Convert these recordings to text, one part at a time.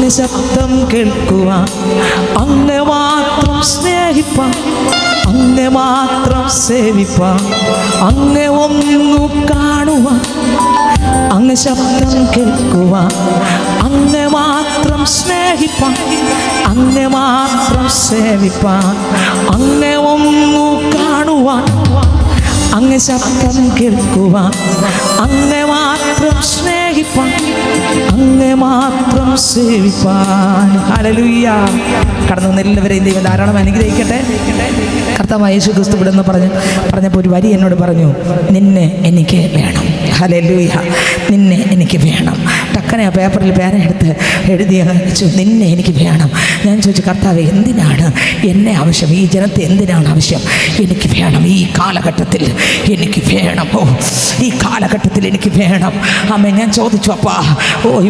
അങ്ങ് ശബ്ദം കേൾക്കുവാൻ, അങ്ങ് മാത്രം സ്നേഹിപ്പാൻ, അങ്ങ് മാത്രം സേവിപ്പാൻ, അങ്ങ് ഒന്നു കാണുവാൻ, അങ്ങ് ശബ്ദം കേൾക്കുവാൻ, അങ്ങ് മാത്രം സ്നേഹിപ്പാൻ, അങ്ങ് മാത്രം സേവിപ്പാൻ, അങ്ങ് ഒന്നു കാണുവാൻ, അങ്ങ് ശബ്ദം കേൾക്കുവാൻ, അങ്ങ് മാത്രം സ്നേഹിപ്പാൻ, അങ്ങ് മാത്രം സേവിപ്പാൻ. ഹല്ലേലൂയ. കടന്നു വന്ന എല്ലാവരെയും ദൈവം ധാരാളം അനുഗ്രഹിക്കട്ടെ. കർത്താവായ യേശു ക്രിസ്തു ഇവിടെ നിന്ന് പറഞ്ഞപ്പോൾ ഒരു വരി എന്നോട് പറഞ്ഞു, നിന്നെ എനിക്ക് വേണം. ഹല്ലേലൂയ. നിന്നെ എനിക്ക് വേണം. ടക്കനെ ആ പേപ്പറിൽ പേരെടുത്ത് എഴുതി വെച്ചു, നിന്നെ എനിക്ക് വേണം. ഞാൻ ചോദിച്ചു, കർത്താവേ എന്തിനാണ് എന്നെ ആവശ്യം? ഈ ജനത്തെ എന്തിനാണ് ആവശ്യം? എനിക്ക് വേണം. ഈ കാലഘട്ടത്തിൽ എനിക്ക് വേണം. ഈ കാലഘട്ടത്തിൽ എനിക്ക് വേണം. ആമേൻ. ഞാൻ ചോദിച്ചു, അപ്പാ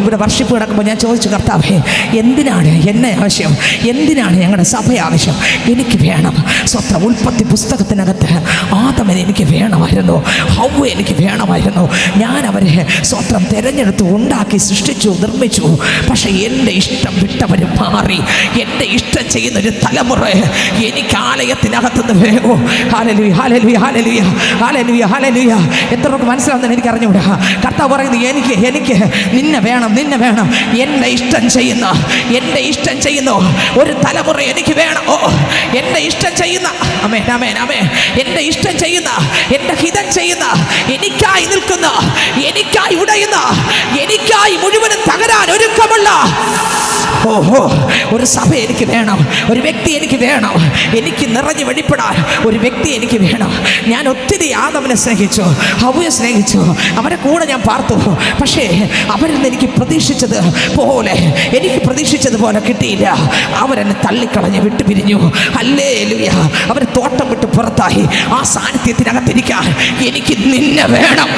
ഇവിടെ വർഷിപ്പ് കിടക്കുമ്പോൾ ഞാൻ ചോദിച്ചു, കർത്താവേ എന്തിനാണ് എന്നെ ആവശ്യം? എന്തിനാണ് ഞങ്ങളുടെ സഭ ആവശ്യം? എനിക്ക് വേണം. സ്വത്ര ഉൽപ്പത്തി പുസ്തകത്തിനകത്ത് ആദമിനെ എനിക്ക് വേണമായിരുന്നു, ഹവ്വ എനിക്ക് വേണമായിരുന്നു. ഞാൻ അവരെ സ്വത്രം തിരഞ്ഞെടുത്ത് ഉണ്ടാക്കി സൃഷ്ടിച്ചു, നിർമ്മിച്ചു. പക്ഷെ എൻ്റെ ഇഷ്ടം വിട്ടവരും മാറി. എൻ്റെ ഇഷ്ടം ചെയ്യുന്നൊരു തലമുറ എനിക്ക് ആലയത്തിനകത്തുനിന്ന് വേണോ. ഹല്ലേലൂയ, ഹല്ലേലൂയ, ഹല്ലേലൂയ, ഹല്ലേലൂയ, ഹല്ലേലൂയ. എത്രയൊക്കെ മനസ്സിലാവുന്നതിന് എനിക്ക് അറിഞ്ഞുകൂടാ. കർത്താവ് പറയുന്നത്, എനിക്ക് നിന്നെ വേണം, നിന്നെ വേണം. എൻ്റെ ഇഷ്ടം ചെയ്യുന്ന ഒരു തലമുറ എനിക്ക് വേണം. എൻ്റെ ഇഷ്ടം ചെയ്യുന്ന, ആമേൻ, ആമേൻ, ആമേൻ, എൻ്റെ ഇഷ്ടം ചെയ്യുന്ന, എൻ്റെ ഹിതം ചെയ്യുന്ന, എനിക്കായി നിൽക്കുന്ന, എനിക്കായി ഉടയുന്ന, എനിക്കായി മുഴുവനും തകരാൻ ഒരുക്കമുള്ള ഒരു സഭ എനിക്ക് വേണം. ഒരു വ്യക്തി എനിക്ക് വേണം. എനിക്ക് നിറഞ്ഞു വെളിപ്പെടാൻ ഒരു വ്യക്തി എനിക്ക് വേണം. ഞാൻ ഒത്തിരി ആദമിനെ സ്നേഹിച്ചു, ഹവ്വയെ സ്നേഹിച്ചു, അവരെ കൂടെ ഞാൻ പാർത്തു. പക്ഷേ അവരിൽ നിന്ന് എനിക്ക് പ്രതീക്ഷിച്ചതുപോലെ കിട്ടിയില്ല. അവരെന്നെ തള്ളിക്കളഞ്ഞ് വിട്ടുപിരിഞ്ഞു. ഹല്ലേലൂയ. അവർ തോട്ടം വിട്ട് പുറത്തായി. ആ സാന്നിധ്യത്തിനകത്തിരിക്കാൻ എനിക്ക് നിന്നെ വേണം.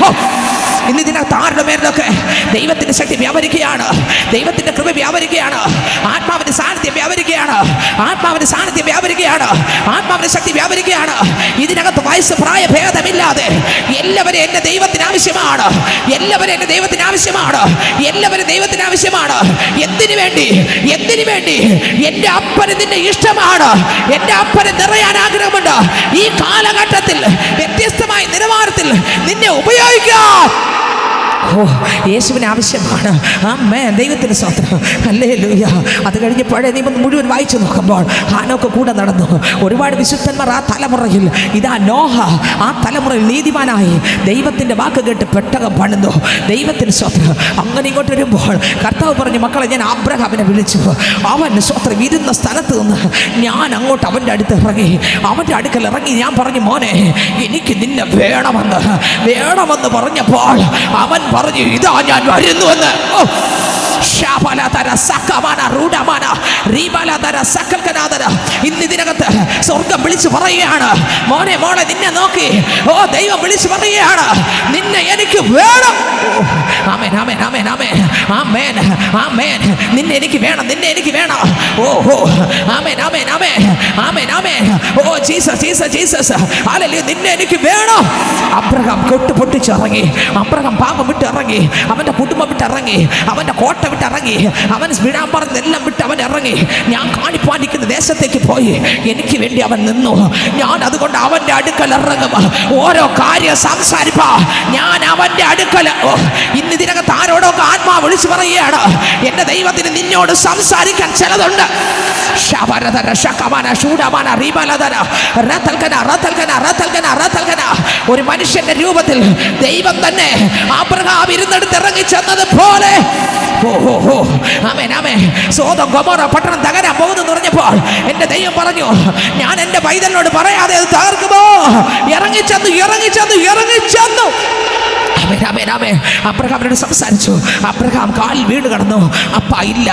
ഇന്ന് ഇതിനകത്ത് ആരുടെ മേലൊക്കെ ദൈവത്തിന്റെ ശക്തി വ്യാപരിക്കുകയാണ്, ദൈവത്തിന്റെ കൃപ വ്യാപരിക്കുകയാണ്, ആത്മാവിന്റെ സാന്നിധ്യം വ്യാപരിക്കുകയാണ്, ആത്മാവിന്റെ സാന്നിധ്യം വ്യാപരിക്കുകയാണ്, ആത്മാവിന്റെ ശക്തി വ്യാപരിക്കുകയാണ്. ഇതിനകത്ത് വയസ്സ് പ്രായ ഭേദമില്ലാതെ എല്ലാവരും എൻ്റെ ദൈവത്തിന് ആവശ്യമാണ്. എല്ലാവരും എൻ്റെ ദൈവത്തിന് ആവശ്യമാണ്. എല്ലാവരും ദൈവത്തിന് ആവശ്യമാണ്. എന്തിനു വേണ്ടി? എൻ്റെ അപ്പന് നിന്നെ ഇഷ്ടമാണ്. എൻ്റെ അപ്പന് നിറയാൻ ആഗ്രഹമുണ്ട്. ഈ കാലഘട്ടത്തിൽ വ്യത്യസ്തമായ നിലവാരത്തിൽ നിന്നെ ഉപയോഗിക്കാം. യേശുവിന് ആവശ്യമാണ്. ആമേൻ. ദൈവത്തിന് സ്തോത്രം. ഹല്ലേലൂയ. അത് കഴിഞ്ഞ് പഴയ നിയമം മുഴുവൻ വായിച്ചു നോക്കുമ്പോൾ ഹാനോക്ക് കൂടെ നടന്നു. ഒരുപാട് വിശുദ്ധന്മാർ ആ തലമുറയിൽ, ഇതാ നോഹ ആ തലമുറയിൽ നീതിമാനായി ദൈവത്തിൻ്റെ വാക്ക് കേട്ട് പെട്ടകം പണിതു. ദൈവത്തിന് സ്തോത്രം. അങ്ങനെ ഇങ്ങോട്ട് വരുമ്പോൾ കർത്താവ് പറഞ്ഞു, മക്കളെ ഞാൻ അബ്രഹാമിനെ വിളിച്ചു. അവൻ സ്തോത്രം ഇരുന്ന സ്ഥലത്ത് നിന്ന് ഞാൻ അങ്ങോട്ട് അവൻ്റെ അടുക്കൽ ഇറങ്ങി ഞാൻ പറഞ്ഞു, മോനെ എനിക്ക് നിന്നെ വേണമെന്ന് പറഞ്ഞപ്പോൾ അവൻ പറഞ്ഞു, ഇതാ ഞാൻ വരുന്നുവെന്ന്. ഇന്ന് ഇതിനകത്ത് സ്വർഗം വിളിച്ചു പറയുകയാണ്, മോനെ മോളെ നിന്നെ നോക്കി ദൈവം വിളിച്ചു പറയുകയാണ്, നിന്നെ എനിക്ക് വേണം. ആമേൻ, ആമേൻ, ആമേൻ, ആമേൻ, ആമേൻ, ആമേൻ. നിന്നെ എനിക്ക് വേണം. ആമേൻ, ആമേൻ, ആമേൻ, ആമേൻ, ആമേൻ. ജീസസ്. ഹല്ലേലൂയ. നിന്നെ എനിക്ക് വേണം. അബ്രഹാം പൊട്ടിച്ചിറങ്ങി. അബ്രഹാം പാപം വിട്ടിറങ്ങി. അവന്റെ കുടുംബം വിട്ടിറങ്ങി. അവന്റെ കോട്ട വിട്ടിറങ്ങി. അവൻ വിടാൻ പറഞ്ഞതെല്ലാം വിട്ട് അവൻ ഇറങ്ങി. ഞാൻ കാണിപ്പാനിക്കുന്ന ദേശത്തേക്ക് പോയി. എനിക്ക് വേണ്ടി അവൻ നിന്നു. ഞാൻ അതുകൊണ്ട് അവന്റെ അടുക്കൽ ഇറങ്ങും. ഓരോ കാര്യം സംസാരിപ്പാ ഞാൻ അവന്റെ അടുക്കൽ. ഇന്ന് ഇതിനകത്ത് ആരോടൊക്കെ ആത്മാ വിളിച്ചു പറയുകയാണ്, എന്റെ ദൈവത്തിന് നിന്നോട് സംസാരിക്കാൻ ചിലതുണ്ട്. ഒരു മനുഷ്യന്റെ രൂപത്തിൽ ദൈവം തന്നെ അബ്രഹാം ഇരുന്നെടുത്ത് ഇറങ്ങി ചെന്നത് പോലെ സോദോം ഗൊമോറ പട്ടണം തകരാൻ പോകുന്നു പറഞ്ഞപ്പോൾ എന്റെ ദൈവം പറഞ്ഞു, ഞാൻ എന്റെ പൈതലിനോട് പറയാതെ അത് തകർക്കുമോ? ഇറങ്ങിച്ചെന്നു. അബ്രഹാമിനോട് സംസാരിച്ചു. അബ്രഹാം കാലിൽ വീണ് കിടന്നു. അപ്പ ഇല്ല.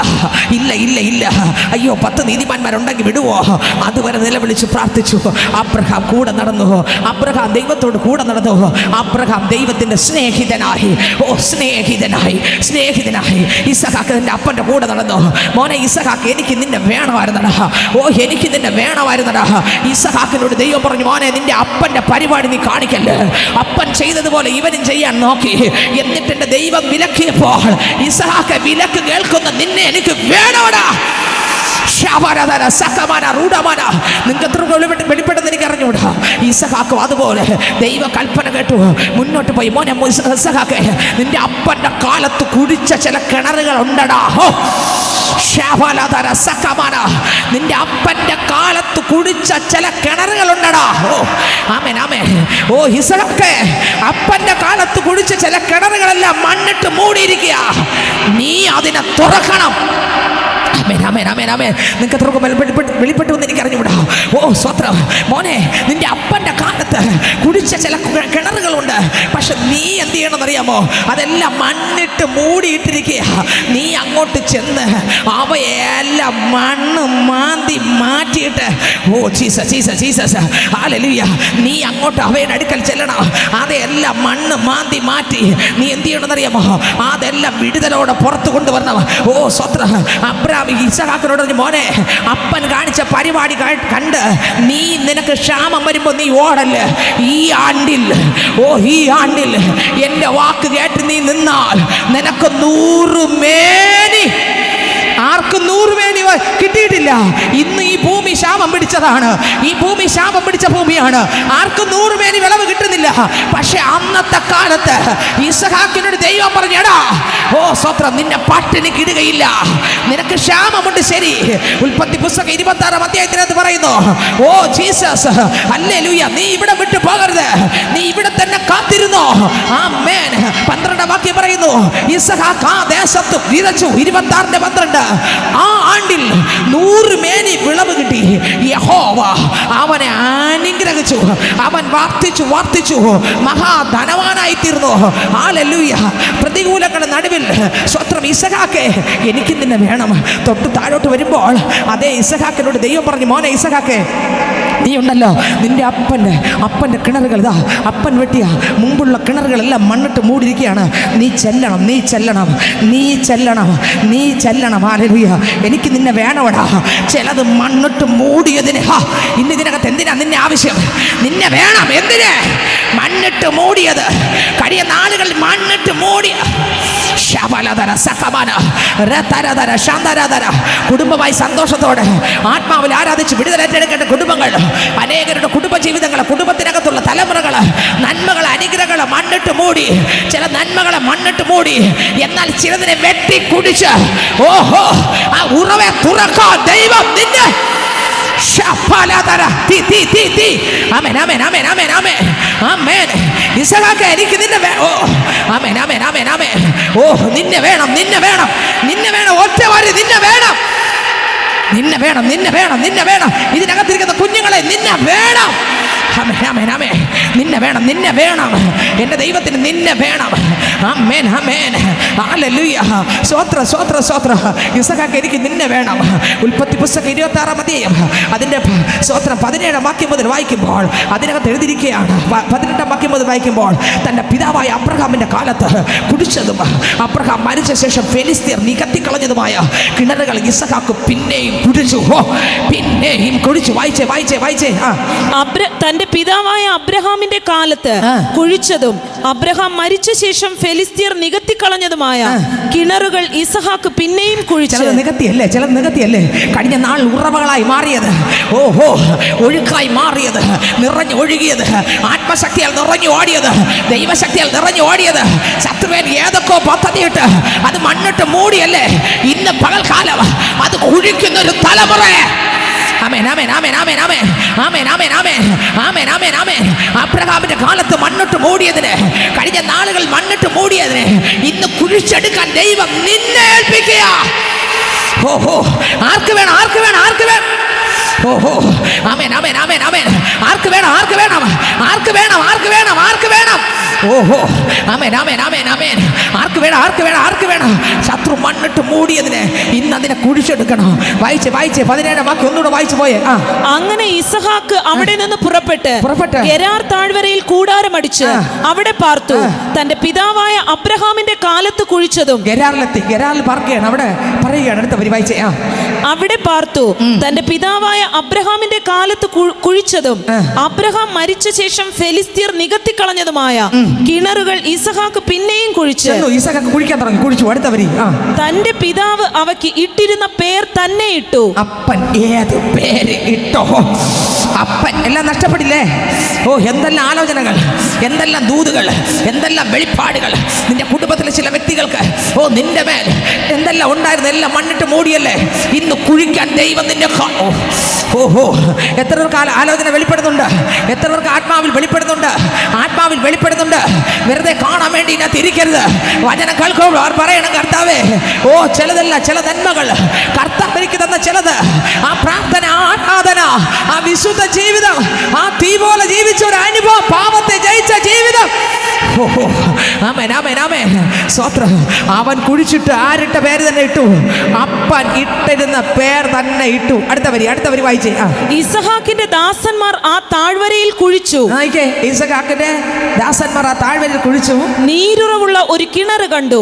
അയ്യോ 10 നീതിമാന്മാരുണ്ടെങ്കിൽ വിടുവോ? അതുവരെ നിലവിളിച്ച് പ്രാർത്ഥിച്ചു. അബ്രഹാം കൂടെ നടന്നു. അബ്രഹാം ദൈവത്തോട് കൂടെ നടന്നു. അബ്രഹാം ദൈവത്തിന്റെ സ്നേഹിതനായി. ഇസഹാക്ക് തന്റെ അപ്പന്റെ കൂടെ നടന്നു. മോനെ ഇസഹാക്ക്, എനിക്ക് നിന്നെ വേണമായിരുന്നടാ. എനിക്ക് നിന്നെ വേണമായിരുന്നടാ. ഇസഹാക്കിനോട് ദൈവം പറഞ്ഞു, മോനെ നിന്റെ അപ്പന്റെ പരിപാടി നീ കാണിക്കല്ലേ. അപ്പൻ ചെയ്തതുപോലെ ഇവനും ചെയ്യാൻ നോക്കി. എന്നിട്ട് എൻ്റെ ദൈവം വിലക്കിയപ്പോൾ ഇസഹാക്ക് വിലക്ക് കേൾക്കുന്ന നിന്നെ എനിക്ക് വേണോടാ. നിങ്ങൾക്ക് എത്ര വെളിപ്പെട്ടെന്ന് എനിക്ക് അറിഞ്ഞൂടാ. ഇസഹാക്കും അതുപോലെ ദൈവ കൽപ്പന കേട്ടു മുന്നോട്ട് പോയി. മോനെ ഇസഹാക്ക്, നിന്റെ അപ്പന്റെ കാലത്ത് കുടിച്ച ചില കിണറുകൾ ഉണ്ടടാ. നിന്റെ അപ്പന്റെ കാലത്ത് കുടിച്ച ചില കിണറുകൾ ഉണ്ടടാ. ആമേൻ ആമേൻ. ഓ ഇസഹാക്ക്, അപ്പന്റെ കാലത്ത് കുടിച്ച ചില കിണറുകളെല്ലാം മണ്ണിട്ട് മൂടിയിരിക്കുക. നീ അതിനെ തുറക്കണം. നിങ്ങൾക്ക് എത്ര വെളിപ്പെട്ടു എന്ന് എനിക്ക് അറിഞ്ഞുകൂടാ. ഓ സ്വത്രം. മോനെ, നിന്റെ അപ്പന്റെ കാലത്ത് കുടിച്ച ചില കിണറുകളുണ്ട്. പക്ഷെ നീ എന്ത് ചെയ്യണമെന്നറിയാമോ? അതെല്ലാം മണ്ണിട്ട് മൂടിയിട്ടിരിക്കുക. നീ അങ്ങോട്ട് ചെന്ന് അവയെല്ലാം മണ്ണ് മാന്തി മാറ്റിയിട്ട്, ഓ ജീസസ് ഹല്ലേലൂയ, നീ അങ്ങോട്ട് അവയുടെ അടുക്കൽ ചെല്ലണം. അതെല്ലാം മണ്ണ് മാന്തി മാറ്റി നീ എന്ത് ചെയ്യണമെന്നറിയാമോ? അതെല്ലാം വിടുതലോടെ പുറത്തു കൊണ്ടുവരണം. ഓ സ്വത്രം. അബ്രാം ഇസഹാക്കിനോട് പറഞ്ഞു, മോനെ, അപ്പൻ കാണിച്ച പരിപാടി കണ്ട് നീ നിനക്ക് ക്ഷാമം വരുമ്പോൾ നീ ഓടല്ലേ. ഈ ആണ്ടിൽ എൻ്റെ വാക്ക് കേട്ട് നീ നിന്നാൽ നിനക്ക് 100 മേനി. ആർക്കും 100 മേനി കിട്ടിയിട്ടില്ല. ഇന്ന് ഈ ഭൂമി ശാപം പിടിച്ചതാണ്. ഈ ഭൂമി ശാപം പിടിച്ച ഭൂമിയാണ്. ആർക്കും 100 മേനി വിളവ് കിട്ടുന്നില്ല. പക്ഷെ അന്നത്തെ കാലത്ത് ഇസഹാക്കിനോട് ദൈവം പറഞ്ഞടാ, ഓ സ്വത്രം, നിന്നെ പട്ടിണി കിടുകയില്ല. നിനക്ക് ക്ഷാമമുണ്ട്, ശരി. ഉൽപ്പത്തി പുസ്തകം 26 അധ്യായത്തിനകത്ത് പറയുന്നു, ഓ ജീസസ് ഹല്ലേലൂയ, നീ ഇവിടെ വിട്ടു പോകരുത്, നീ ഇവിടെ തന്നെ കാത്തിരുന്നോ. ആമേൻ. 12 വാക്യം പറയുന്നു, ഇസഹാക്ക് ആ ദേശത്ത് വിതച്ചു. 26:12. ആ ആണ്ടിൽ 100 മേനി വിളവ് കിട്ടി. യഹോവ അവനെ അനുഗ്രഹിച്ചു. അവൻ വർദ്ധിച്ചു മഹാധനവാനായി തീർന്നു. ഹല്ലേലൂയ. പ്രതികൂലങ്ങളുടെ നടുവിൽ സ്വത്രം ഇസഹാക്കേ, എനിക്ക് നിന്നെ വേണം. തൊട്ട് താഴോട്ട് വരുമ്പോൾ അതേ ഇസഹാക്കിനോട് ദൈവം പറഞ്ഞു, മോനെ ഇസഹാക്കേ, നീ ഉണ്ടല്ലോ, നിന്റെ അപ്പൻ്റെ കിണറുകൾ, ഇതാ അപ്പൻ വെട്ടിയ മുമ്പുള്ള കിണറുകളെല്ലാം മണ്ണിട്ട് മൂടിയിരിക്കുകയാണ്. നീ ചെല്ലണം. ഹല്ലേലൂയ. എനിക്ക് നിന്നെ വേണവടാ. ചിലത് മണ്ണിട്ട് മൂടിയതിന് ഇന്ന് ഇതിനകത്ത് എന്തിനാ നിന്നെ ആവശ്യം? നിന്നെ വേണം. എന്തിന്? മണ്ണിട്ട് മൂടിയത്. കഴിഞ്ഞ നാളുകളിൽ മണ്ണിട്ട് മൂടിയ കുടുംബമായി സന്തോഷത്തോടെ ആത്മാവിൽ ആരാധിച്ച് വിടുതലേറ്റെടുക്കേണ്ട കുടുംബങ്ങൾ, അനേകരുടെ കുടുംബ ജീവിതങ്ങൾ, കുടുംബത്തിനകത്തുള്ള തലമുറകൾ, നന്മകൾ, അനുഗ്രഹങ്ങൾ മണ്ണിട്ട് മൂടി. ചില നന്മകളെ മണ്ണിട്ട് മൂടി. എന്നാൽ ചിലതിനെ വെട്ടി കുടിച്ച്, ഓഹോ, ആ ഉറവെ തുറക്കാൻ ദൈവം നിന്നെ ഇസഹാക്ക്, എനിക്ക് നിന്നെ നിന്നെ വേണം. ഒറ്റവാരി നിന്നെ വേണം. ഇതിനകത്തിരിക്കുന്ന കുഞ്ഞുങ്ങളെ നിന്നെ വേണം. നിന്നെ വേണം. എൻ്റെ ദൈവത്തിന് നിന്നെ വേണം. ആമേൻ ആമേൻ ഹല്ലേലൂയ. സ്വോത്ര. ഇസഹാക്ക്, എനിക്ക് നിന്നെ വേണം. ഉൽപ്പത്തി പുസ്തകം 26 അധ്യായം അതിൻ്റെ സ്വോത്രം 17 വാക്യം മുതൽ വായിക്കുമ്പോൾ അതിനകത്ത് എഴുതിയിരിക്കുകയാണ്. 18 വാക്യം മുതൽ വായിക്കുമ്പോൾ തൻ്റെ പിതാവായ അബ്രഹാമിൻ്റെ കാലത്ത് കുടിച്ചതും അബ്രഹാം മരിച്ച ശേഷം ഫെലിസ്ത്യർ നികത്തിക്കളഞ്ഞതുമായ കിണറുകൾ ഇസഹാക്ക് പിന്നെയും കുടിച്ചു. വായിച്ചേ. തന്റെ പിതാവായ അബ്രഹാമിന്റെ കാലത്ത് കുഴിച്ചതും അബ്രഹാം മരിച്ച ശേഷം ഫെലിസ്ത്യർ നികത്തിക്കളഞ്ഞതുമായ കിണറുകൾ ഇസഹാക്ക് പിന്നെയും കുഴിച്ചു. ചിലത് നികത്തിയല്ലേ കഴിഞ്ഞ നാൾ ഉറവകളായി മാറിയത്. ഓഹോ, ഒഴുക്കായി മാറിയത്, നിറഞ്ഞു ഒഴുകിയത്, ആത്മശക്തിയാൽ നിറഞ്ഞു ഓടിയത്, ദൈവശക്തിയാൽ നിറഞ്ഞു ഓടിയത്. ശത്രുവേൻ ഏതൊക്കെ പദ്ധതിയിട്ട് അത് മണ്ണിട്ട് മൂടിയല്ലേ. ഇന്ന് പകൽക്കാലം അത് കുഴിക്കുന്നൊരു തലമുറ. അബ്രഹാമിന്റെ കാലത്ത് മണ്ണിട്ട് മൂടിയതിന്, കഴിഞ്ഞ നാളുകൾ മണ്ണിട്ട് മൂടിയതിന് ഇന്ന് കുഴിച്ചെടുക്കാൻ ദൈവം നിന്നെ ഏൽപ്പിക്കുക. ഓഹോ, ആർക്ക് വേണം? ഓഹോ, ആമേൻ. ആർക്ക് വേണം? ഓഹോ, ആമേൻ. ആർക്ക് വേണം? ശത്രു മണ്ണിട്ട് മൂടിയതിന് ഇന്ന് അതിനെ കുഴിച്ചെടുക്കണം. വായിച്ചേ 17 വാക്യം ഒന്നുകൂടെ വായിച്ചു പോയേ. അങ്ങനെ ഇസഹാക്ക് അവിടെ നിന്ന് പുറപ്പെട്ട് ഗെരാർ താഴ്വരയിൽ കൂടാരമടിച്ച് അവിടെ പാർത്തു. തന്റെ പിതാവായ അബ്രഹാമിന്റെ കാലത്ത് കുഴിച്ചതും. ഗെരാറിൽ പാർക്കുകയാണ്. അവിടെ പറയുകയാണ്, അടുത്ത വരി വായിച്ചേ. അവിടെ പാർത്തു. തന്റെ പിതാവായ അബ്രഹാമിന്റെ കാലത്ത് കുഴിച്ചതും അബ്രഹാം മരിച്ച ശേഷം ഫെലിസ്തീർ നികത്തിക്കളഞ്ഞതുമായ കിണറുകൾ ഇസഹാക്ക് പിന്നെയും കുഴിച്ചു. ഇസഹാക്ക് കുഴിക്കാൻ തുടങ്ങി. കുഴിച്ചു. അടുത്ത വരി. തന്റെ പിതാവ് അവയ്ക്ക് ഇട്ടിരുന്ന പേർ തന്നെ ഇട്ടു. അപ്പൻ ഏത് പേര് ഇട്ടോ? അപ്പൻ എല്ലാം നഷ്ടപ്പെടില്ലേ? ഓ, എന്തെല്ലാം ആലോചനകൾ, എന്തെല്ലാം ദൂതുകൾ, എന്തെല്ലാം വെളിപ്പാടുകൾ നിന്റെ കുടുംബത്തിലെ ചില വ്യക്തികൾക്ക്. ഓ, നിന്റെ മേൽ എന്തെല്ലാം ഉണ്ടായിരുന്നു, എല്ലാം മണ്ണിട്ട് മൂടിയല്ലേ. ഇന്ന് കുഴിക്കാൻ ദൈവം നിന്നെ. ഓഹോ, എത്ര പേർക്ക് ആലോചന വെളിപ്പെടുന്നുണ്ട്, എത്ര പേർക്ക് ആത്മാവിൽ വെളിപ്പെടുന്നുണ്ട്, ആത്മാവിൽ വെളിപ്പെടുന്നുണ്ട്. വെറുതെ കാണാൻ വേണ്ടി ഇതിനകത്ത് ഇരിക്കരുത്. വചനം കേൾക്കുമ്പോൾ അവർ പറയണം, കർത്താവേ, ഓ ചിലതല്ല, ചില നന്മകൾ കർത്താവ് എനിക്ക് തന്ന ചിലത്, ആ പ്രാർത്ഥന, ആ ആരാധന, ആ വിശുദ്ധ ജീവിതം, ആ തീ പോലെ ജീവിച്ച ഒരു അനുഭവം, പാപത്തെ ജയിച്ച ജീവിതം. ഓഹോ, ആമേൻ, ആമേൻ, ആമേൻ. സ്വത്രം. അവൻ കുഴിച്ചിട്ട് ആരിട്ട പേര് തന്നെ ഇട്ടു? അപ്പൻ ഇട്ടിരുന്ന പേർ തന്നെ ഇട്ടു. അടുത്ത വരി വായിച്ചേ. ഇസഹാക്കിന്റെ ദാസന്മാർ ആ താഴ്വരയിൽ കുഴിച്ചു. ഇസഹാക്കിന്റെ ദാസന്മാർ ആ താഴ്വരയിൽ കുഴിച്ചു. നീരുറവുള്ള ഒരു കിണറ് കണ്ടു.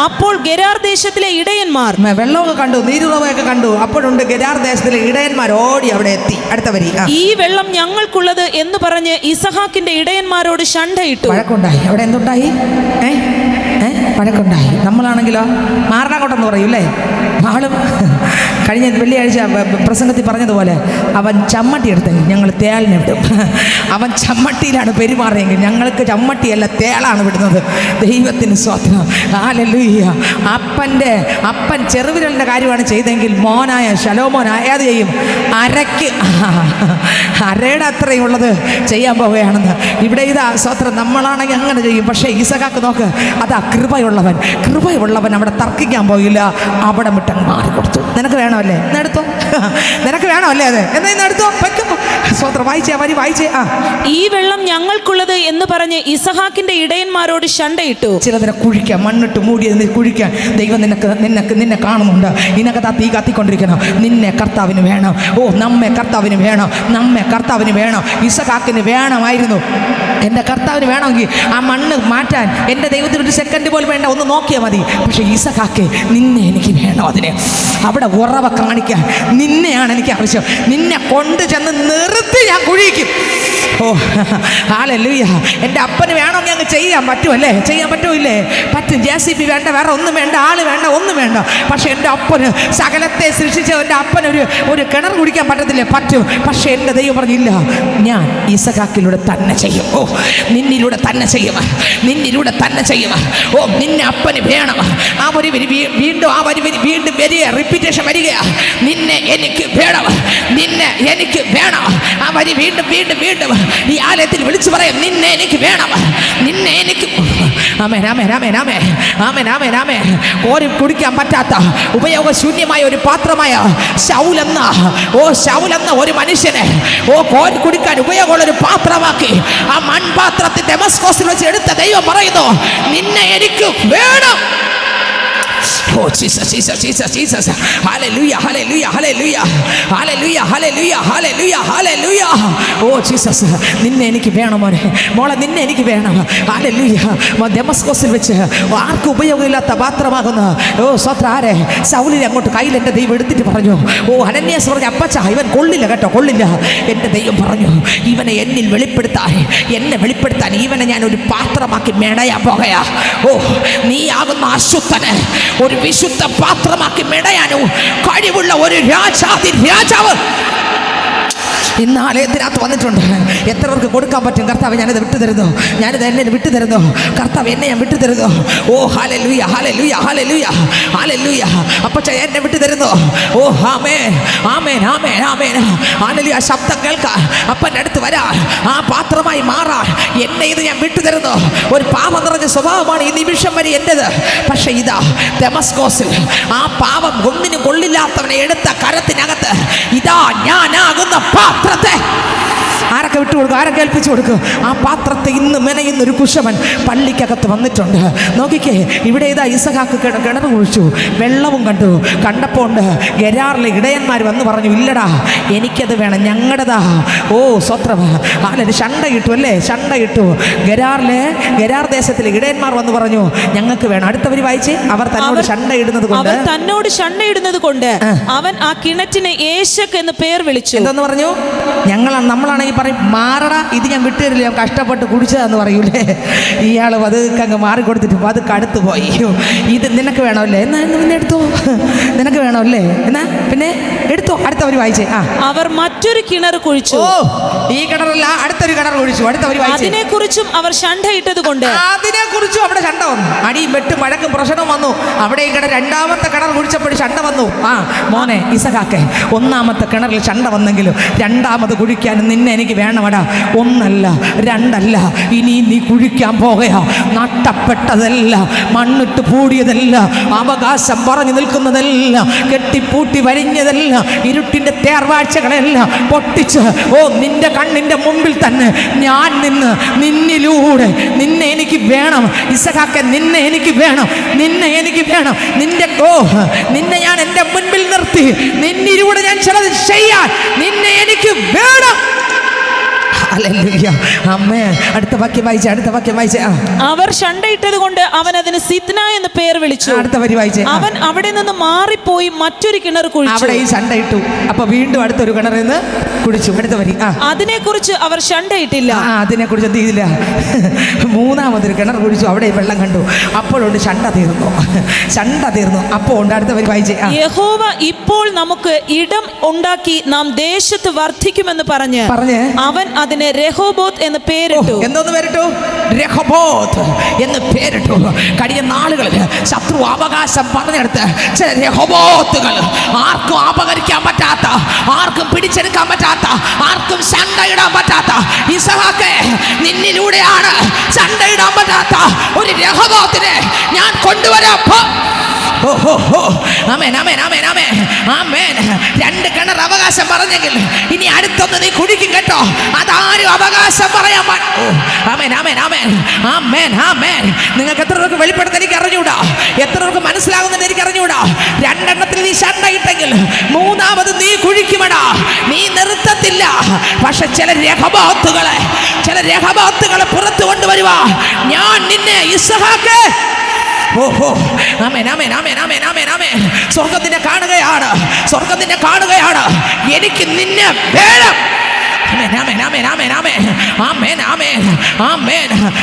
അപ്പോൾ ഗെരാർ ദേശത്തിലെ ഇടയന്മാർ വെള്ളമൊക്കെ കണ്ടു, നീരുറവൊക്കെ കണ്ടു. അപ്പോഴുണ്ട് ഗെരാർ ദേശത്തിലെ ഇടയന്മാർ ഓടി അവിടെ എത്തി. അടുത്ത വരി. ഈ വെള്ളം ഞങ്ങൾക്കുള്ളത് എന്ന് പറഞ്ഞ് ഇസഹാക്കിന്റെ ഇടയന്മാരോട് ശണ്ഠയിട്ടു. വഴക്കുണ്ടായി. അവിടെ എന്തുണ്ടായി? വഴക്കുണ്ടായി. നമ്മളാണെങ്കിലോ മാറണാങ്കോട്ടെന്ന് പറയും അല്ലേ? ആളും കഴിഞ്ഞ വെള്ളിയാഴ്ച പ്രസംഗത്തിൽ പറഞ്ഞതുപോലെ അവൻ ചമ്മട്ടി എടുത്ത് ഞങ്ങൾ തേളിനെ വിടും. അവൻ ചമ്മട്ടിയിലാണ് പെരുമാറിയെങ്കിൽ ഞങ്ങൾക്ക് ചമ്മട്ടിയല്ല, തേളാണ് വിടുന്നത്. ദൈവത്തിന് സ്വത്രം. ഹല്ലേലൂയ. അപ്പൻ ചെറുവിരലിൻ്റെ കാര്യമാണ് ചെയ്തെങ്കിൽ മോനായ ശലോമോൻ ഏത് ചെയ്യും? അരയുടെ അത്രയും ഉള്ളത് ചെയ്യാൻ പോവുകയാണെന്ന്. ഇവിടെ ഇതാ സ്വത്രം. നമ്മളാണെങ്കിൽ അങ്ങനെ ചെയ്യും. പക്ഷേ ഇസഹാക്ക് നോക്ക്, അതാ കൃപയുള്ളവൻ അവിടെ തർക്കിക്കാൻ പോയില്ല, അവിടെ വിട്ടങ്ങ് മാറിക്കൊടുത്തു. നിനക്ക് വേണമല്ലേ? എടുത്തോ. നിനക്ക് വേണമല്ലേ? അത് എന്നാ ഇന്ന് എടുത്തോ, വെക്കുമ്പോ. സ്വത്രം. വായിച്ചേ, വരി വായിച്ചേ. ഈ വെള്ളം ഞങ്ങൾക്കുള്ളത് എന്ന് പറഞ്ഞ് ഇസഹാക്കിന്റെ ഇടയന്മാരോട് ശണ്ഠയിട്ടു. ചിലതിനെ കുഴിക്കാൻ, മണ്ണിട്ട് മൂടിയത് കുഴിക്കാൻ ദൈവം നിന്നെ കാണുന്നുണ്ട്. ഇതിനകത്ത് തീ കത്തിക്കൊണ്ടിരിക്കണം. നിന്നെ കർത്താവിന് വേണം. ഓ, നമ്മെ കർത്താവിന് വേണം. ഇസഹാക്കിന് വേണമായിരുന്നു. എൻ്റെ കർത്താവിന് വേണമെങ്കിൽ ആ മണ്ണ് മാറ്റാൻ എൻ്റെ ദൈവത്തിന് ഒരു സെക്കൻഡ് പോലും വേണ്ട, ഒന്ന് നോക്കിയാൽ മതി. പക്ഷേ ഇസഹാക്ക്, നിന്നെ എനിക്ക് വേണം. അതിന് അവിടെ ഉറവ കാണിക്കാൻ നിന്നെയാണ് എനിക്ക് ആവശ്യം. നിന്നെ കൊണ്ട് ചെന്ന് നിർത്തി ഞാൻ കുഴിക്കും. ഓ, ഹല്ലേലൂയ. എൻ്റെ അപ്പന് വേണമെങ്കിൽ അങ്ങ് ചെയ്യാൻ പറ്റുമല്ലേ? ചെയ്യാൻ പറ്റുമില്ലേ? പറ്റും. JCB വേണ്ട, വേറെ ഒന്നും വേണ്ട, ആള് വേണ്ട, ഒന്നും വേണ്ട. പക്ഷെ എൻ്റെ അപ്പന് സകലത്തെ സൃഷ്ടിച്ച എൻ്റെ അപ്പന് ഒരു കിണർ കുടിക്കാൻ പറ്റത്തില്ലേ? പറ്റും. പക്ഷെ എൻ്റെ ദൈവം പറഞ്ഞില്ല, ഞാൻ ഇസഹാക്കിലൂടെ തന്നെ ചെയ്യും. ഓ, നിന്നിലൂടെ തന്നെ ചെയ്യും. ഓ, നിന്നെ അപ്പന് വേണം. ആ ഒരു വീണ്ടും വരിക, റിപ്പീറ്റേഷൻ വരികയാ. നിന്നെ എനിക്ക് വേണം. ആ വരി വീണ്ടും ഈ ആലയത്തിൽ വിളിച്ചു പറയാം, നിന്നെ എനിക്ക് വേണം. കോരി കുടിക്കാൻ പറ്റാത്ത ഉപയോഗശൂന്യമായ ഒരു പാത്രമായ ശൗലെന്ന ഒരു മനുഷ്യനെ കോരി കുടിക്കാൻ ഉപയോഗമുള്ള ഒരു പാത്രമാക്കി ആ മൺപാത്രത്തിൽ ഡെമസ്കോസിൽ വെച്ച് എടുത്ത ദൈവം പറയുന്നു, നിന്നെ എനിക്ക് വേണം. Oh Jesus, Jesus, Jesus, Jesus. Hallelujah, hallelujah, hallelujah. Hallelujah, hallelujah, hallelujah, hallelujah. Oh Jesus, നിന്നെ എനിക്ക് വേണം മോനെ, മോളെ നിന്നെ എനിക്ക് വേണം. Hallelujah. ഡെമസ്കോസിൽ വെച്ച് ആർക്കും ഉപയോഗമില്ലാത്ത പാത്രമാകുന്ന ആരെ സൗലിനെ അങ്ങോട്ട് കയ്യിൽ എൻ്റെ ദൈവം എടുത്തിട്ട് പറഞ്ഞു. അനന്യാസ് പറഞ്ഞു, അപ്പച്ച ഇവൻ കൊള്ളില്ല കേട്ടോ, കൊള്ളില്ല. എൻ്റെ ദൈവം പറഞ്ഞു, ഇവനെ എന്നെ വെളിപ്പെടുത്താൻ ഇവനെ ഞാൻ ഒരു പാത്രമാക്കി മെടയാൻ പോകയാ. നീയാകുന്ന അശുദ്ധനെ ഒരു വിശുദ്ധ പാത്രമാക്കി മെടയാനോ കഴിവുള്ള ഒരു രാജാവ് ഇന്ന് ആലയത്തിനകത്ത് വന്നിട്ടുണ്ട്. എത്ര പേർക്ക് കൊടുക്കാൻ പറ്റും? കർത്താവ്, ഞാനിത് വിട്ടുതരുന്നു, എന്നെ വിട്ടുതരുന്നു. കർത്താവ്, എന്നെ ഞാൻ വിട്ടുതരുന്നു. ഓ ഹല്ലേലൂയ, ഹല്ലേലൂയ, ഹല്ലേലൂയ, ഹല്ലേലൂയ. അപ്പച്ച എന്നെ വിട്ടുതരുന്നു. ഓ ആമേൻ, ആമേൻ, ആമേൻ, ആമേൻ. ഹല്ലേലൂയ. ശബ്ദം കേൾക്കാൻ, അപ്പൻ്റെ അടുത്ത് വരാൻ, ആ പാത്രമായി മാറാൻ എന്നെ ഇത് ഞാൻ വിട്ടുതരുന്നു. ഒരു പാപം നിറഞ്ഞ സ്വഭാവമാണ് ഈ നിമിഷം വരെ എൻ്റെത്. പക്ഷേ ഇതാ ഡെമസ്കോസിൽ ആ പാപം ഒന്നിനും കൊള്ളില്ലാത്തവനെ എടുത്ത കരത്തിനകത്ത് ഇതാ ഞാനാകുന്ന പാത്രത്തെ ആരൊക്കെ വിട്ടുകൊടുക്കും, ആരൊക്കെ ഏൽപ്പിച്ചു കൊടുക്കും? ആ പാത്രത്തെ ഇന്ന് മെനയുന്നൊരു കുശവൻ പള്ളിക്കകത്ത് വന്നിട്ടുണ്ട്. നോക്കിക്കേ, ഇവിടെ ഇതാ ഇസഹാക്ക് കിണർ കുഴിച്ചു, വെള്ളവും കണ്ടപ്പോൾ ഉണ്ട് ഗെരാറിലെ ഇടയന്മാർ വന്ന് പറഞ്ഞു, ഇല്ലടാ എനിക്കത് വേണം, ഞങ്ങളുടേതാ. ഓ സ്വത്രവ ആലൊരു ശണ്ട ഇട്ടു അല്ലേ, ശണ്ട ഇട്ടു. ഗെരാർ ദേശത്തിലെ ഇടയന്മാർ വന്ന് പറഞ്ഞു ഞങ്ങൾക്ക് വേണം. അടുത്തവർ വായിച്ച്, അവർ തന്നോട് ശണ്ട ഇടുന്നത് കൊണ്ട് അവൻ ആ കിണറ്റിന് ഏശക്ക് എന്ന് പേർ വിളിച്ചു. എന്തെന്ന് പറഞ്ഞു? നമ്മളാണെങ്കിൽ പറയും, മാറടാ, ഇത് ഞാൻ വിട്ടുതരില്ല, ഞാൻ കഷ്ടപ്പെട്ട് കുടിച്ചതാന്ന് പറയൂലേ. ഇയാൾ അത് അങ്ങ് മാറിക്കൊടുത്തിട്ട് അത് കടുത്തു പോയി. ഇത് നിനക്ക് വേണമല്ലേ, എന്നാ പിന്നെ എടുത്തോ, നിനക്ക് വേണമല്ലേ, എന്നാ പിന്നെ എടുത്തോ. അടുത്തവർ വായിച്ചേ. അവർ മറ്റൊരു കിണർ കുഴിച്ചു. ഓ, ഈ കിണറല്ല, അടുത്തൊരു കിണർ കുഴിച്ചു. അടുത്തവർ വായിച്ചേ. അതിനെക്കുറിച്ചും അവർ ശണ്ട ഇട്ടത് കൊണ്ട് അതിനെക്കുറിച്ചും അവിടെ ശണ്ട വന്നു. അടിയും വെട്ടും വഴക്കും പ്രശ്നവും വന്നു. അവിടെ ഈ രണ്ടാമത്തെ കിണർ കുഴിച്ചപ്പോൾ ശണ്ട വന്നു. മോനെ ഇസഹാക്കെ, ഒന്നാമത്തെ കിണറിൽ ശണ്ട വന്നെങ്കിലും രണ്ടാമത് കുഴിക്കാൻ നിന്നെ എനിക്ക് വേണമടാ. ഒന്നല്ല രണ്ടല്ല, ഇനി നീ കുഴിക്കാൻ പോകുകയാ. നട്ടപ്പെട്ടതല്ല, മണ്ണിട്ട് പൂടിയതല്ല, അവകാശം പറഞ്ഞു നിൽക്കുന്നതല്ല, കെട്ടിപ്പൂട്ടി വരിഞ്ഞതല്ല, ഇരുട്ടിന്റെ തേർവാഴ്ചകളെല്ലാം പൊട്ടിച്ച് നിന്റെ കണ്ണിന്റെ മുമ്പിൽ തന്നെ ഞാൻ നിന്നിലൂടെ നിന്നെ എനിക്ക് വേണം ഇസഹാക്കെ, നിന്നെ എനിക്ക് വേണം, നിന്നെ എനിക്ക് വേണം. നിന്നെ ഞാൻ എൻ്റെ മുൻപിൽ നിർത്തി, നിന്നിലൂടെ ഞാൻ ചിലത് ചെയ്യാൻ നിന്നെ എനിക്ക് വേണം. അടുത്ത വാക്യം വായിച്ചേ. അവർ ശണ്ടയിട്ടത് കൊണ്ട് അവൻ അതിന് സിദ്ന എന്ന് പേർ വിളിച്ചു. അടുത്ത വരി വായിച്ചേ. അവൻ അവിടെ നിന്ന് മാറിപ്പോയി മറ്റൊരു കിണർ കുഴിച്ചു. അവിടെ ഈ ശണ്ടയിട്ടു, അപ്പൊ വീണ്ടും അടുത്തൊരു കിണറിൽ നിന്ന് കുടിച്ചു. അടുത്ത വരി. അതിനെക്കുറിച്ച് അവർ ശണ്ടയിട്ടില്ല. അതിനെക്കുറിച്ച് എന്ത് ചെയ്തില്ല? മൂന്നാമതൊരു കിണർ കുഴിച്ചു, അവിടെ വെള്ളം കണ്ടു. അപ്പോഴുണ്ട് ശണ്ട തീർന്നു. അപ്പോൾ ഉണ്ട് അടുത്ത വരി വായിച്ചേ. യഹോവ ഇപ്പോൾ നമുക്ക് ഇടം ഉണ്ടാക്കി നാം ദേശത്ത് വർദ്ധിക്കുമെന്ന് പറഞ്ഞ് അവൻ അതിന് രഹോബോത്ത് എന്ന് പേരിട്ടു. എന്തോന്ന് പേരിട്ടു? രഹോബോത്ത് എന്ന് പേരിട്ടു. കഴിഞ്ഞ നാളുകളിൽ ശത്രു അവകാശം പറഞ്ഞെടുത്ത് ചില രഹോബോത്തുകൾ, ആർക്കും അപകരിക്കാൻ പറ്റാത്ത, ആർക്കും പിടിച്ചെടുക്കാൻ പറ്റാത്ത, ആർക്കും ശണ്ടയിടാൻ പറ്റാത്ത, ഇസഹാക്കെ നിന്നിലൂടെയാണ് ശണ്ടയിടാൻ പറ്റാത്ത ഒരു രഹോബോത്തിനെ ഞാൻ കൊണ്ടുവരാം. രണ്ട് കിണർ അവകാശം പറഞ്ഞെങ്കിൽ ഇനി അടുത്തൊന്ന് നീ കുടിക്കും കേട്ടോ. അതാരും അവകാശം പറയാൻ നിങ്ങൾക്ക് എത്ര പേർക്ക് വെളിപ്പെടുത്താൻ എനിക്ക് അറിഞ്ഞൂടാ, എത്ര പേർക്ക് മനസ്സിലാകുന്നെന്ന് എനിക്ക് അറിഞ്ഞൂടാ. രണ്ടെണ്ണത്തിൽ നീ ശണ്ടയിട്ടെങ്കിൽ മൂന്നാമത് നീ കുഴിക്കുമടാ, നീ നിർത്തത്തില്ല. പക്ഷെ ചില രഹബോത്തുകളെ പുറത്തു കൊണ്ടുവരുവാ. ഞാൻ നിന്നെ ഇസഹാക്ക് സ്വർഗത്തിനെ കാണുകയാണ്, എനിക്ക് നിന്നെ വേണം.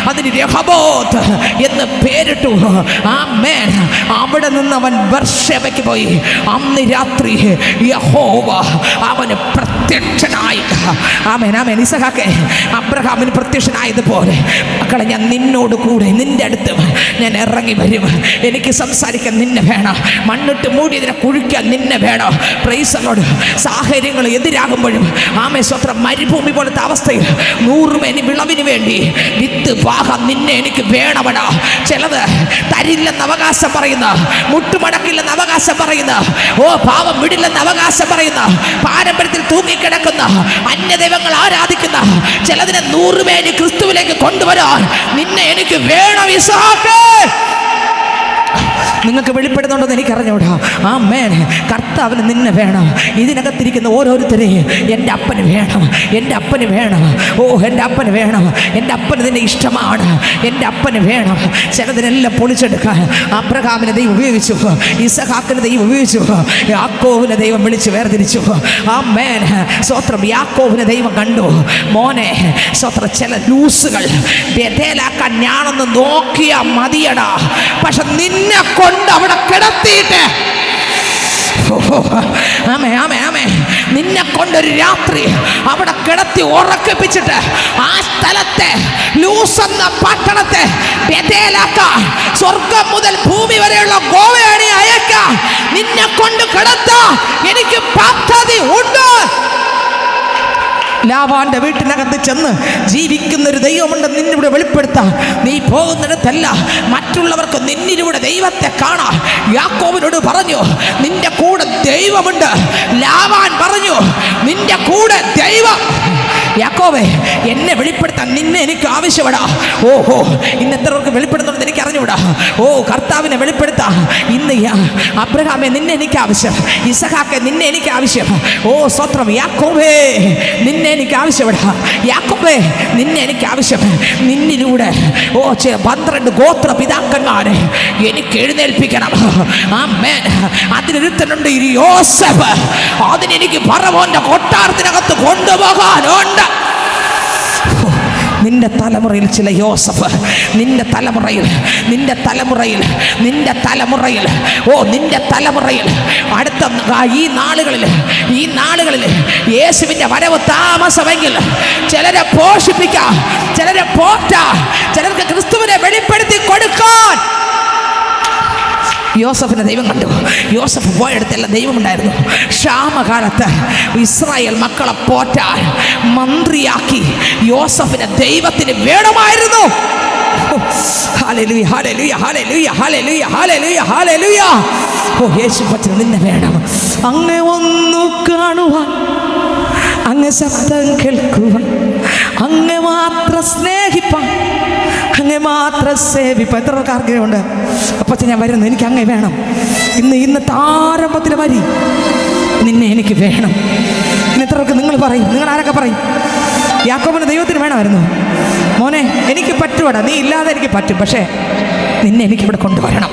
അതിന് രഹോബോത്ത് എന്ന് പേരിട്ടു. അവിടെ നിന്ന് അവൻ ബർശേബയ്ക്ക് പോയി. അന്ന് രാത്രി യഹോവ അവന് പ്രത്യക്ഷനായി. ഇസഹാക്കെ അബ്രഹാമിന് പ്രത്യക്ഷനായതുപോലെ മക്കളെ, ഞാൻ നിന്നോട് കൂടെ, നിന്റെ അടുത്ത് ഞാൻ ഇറങ്ങി വരും. എനിക്ക് സംസാരിക്കാൻ നിന്നെ വേണം, മണ്ണിട്ട് മൂടിയതിനെ കുഴിക്കാൻ നിന്നെ വേണം. പ്രൈസലോട് സാഹചര്യങ്ങൾ എതിരാകുമ്പോഴും സ്വത്രം മരുഭൂമി പോലത്തെ അവസ്ഥയിൽ 100 മേനി വിളവിന് വേണ്ടി വിത്ത് പാകം നിന്നെ എനിക്ക് വേണമടാ. ചിലത് തരില്ലെന്ന് അവകാശം പറയുന്ന, മുട്ടുമടക്കില്ലെന്ന് അവകാശം പറയുന്ന, പാവം വിടില്ലെന്ന് അവകാശം പറയുന്ന, പാരമ്പര്യത്തിൽ തൂങ്ങിക്കിടക്കുന്ന, അന്യദൈവങ്ങൾ ആരാധിക്കുന്ന ചിലതിനെ 100 മേനി ക്രിസ്തുവിലേക്ക് കൊണ്ടുവരാൻ നിന്നെ എനിക്ക് വേണം ഇസഹാക്ക്. നിങ്ങൾക്ക് വെളിപ്പെടുന്നുണ്ടെന്ന് എനിക്ക് അറിഞ്ഞൂടാ. കർത്താവിന് നിന്നെ വേണം. ഇതിനകത്തിരിക്കുന്ന ഓരോരുത്തരെയും എൻ്റെ അപ്പന് വേണം, എൻ്റെ അപ്പന് വേണം. എൻ്റെ അപ്പന് വേണം, എൻ്റെ അപ്പന് നിന്നെ ഇഷ്ടമാണ്, എൻ്റെ അപ്പന് വേണം. ചിലതിനെല്ലാം പൊളിച്ചെടുക്കാൻ അബ്രഹാമിനെ ദൈവം ഉപയോഗിച്ചു, ഇസഹാക്കിനെ ദൈവം ഉപയോഗിച്ചു, യാക്കോബിനെ ദൈവം വിളിച്ച് വേർതിരിച്ചു. സ്വത്രം യാക്കോബിനെ ദൈവം കണ്ടു. മോനെ സ്വത്രം ചില ലൂസുകൾ ബേഥേലാക്കാൻ ഞാനൊന്ന് നോക്കിയാ മതിയടാ, പക്ഷെ നിന്നെ കൊണ്ട് അവിടെ കിടത്തിയിട്ട് നിന്നെ കൊണ്ടൊരു രാത്രി അവിടെ കിടത്തി ഉറക്കിപ്പിച്ചിട്ട് ആ സ്ഥലത്തെ ലൂസെന്ന പട്ടണത്തെ ബേഥേലാക്കാൻ, സ്വർഗം മുതൽ ഭൂമി വരെയുള്ള ഗോവയാണി അയക്കാൻ നിന്നെ കൊണ്ട് കിടത്താൻ എനിക്ക് പദ്ധതി ഉണ്ട്. ലാബാന്റെ വീട്ടിനകത്ത് ചെന്ന് ജീവിക്കുന്നൊരു ദൈവമുണ്ട് നിന്നിവിടെ വെളിപ്പെടുത്താൻ. നീ പോകുന്നിടത്തല്ല മറ്റുള്ളവർക്ക് നിന്നിലൂടെ ദൈവത്തെ കാണാൻ. യാക്കോബിനോട് പറഞ്ഞു നിന്റെ കൂടെ ദൈവമുണ്ട്. ലാബാൻ പറഞ്ഞു നിന്റെ കൂടെ ദൈവം യാക്കോബേ, എന്നെ വെളിപ്പെടുത്താൻ നിന്നെ എനിക്ക് ആവശ്യപ്പെടാ. ഓഹോ, ഇന്ന് എത്രവർക്ക് വെളിപ്പെടുത്തുന്നത് എനിക്ക് അറിഞ്ഞുവിടാ. ഓ കർത്താവിനെ വെളിപ്പെടുത്താം. ഇന്ന് അബ്രഹാമെ നിന്നെ എനിക്ക് ആവശ്യം, ഇസഹാക്കെ നിന്നെ എനിക്ക് ആവശ്യം. ഓ സ്വത്രം യാക്കോബേ, നിന്നെ എനിക്ക് ആവശ്യപ്പെടാ. യാക്കോബേ, നിന്നെ എനിക്ക് ആവശ്യം. നിന്നിലൂടെ 12 ഗോത്ര പിതാക്കന്മാരെ എനിക്ക് എഴുന്നേൽപ്പിക്കണം. ആമേൻ. അതിനൊരുത്തനുണ്ട് യോസേഫ്. അതിനെനിക്ക് ഫറവോന്റെ കൊട്ടാരത്തിനകത്ത് കൊണ്ടുപോകാനുണ്ട്. നിന്റെ തലമുറയിൽ ചില യോസഫ്, നിന്റെ തലമുറയിൽ അടുത്ത ഈ നാളുകളിൽ യേശുവിൻ്റെ വരവ് താമസമെങ്കിൽ ചിലരെ പോഷിപ്പിക്കാം, ചിലരെ പോറ്റാം, ചിലർക്ക് ക്രിസ്തുവിനെ വെളിപ്പെടുത്തി കൊടുക്കാൻ യോസഫിനെ ദൈവം കണ്ടു. യോസഫ് പോയെടുത്തെല്ലാം ദൈവമുണ്ടായിരുന്നു. ക്ഷാമകാലത്ത് ഇസ്രായേൽ മക്കളെ പോറ്റാൻ മന്ത്രിയാക്കി യോസഫിനെ ദൈവത്തിന് വേണമായിരുന്നു. ഹല്ലേലൂയ, ഹല്ലേലൂയ, ഹല്ലേലൂയ, ഹല്ലേലൂയ, ഹല്ലേലൂയ, ഹല്ലേലൂയ. ഓ യേശു പറ്റി നിന്നെ വേണം. അങ്ങേ ഒന്ന് കാണുവാൻ, അങ്ങ് ശബ്ദം കേൾക്കുവാൻ, അങ്ങേ മാത്രം സ്നേഹിപ്പാൻ, അങ്ങേ മാത്രം സേവിപ്പാൻ. എത്ര ആഗ്രഹമുണ്ട്? അപ്പം ഞാൻ വരുന്നു, എനിക്ക് അങ്ങേ വേണം. ഇന്നത്തെ ആരംഭത്തിൽ വരി, നിന്നെ എനിക്ക് വേണം. ഇന്ന് എത്രർക്ക് നിങ്ങൾ പറയും? നിങ്ങൾ ആരൊക്കെ പറയും? യാക്കോബിന് ദൈവത്തിന് വേണമായിരുന്നു. മോനെ എനിക്ക് പറ്റുവാടാ, നീ ഇല്ലാതെ എനിക്ക് പറ്റും, പക്ഷേ നിന്നെ എനിക്കിവിടെ കൊണ്ടുവരണം.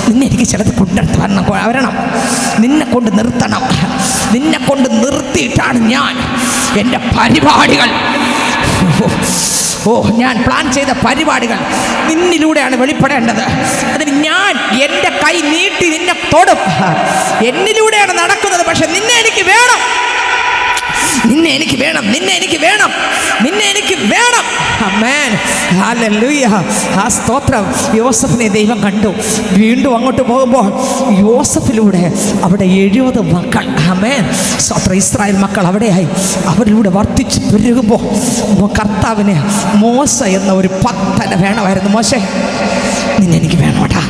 നിന്നെ എനിക്ക് ചിലത് കൊണ്ടെടുത്ത് വരണം. നിന്നെ കൊണ്ട് നിർത്തണം. നിന്നെ കൊണ്ട് നിർത്തിയിട്ടാണ് ഞാൻ എൻ്റെ പരിപാടികൾ, ഞാൻ പ്ലാൻ ചെയ്ത പരിപാടികൾ നിന്നിലൂടെയാണ് വെളിപ്പെടേണ്ടത്. അതിന് ഞാൻ എൻ്റെ കൈ നീട്ടി നിന്നെ തൊടും. എന്നിലൂടെയാണ് നടക്കുന്നത്, പക്ഷെ നിന്നെ എനിക്ക് വേണം. നിന്നെ എനിക്ക് വേണം, നിന്നെ എനിക്ക് വേണം, നിന്നെ എനിക്ക് വേണം. ആമേൻ, ഹല്ലേലൂയ. ആ സ്തോത്രം. യോസഫിനെ ദൈവം കണ്ടു. വീണ്ടും അങ്ങോട്ട് പോകുമ്പോൾ യോസഫിലൂടെ അവിടെ 70 മക്കൾ, ആമേൻ, സ്തോത്രം, ഇസ്രായേൽ മക്കൾ അവിടെയായി. അവരിലൂടെ വർദ്ധിച്ച് പെരുകുമ്പോൾ കർത്താവിന് മോശ എന്ന ഒരു പത്തനെ വേണമായിരുന്നു. മോശേ, നിന്നെ എനിക്ക് വേണോട്ടാ,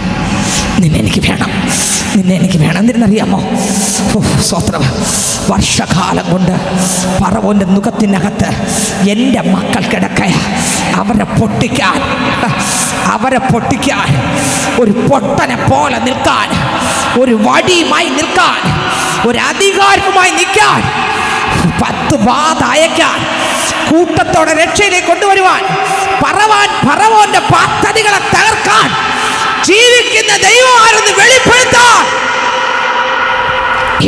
നിന്നെ എനിക്ക് വേണം, നിന്നെ എനിക്ക് വേണം. എന്തിനറിയാമോ? സ്തോത്രം. വർഷകാലം കൊണ്ട് ഫറവോന്റെ മുഖത്തിനകത്ത് എൻ്റെ മക്കൾ കിടക്കയ, അവരെ പൊട്ടിക്കാൻ, ഒരു പൊട്ടനെ പോലെ നിൽക്കാൻ, ഒരു വടിയുമായി നിൽക്കാൻ, ഒരു അധികാരവുമായി നിൽക്കാൻ, 10 ബാധ അയക്കാൻ, കൂട്ടത്തോടെ രക്ഷയിലേക്ക് കൊണ്ടുവരുവാൻ, ഫറവോന്റെ പദ്ധതികളെ തകർക്കാൻ ജീവിക്കുന്ന ദൈവം ആരെന്ന് വെളിപ്പെടുത്താൻ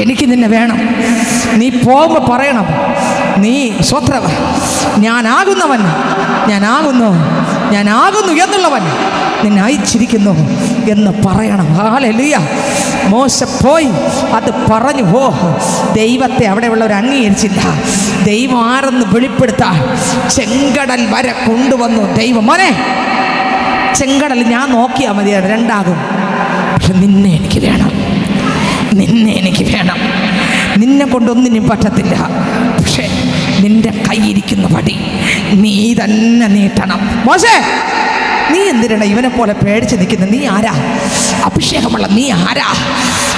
എനിക്ക് നിന്നെ വേണം. നീ പോകുമ്പോൾ പറയണം, നീ സ്വത്ര ഞാനാകുന്നു എന്നുള്ളവൻ നിന്നെ അയച്ചിരിക്കുന്നു എന്ന് പറയണം. ഹല്ലേലൂയ. മോശ പോയി അത് പറഞ്ഞു. ദൈവത്തെ അവിടെയുള്ളവർ അംഗീകരിച്ചില്ല. ദൈവം ആരെന്ന് വെളിപ്പെടുത്താൻ ചെങ്കടൽ വരെ കൊണ്ടുവന്നു ദൈവം. മോനെ, ചെങ്കടൽ ഞാൻ നോക്കിയാൽ മതിയാണ്, 2 ആകും. പക്ഷെ നിന്നെ എനിക്ക് വേണം, നിന്നെ എനിക്ക് വേണം. നിന്നെ കൊണ്ടൊന്നിനും പറ്റത്തില്ല, പക്ഷേ നിന്റെ കയ്യിരിക്കുന്ന വടി നീ തന്നെ നീട്ടണം. മോശേ, നീ എന്തിനാണ് ഇവനെ പോലെ പേടിച്ച് നിൽക്കുന്നത്? നീ ആരാ? അഭിഷേകമുള്ള നീ ആരാ?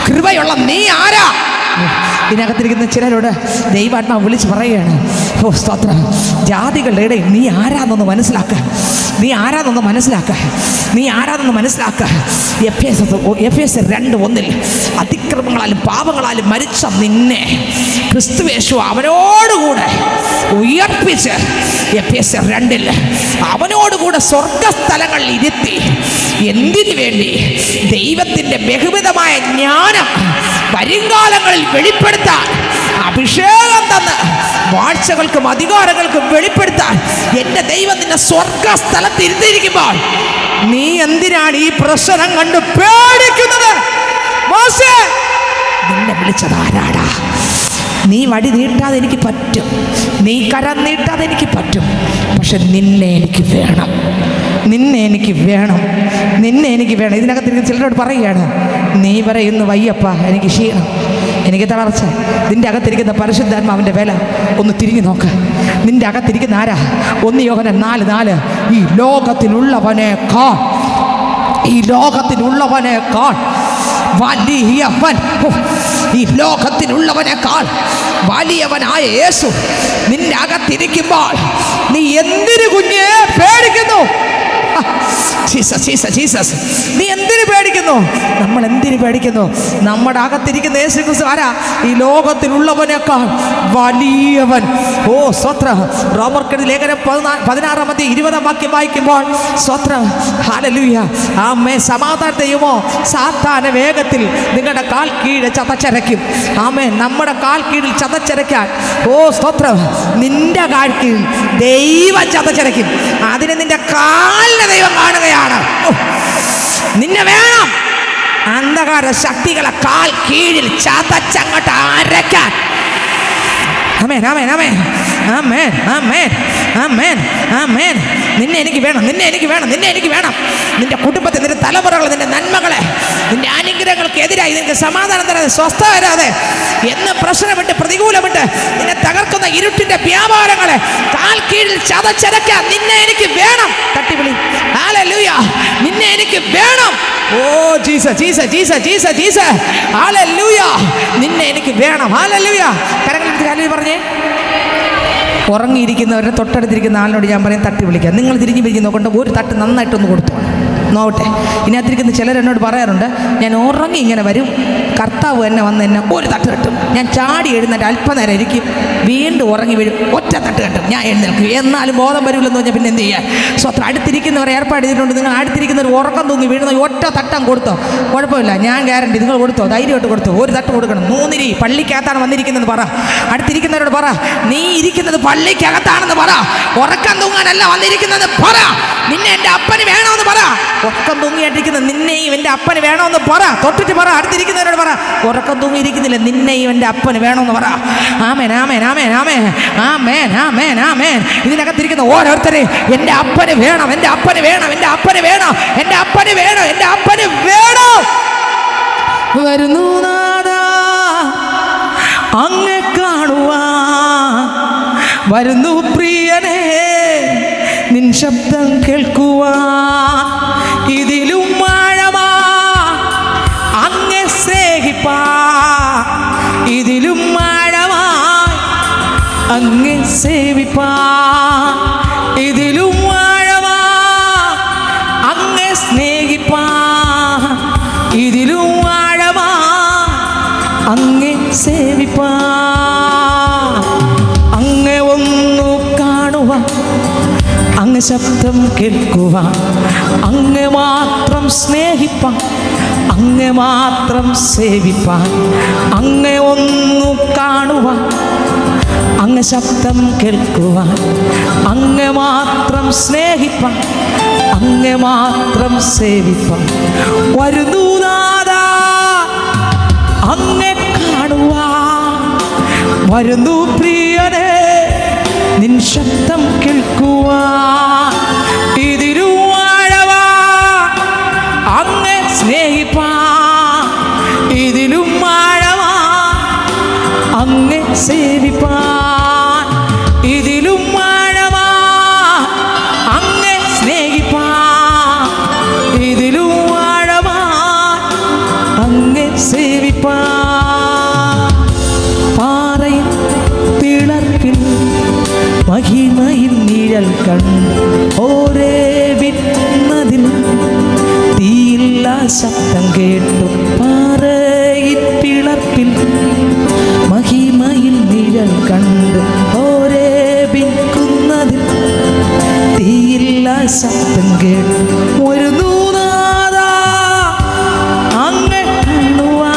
കൃപയുള്ള നീ ആരാ? ഇതിനകത്തിരിക്കുന്ന ചിലരോട് ദൈവാത്മാവ് വിളിച്ച് പറയുകയാണ്, ഓ സ്തോത്രം, ജാതികളുടെ ഇടയിൽ നീ ആരാന്നൊന്ന് മനസ്സിലാക്കുക, നീ ആരാന്നൊന്ന് മനസ്സിലാക്കുക. എഫേസ്യർ 2:1 അതിക്രമങ്ങളാലും പാപങ്ങളാലും മരിച്ച നിന്നെ ക്രിസ്തുയേശു അവനോടുകൂടെ ഉയർപ്പിച്ച്, എഫേസ്യർ 2 അവനോടുകൂടെ സ്വർഗസ്ഥലങ്ങളിൽ ഇരുത്തി. എന്തിനു വേണ്ടി? ദൈവത്തിൻ്റെ ബഹുവിധമായ ജ്ഞാനം വരുംകാലങ്ങളിൽ വെളിപ്പെടുത്താൻ, അഭിഷേകം തന്ന് വാഴ്ചകൾക്കും അധികാരങ്ങൾക്കും വെളിപ്പെടുത്താൻ എൻ്റെ ദൈവം നിന്നെ സ്വർഗസ്ഥലത്ത് ഇരുത്തിയിരിക്കുമ്പോൾ നീ എന്തിനാണ് ഈ പ്രശ്നം കണ്ട് പേടിക്കുന്നത്? മോശേ, നിന്നെ വിളിച്ചത് ആരാടാ? നീ വടി നീട്ടാതെ എനിക്ക് പറ്റും, നീ കരം നീട്ടാതെ എനിക്ക് പറ്റും, പക്ഷെ നിന്നെ എനിക്ക് വേണം, നിന്നെ എനിക്ക് വേണം. ഇതിനകത്ത് ചിലരോട് പറയുകയാണ്, നീ പറയുന്നു വയ്യപ്പ, എനിക്ക് ക്ഷീണം, എനിക്ക് തളർച്ച. നിൻ്റെ അകത്തിരിക്കുന്ന പരിശുദ്ധാത്മാവിൻ്റെ വില ഒന്ന് തിരിഞ്ഞു നോക്ക്. നിൻ്റെ അകത്തിരിക്കുന്ന ആരാ? 1 യോഹന്നാൻ 4:4 ഈ ലോകത്തിലുള്ളവനേക്കാൾ വലിയവൻ, ഈ ലോകത്തിലുള്ളവനേക്കാൾ വലിയവനായ യേശു നിന്റെ അകത്തിരിക്കുമ്പോൾ നീ എന്തിനു കുഞ്ഞേ പേടിക്കുന്നു? ജീസസ് ജീസസ് ജീസസ്, നീ എന്തിനു പേടിക്കുന്നു? നമ്മൾ എന്തിനു പേടിക്കുന്നു? നമ്മുടെ അകത്തിരിക്കുന്ന യേശു ക്രിസ്തു ആരാ? ഈ ലോകത്തിലുള്ളവനേക്കാൾ വലിയവൻ. ഓ സ്തോത്രം. റോമർക്കെഴുതിയ ലേഖനം 16-20 വാക്യം വായിക്കുമ്പോൾ സ്തോത്രം, ഹല്ലേലൂയ, ആമേൻ. സമാധാനത്തെയുമോ സാത്താനെ വേഗത്തിൽ നിങ്ങളുടെ കാൽ കീഴിൽ ചതച്ചരയ്ക്കും. ആമേൻ. നമ്മുടെ കാൽ കീഴിൽ ചതച്ചരയ്ക്കാൻ, ഓ സ്തോത്രം, നിന്റെ കാൽ കീഴിൽ ദൈവം ചതച്ചരയ്ക്കും. അതിന് നിന്റെ കാലിനെ ദൈവം കാണുകയാണ്. നിന്നെ വേണം അന്ധകാര ശക്തികളെ കാൽ കീഴിൽ ചതച്ചങ്ങോട്ട് അരയ്ക്കാൻ. ആമേൻ ആമേൻ ആമേൻ ആമേൻ ആമേൻ ആമേൻ ആമേൻ. നിന്നെ എനിക്ക് വേണം, നിന്നെ എനിക്ക് വേണം, നിന്നെ എനിക്ക് വേണം. നിന്റെ കുടുംബത്തെ, നിന്റെ തലമുറകളെ, നിന്റെ നന്മകളെ, നിന്റെ അനുഗ്രഹങ്ങൾക്ക് എതിരായി നിനക്ക് സമാധാനം തരാതെ, സ്വസ്ഥ തരാതെ, എന്ന് പ്രശ്നമിട്ട് പ്രതികൂലമിട്ട് നിന്നെ തകർക്കുന്ന ഇരുട്ടിന്റെ വ്യാപാരങ്ങളെ കാൽ കീഴിൽ ചതച്ചരയ്ക്കാൻ നിന്നെ എനിക്ക് വേണം. തട്ടിവിളി ഹല്ലേലൂയ, നിന്നെ എനിക്ക് വേണം. ഓ Jesus Jesus Jesus Jesus Jesus, ഹല്ലേലൂയ, നിന്നെ എനിക്ക് വേണം. ഹല്ലേലൂയ. കരങ്ങളെടുത്ത് ഹല്ലേലൂയ പറഞ്ഞേ. ഉറങ്ങിയിരിക്കുന്നവരുടെ തൊട്ടടുത്തിരിക്കുന്ന ആളിനോട് ഞാൻ പറയും, തട്ടി വിളിക്കാം. നിങ്ങൾ തിരിഞ്ഞു പിരിഞ്ഞ് നോക്കണ്ട, ഒരു തട്ട് നന്നായിട്ടൊന്ന് കൊടുത്തു നോട്ടെ. ഇതിനകത്തിരിക്കുന്ന ചിലരെന്നോട് പറയാറുണ്ട്, ഞാൻ ഉറങ്ങി ഇങ്ങനെ വരും, കർത്താവ് എന്നെ വന്ന് എന്നെ ഒരു തട്ട് കെട്ടും. ഞാൻ ചാടി എഴുന്നേറ്റ് അല്പനേരം ഇരിക്കും, വീണ്ടും ഉറങ്ങി വീഴും, ഒറ്റ തട്ട് കെട്ടും, ഞാൻ എഴുന്നേൽക്കും. എന്നാലും ബോധം വരില്ലെന്ന് പറഞ്ഞാൽ പിന്നെ എന്ത് ചെയ്യാൻ? സ്വത്ര അടുത്തിരിക്കുന്നവരെ ഏർപ്പാട് ചെയ്തിട്ടുണ്ട്. നിങ്ങൾ അടുത്തിരിക്കുന്നവർ ഉറക്കം തൂങ്ങി വീഴുന്ന ഒറ്റ തട്ടം കൊടുത്തോ, കുഴപ്പമില്ല, ഞാൻ ഗ്യാരണ്ടി. നിങ്ങൾ കൊടുത്തോ, ധൈര്യമായിട്ട് കൊടുത്തോ. ഒരു തട്ട് കൊടുക്കണം. 3 പള്ളിക്കകത്താണ് വന്നിരിക്കുന്നത് പറ. അടുത്തിരിക്കുന്നവരോട് പറ, നീ ഇരിക്കുന്നത് പള്ളിക്കകത്താണെന്ന് പറ. ഉറക്കം തൂങ്ങാനല്ല വന്നിരിക്കുന്നത് പറ. നിന്നെ എൻ്റെ അപ്പന് വേണമെന്ന് പറ. ഉറക്കം തൂങ്ങിയായിട്ടിരിക്കുന്ന നിന്നെയും എൻ്റെ അപ്പന് വേണമെന്ന് പറ. തൊട്ടിട്ട് പറ, അടുത്തിരിക്കുന്നവരോട് പറ, ഉറക്കം തൂങ്ങിയിരിക്കുന്നില്ല, നിന്നെയും എൻ്റെ അപ്പന് വേണമെന്ന് പറ. ആമേൻ ആമേൻ ആമേൻ ആമേൻ ആമേൻ ആമേൻ ആമേൻ. ഇതിനകത്തിരിക്കുന്ന ഓരോരുത്തരെ എൻ്റെ അപ്പന് വേണം, എൻ്റെ അപ്പന് വേണം, എൻ്റെ അപ്പന് വേണം, എൻ്റെ അപ്പന് വേണം, എൻ്റെ അപ്പന് വേണം. വരുന്നു നാഥാ അങ്ങെ കാണുവാ, വരുന്നു പ്രിയനേ നിൻ ശബ്ദം കേൾക്കുവാ. ഇതിലും ആഴമാ അങ്ങെ സ്നേഹിപ്പാ, ഇതിലും ആഴമാ അങ്ങെ സേവിപ്പാ, ഇതിലും ആഴമാ അങ്ങെ സ്നേഹിപ്പാ, ഇതിലും ആഴമാ അങ്ങെ സേവിപ്പാ. അങ്ങെ ഒന്നു കാണുവാ, അങ്ങ് ശബ്ദം കേൾക്കുവാൻ, അങ്ങ് മാത്രം സ്നേഹിപ്പാൻ, അങ്ങ് മാത്രം സേവിപ്പാൻ. അങ്ങ് ഒന്നു കാണുവാൻ, അങ്ങ് ശബ്ദം കേൾക്കുവാൻ, അങ്ങ് മാത്രം സ്നേഹിപ്പാൻ, അങ്ങ് മാത്രം സേവിപ്പാൻ. വരുന്നു നാഥാ അങ്ങെ കാണുവാൻ, വരുന്നു പ്രിയനേ നിൻ ശബ്ദം കേൾക്കുവാ. ഇതിലും ആഴമാ അങ്ങെ സ്നേഹിപ്പാ, ഇതിലും ആഴമാ അങ്ങെ സേവിപ്പാൻ, ഇതിലും ആഴമാ അങ്ങെ സ്നേഹിപ്പാൻ, ഇതിലും ആഴമാ അങ്ങെ സേവിപ്പാൻ. പാറയിൽ തിളർപ്പിൽ മഹിമയിൽ നിഴൽ കണ്ട് ഓരേ വിന്നതിൽ തീയില്ല ശബ്ദം കേട്ടു. പാറയിൽ പിളർപ്പിൽ മഹിമയിൽ നിഴൽ കണ്ട് ഓരേ വിൽക്കുന്നതിൽ തീയില്ല ശബ്ദം കേട്ടു. ഒരു നൂനാദാ അങ്ങെ കാണുവാ,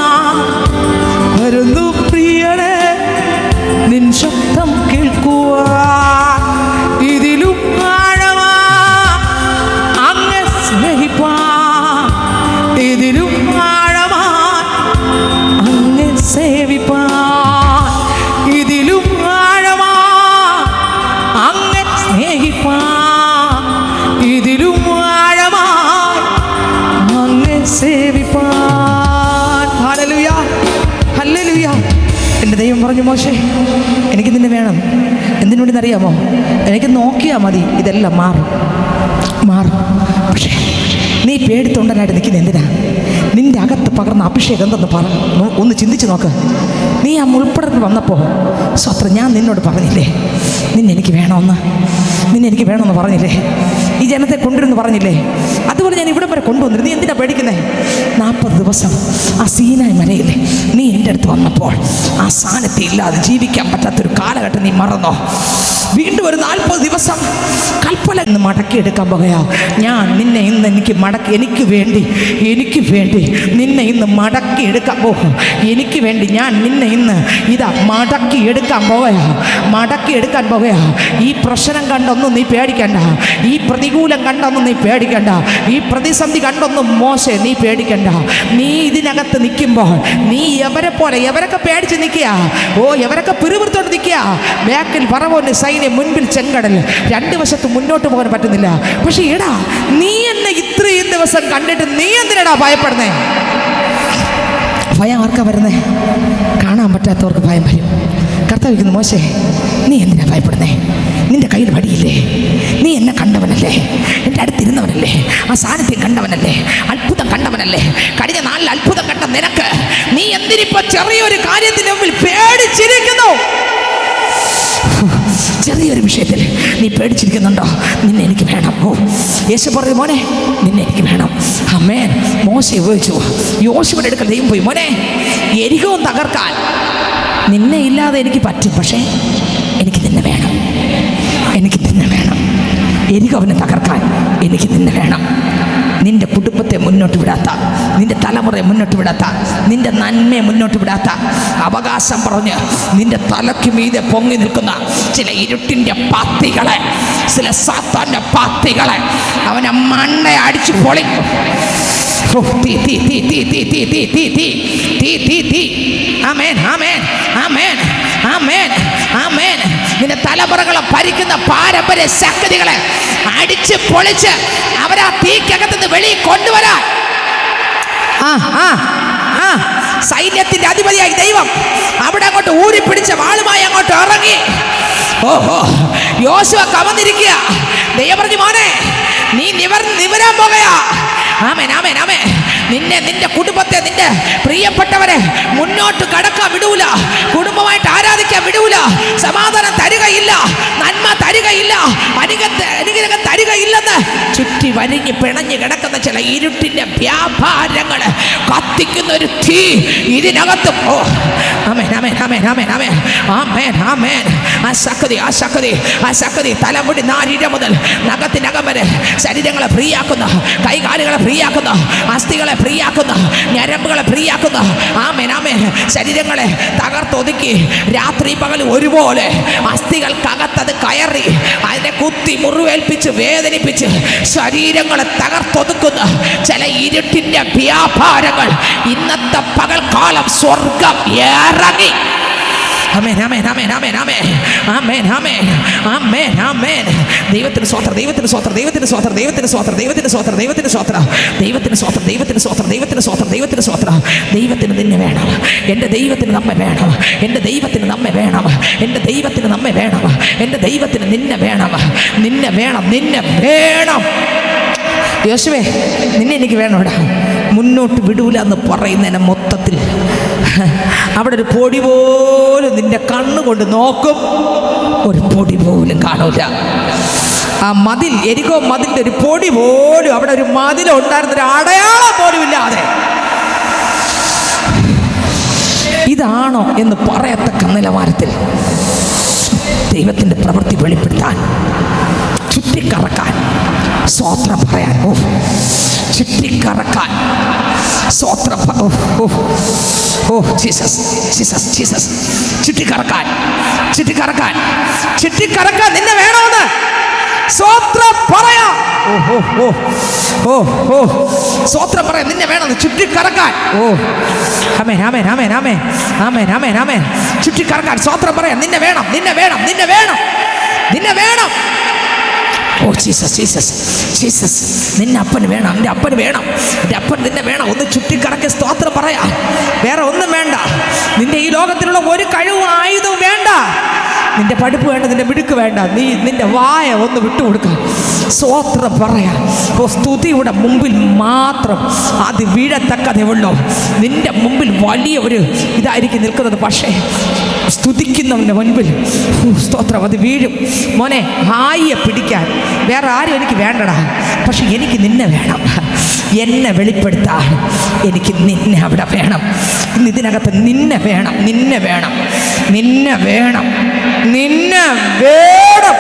വരുന്നു പ്രിയനേ നിൻ ശബ്ദം കേൾക്കുവാ. ഇതിലും ആഴമാ അങ്ങെ സ്നേഹിപ്പാ, ഇതിലും ആഴമാ അങ്ങെ സേവിപ്പാ, ഇതിലും ആഴമാ അങ്ങെ സ്നേഹിപ്പാ, ഇതിലും ആഴമാ അങ്ങെ സേവിപ്പാ. Hallelujah hallelujah. എൻ്റെ ദൈവം പറഞ്ഞു, മോശേ എനിക്ക് നിന്നെ വേണം. എന്തിനു വേണ്ടിയെന്നറിയാമോ? എനിക്ക് നോക്കിയാൽ മതി, ഇതെല്ലാം മാറും മാറും. പക്ഷേ നീ പേടിത്തൊണ്ടനായിട്ട് നിൽക്കുന്നത് എന്തിനാ? നിന്റെ അകത്ത് പകർന്ന അഭിഷേകം എന്തെന്ന് ഒന്ന് ചിന്തിച്ച് നോക്ക്. നീ ആ മുൾപ്പടർന്ന് വന്നപ്പോൾ സ്വത്രം ഞാൻ നിന്നോട് പറഞ്ഞില്ലേ നിന്നെ എനിക്ക് വേണമെന്ന് പറഞ്ഞില്ലേ? ഈ ജനത്തെ കൊണ്ടുവരുമെന്ന് പറഞ്ഞില്ലേ? അതുപോലെ ഞാൻ ഇവിടെ വരെ കൊണ്ടുവന്നിരുന്നു. നീ എന്തിനാ പേടിക്കുന്നേ? 40 ദിവസം ആ സീനായ് മലയിൽ നീ എൻ്റെ അടുത്ത് വന്നപ്പോൾ ആ സാന്നിധ്യം ഇല്ലാതെ ജീവിക്കാൻ പറ്റാത്തൊരു കാലഘട്ടം നീ മറന്നോ? വീണ്ടും ഒരു 40 ദിവസം കൽപ്പന ഇന്ന് മടക്കിയെടുക്കാൻ പോകുകയാ. ഞാൻ നിന്നെ ഇന്ന് എനിക്ക് വേണ്ടി നിന്നെ ഇന്ന് മടക്കിയെടുക്കാൻ പോകും. എനിക്ക് വേണ്ടി ഞാൻ നിന്നെ ഇന്ന് മടക്കിയെടുക്കാൻ പോകുകയാ. ഈ പ്രശ്നം കണ്ടൊന്നും നീ പേടിക്കണ്ട. ഈ പ്രതികൂലം കണ്ടൊന്നും നീ പേടിക്കണ്ട. ഈ പ്രതിസന്ധി കണ്ടൊന്നും മോശം നീ പേടിക്കണ്ട. നീ ഇതിനകത്ത് നിൽക്കുമ്പോൾ നീ എവരൊക്കെ പേടിച്ച് നിൽക്കുക. എവരൊക്കെ പിറുപിറുത്തോട്ട് നിൽക്കുക. ബാക്കിൽ പറവോന്റെ സൈന്യം, മുൻപിൽ ചെങ്കടൽ. 2 വശത്ത് മുന്നോട്ട് പോകാൻ പറ്റുന്നില്ല. പക്ഷെ എടാ, നീ എന്നെ ഇത്രയും ദിവസം കണ്ടിട്ട് നീ എന്തിനാടാ ഭയപ്പെടുന്നേ? ഭയം ആർക്കാ വരുന്നേ? കാണാൻ പറ്റാത്തവർക്ക് ഭയം വരും. കർത്താവ് ചോദിക്കുന്നു, മോശേ നീ എന്തിനാ ഭയപ്പെടുന്നേ? നിന്റെ കയ്യിൽ വടിയില്ലേ? നീ എന്നെ കണ്ടവനല്ലേ? എൻ്റെ അടുത്തിരുന്നവനല്ലേ? ആ സാന്നിധ്യം കണ്ടവനല്ലേ? അത്ഭുതം കണ്ടവനല്ലേ? കഴിഞ്ഞ 4 അത്ഭുതം കണ്ട നിനക്ക് നീ എന്തിനിപ്പോ ചെറിയൊരു കാര്യത്തിന് മുമ്പിൽ പേടിച്ചിരിക്കുന്നു? ചെറിയൊരു വിഷയത്തിൽ നീ പേടിച്ചിരിക്കുന്നുണ്ടോ? നിന്നെ എനിക്ക് വേണം. യേശു പറഞ്ഞു, മോനെ നിന്നെ എനിക്ക് വേണം. ആമേൻ. മോശെ ഉപയോഗിച്ചു. യോശുവയുടെ അടുക്കൽ ദൈവം പോയി, മോനെ എരിഹോം തകർക്കാൻ നിന്നെ ഇല്ലാതെ എനിക്ക് പറ്റും, പക്ഷേ എനിക്ക് നിന്നെ വേണം. എരിഹോവിനെ തകർക്കാൻ എനിക്ക് നിന്നെ വേണം. നിന്റെ കുടുംബത്തെ മുന്നോട്ട് വിടാത്ത, നിന്റെ തലമുറയെ മുന്നോട്ട് വിടാത്ത, നിന്റെ നന്മയെ മുന്നോട്ട് വിടാത്ത, അവകാശം പറഞ്ഞ് നിന്റെ തലയ്ക്ക് മീതെ പൊങ്ങി നിൽക്കുന്ന ചില ഇരുട്ടിൻ്റെ പാത്തികളെ, ചില സാത്താൻ്റെ പാത്തികളെ അവനെ മണ്ണ അടിച്ചു പൊളിക്കും. നിന്റെ തലമുറകളെ ഭരിക്കുന്ന പാരമ്പര്യ ശക്തികളെ അടിച്ച് പൊളിച്ച് അവരാ തീക്കകത്തുനിന്ന് വെളിയിൽ കൊണ്ടുവരാൻ സൈന്യത്തിന്റെ അധിപതിയായി ദൈവം അവിടെ അങ്ങോട്ട് ഊരിപ്പിടിച്ച വാളുമായി അങ്ങോട്ട് ഇറങ്ങി. യോശുവ കവന്നിരിക്കുക. ദൈവം പറഞ്ഞു, മോനെ നീ നിവരാൻ പോകുകയാ. ആമേൻ, ആമേൻ, ആമേൻ. നിന്റെ കുടുംബത്തെ, നിന്റെ പ്രിയപ്പെട്ടവരെ മുന്നോട്ട് കടക്കാൻ വിടൂല. കുടുംബമായിട്ട് ആരാധിക്കാൻ വിടൂല. സമാധാനം തരികയില്ല, നന്മ തരികയില്ല, അനുഗ്രഹം തരികയില്ലെന്ന് ചുറ്റി വരിഞ്ഞ് പിണഞ്ഞ് കിടക്കുന്ന ചില ഇരുട്ടിന്റെ വ്യാപാരങ്ങൾ കത്തിക്കുന്ന ഒരു തീ ഇതിനകത്തും. ആ ശക്തി തലമുടി നാരിഴ മുതൽ നഖത്തിനകം വരെ ശരീരങ്ങളെ ഫ്രീയാക്കുന്ന, കൈകാലുകളെ ഫ്രീയാക്കുന്ന, അസ്ഥികളെ ഫ്രീയാക്കുന്ന, ഞരമ്പുകളെ ഫ്രീയാക്കുന്ന. ആമേൻ, ആമേൻ. ശരീരങ്ങളെ തകർത്തൊതുക്കി രാത്രി പകൽ ഒരുപോലെ അസ്ഥികൾക്കകത്തത് കയറി അതിനെ കുത്തി മുറിവേൽപ്പിച്ച് വേദനിപ്പിച്ച് ശരീരങ്ങളെ തകർത്തൊതുക്കുന്ന ചില ഇരുട്ടിന്റെ വ്യാപാരങ്ങൾ ഇന്നത്തെ പകൽക്കാലം സ്വർഗം ഇറങ്ങി. ആമേൻ, ആമേൻ, ആമേൻ, ആമേൻ, ആമേൻ, ആമേൻ, ആമേൻ, ആമേൻ, ആമേൻ. ദൈവത്തിന് സ്വത്രം, ദൈവത്തിന് സ്വത്രം, ദൈവത്തിന് സ്വത്രം, ദൈവത്തിന് സ്വത്രം, ദൈവത്തിന് സ്വത്രം, ദൈവത്തിന് സ്വത്രം, ദൈവത്തിന് സ്വത്രം, ദൈവത്തിന് സ്വത്രം, ദൈവത്തിന് സ്വത്രം, ദൈവത്തിന് സ്വത്രം. ദൈവത്തിന് നിന്നെ വേണം. എൻ്റെ ദൈവത്തിന് നമ്മെ വേണം. എൻ്റെ ദൈവത്തിന് നമ്മെ വേണം. എൻ്റെ ദൈവത്തിന് നമ്മെ വേണം. എൻ്റെ ദൈവത്തിന് നിന്നെ വേണം. നിന്നെ വേണം, നിന്നെ വേണം. യോശുവേ നിന്നെ എനിക്ക് വേണോടാ. മുന്നോട്ട് വിടൂല എന്ന് പറയുന്നതിനെ മൊത്തത്തിൽ അവിടെ ഒരു പൊടി പോലും നിന്റെ കണ്ണുകൊണ്ട് നോക്കും, ഒരു പൊടി പോലും കാണൂല. ആ മതിൽ, എരിഹോ മതിലിൻ്റെ ഒരു പൊടി പോലും, അവിടെ ഒരു മതിലുണ്ടായിരുന്നൊരു അടയാളം പോലും ഇല്ലാതെ ഇതാണോ എന്ന് പറയത്തക്ക നിലവാരത്തിൽ ദൈവത്തിൻ്റെ പ്രവൃത്തി വെളിപ്പെടുത്താൻ, ചുറ്റിക്കറക്കാൻ, സ്തോത്രം പറയാൻ, ചുറ്റിക്കറക്കാൻ, സ്തോത്രം, ജീസസ്, ജീസസ്, ജീസസ്. ചുറ്റിക്കറക്കാൻ, ചുറ്റിക്കറക്കാൻ, ചുറ്റിക്കറക്കാൻ നിന്നെ വേണമെന്ന് സ്തോത്രം പറയാം. സ്തോത്രം പറയാം, നിന്നെ വേണമെന്ന് ചുറ്റിക്കറക്കാൻ. ആമേൻ, ആമേൻ, ആമേൻ, ആമേൻ, ആമേൻ, ആമേൻ, ആമേൻ. ചുറ്റിക്കറക്കാൻ സ്തോത്രം പറയാം. നിന്നെ വേണം, നിന്നെ വേണം, നിന്നെ വേണം, നിന്നെ വേണം. Jesus, Jesus, Jesus. നിന്നെ അപ്പന് വേണം, എൻ്റെ അപ്പന് വേണം, എൻ്റെ അപ്പൻ നിന്നെ വേണം. ഒന്ന് ചുറ്റിക്കറക്കി സ്തോത്രം പറയാം. വേറെ ഒന്നും വേണ്ട. നിന്റെ ഈ ലോകത്തിലുള്ള ഒരു കഴിവും ആയുധവും വേണ്ട. നിന്റെ പഠിപ്പ് വേണ്ട, നിന്റെ മിടുക്ക് വേണ്ട, നീ നിന്റെ വായ ഒന്ന് വിട്ടുകൊടുക്കുക. സ്തോത്രം പറയാം. സ്തുതിയുടെ മുമ്പിൽ മാത്രം അത് വീഴത്തക്കതേ ഉള്ളൂ. നിന്റെ മുമ്പിൽ വലിയ ഒരു ഇതായിരിക്കും നിൽക്കുന്നത്. പക്ഷേ സ്തുതിക്കുന്നവൻ്റെ മുൻപിൽ സ്തോത്രം അത് വീഴും. മോനെ, ഹായിയെ പിടിക്കാൻ വേറെ ആരും എനിക്ക് വേണ്ടടാ, പക്ഷെ എനിക്ക് നിന്നെ വേണം. എന്നെ വെളിപ്പെടുത്താൻ എനിക്ക് നിന്നെ അവിടെ വേണം. ഇന്ന് ഇതിനകത്ത് നിന്നെ വേണം, നിന്നെ വേണം, നിന്നെ വേണം, നിന്നെ വേണം,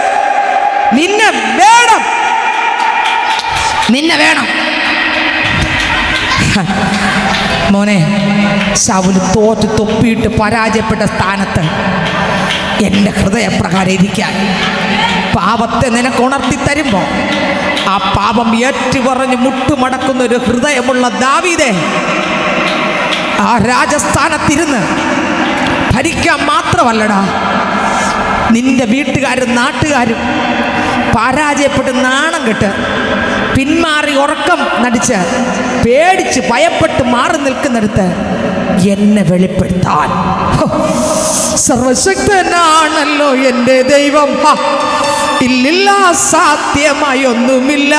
നിന്നെ വേണം, നിന്നെ വേണം. മോനെ, ശൗല് തോറ്റ് തൊപ്പിയിട്ട് പരാജയപ്പെട്ട സ്ഥാനത്ത് എൻ്റെ ഹൃദയപ്രകാരം ഇരിക്കാൻ പാപത്തെ നിനക്ക് ഉണർത്തി തരുമ്പോൾ ആ പാപം ഏറ്റുപറഞ്ഞ് മുട്ടുമടക്കുന്ന ഒരു ഹൃദയമുള്ള ദാവീദേ, ആ രാജസ്ഥാനത്തിരുന്ന് ഭരിക്കാൻ മാത്രമല്ലടാ, നിന്റെ വീട്ടുകാരും നാട്ടുകാരും പരാജയപ്പെട്ട് നാണം കെട്ട് പിന്മാറി ഉറക്കം നടിച്ച് പേടിച്ച് ഭയപ്പെട്ട് മാറി നിൽക്കുന്നിടത്ത് എന്നെ വെളിപ്പെടുത്താൻ സർവശക്തനാണല്ലോ എൻ്റെ ദൈവം. ഇല്ലില്ല, സാധ്യമായി ഒന്നുമില്ല.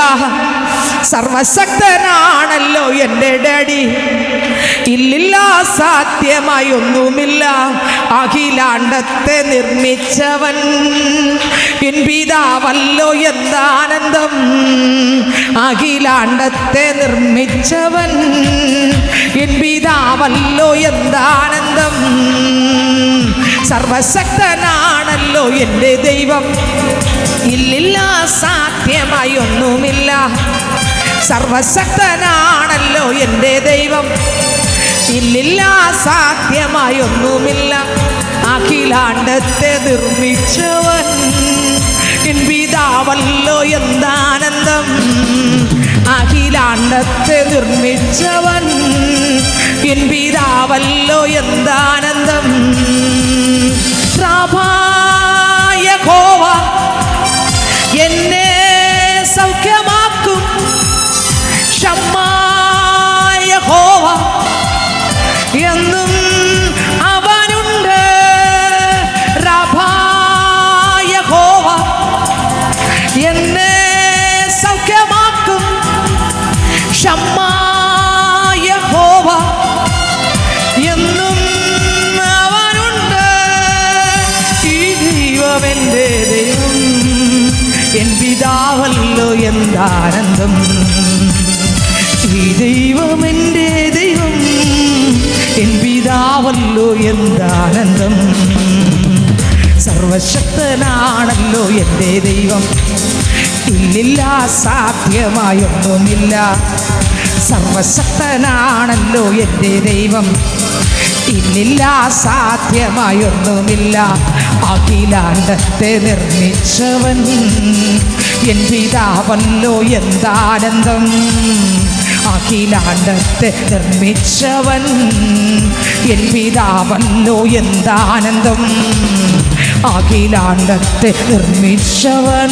സർവശക്തനാണല്ലോ എൻ്റെ ഡാഡി. ഇല്ലില്ല, സാധ്യമായി ഒന്നുമില്ല. അഖിലാണ്ടത്തെ നിർമ്മിച്ചവൻ എൻ പിതാവല്ലോ, എന്താനന്ദം. അഖിലാണ്ടത്തെ നിർമ്മിച്ചവൻ എൻ പിതാവല്ലോ, എന്താനന്ദം. സർവശക്തനാണല്ലോ എൻ്റെ ദൈവം. ഇല്ലില്ല, സാധ്യമായി ഒന്നുമില്ല. സർവശക്തനാണല്ലോ എൻ്റെ ദൈവം. ഇല്ലില്ല, സാധ്യമായി ഒന്നുമില്ല. അഖിലാണ്ടത്തെ നിർമ്മിച്ചവൻ എൻ പിതാവല്ലോ, എന്താനന്ദം. അഖിലാണ്ടത്തെ നിർമ്മിച്ചവൻ എൻ പിതാവല്ലോ, എന്താനന്ദം. യഹോവ എന്നെ സൗഖ്യമാക്കും. യഹോവ എന്നും അവനുണ്ട്. യഹോവ എന്നെ സൗഖ്യമാക്കും. യഹോവ എന്നും അവനുണ്ട്. ഈ ദൈവം എൻ്റെ ദൈവം, എൻ പിതാവല്ലോ, എന്താനന്ദം. ഈ ദൈവം എൻ്റെ ദൈവം, എൻ പിതാവല്ലോ, എന്താനന്ദം. സർവശക്തനാണല്ലോ എൻ്റെ ദൈവം. ഇല്ലില്ല, സാധ്യമായൊന്നുമില്ല. സർവശക്തനാണല്ലോ എൻ്റെ ദൈവം. ഇല്ലില്ല, സാധ്യമായൊന്നുമില്ല. അഖിലാണ്ടത്തെ നിർമ്മിച്ചവൻ എൻ പിതാവല്ലോ, എന്താനന്ദം. അഖിലാണ്ടത്തെ നിർമ്മിച്ചവൻ എൻ പിതാവല്ലോ, എന്താനന്ദം. അഖിലാണ്ടത്തെ നിർമ്മിച്ചവൻ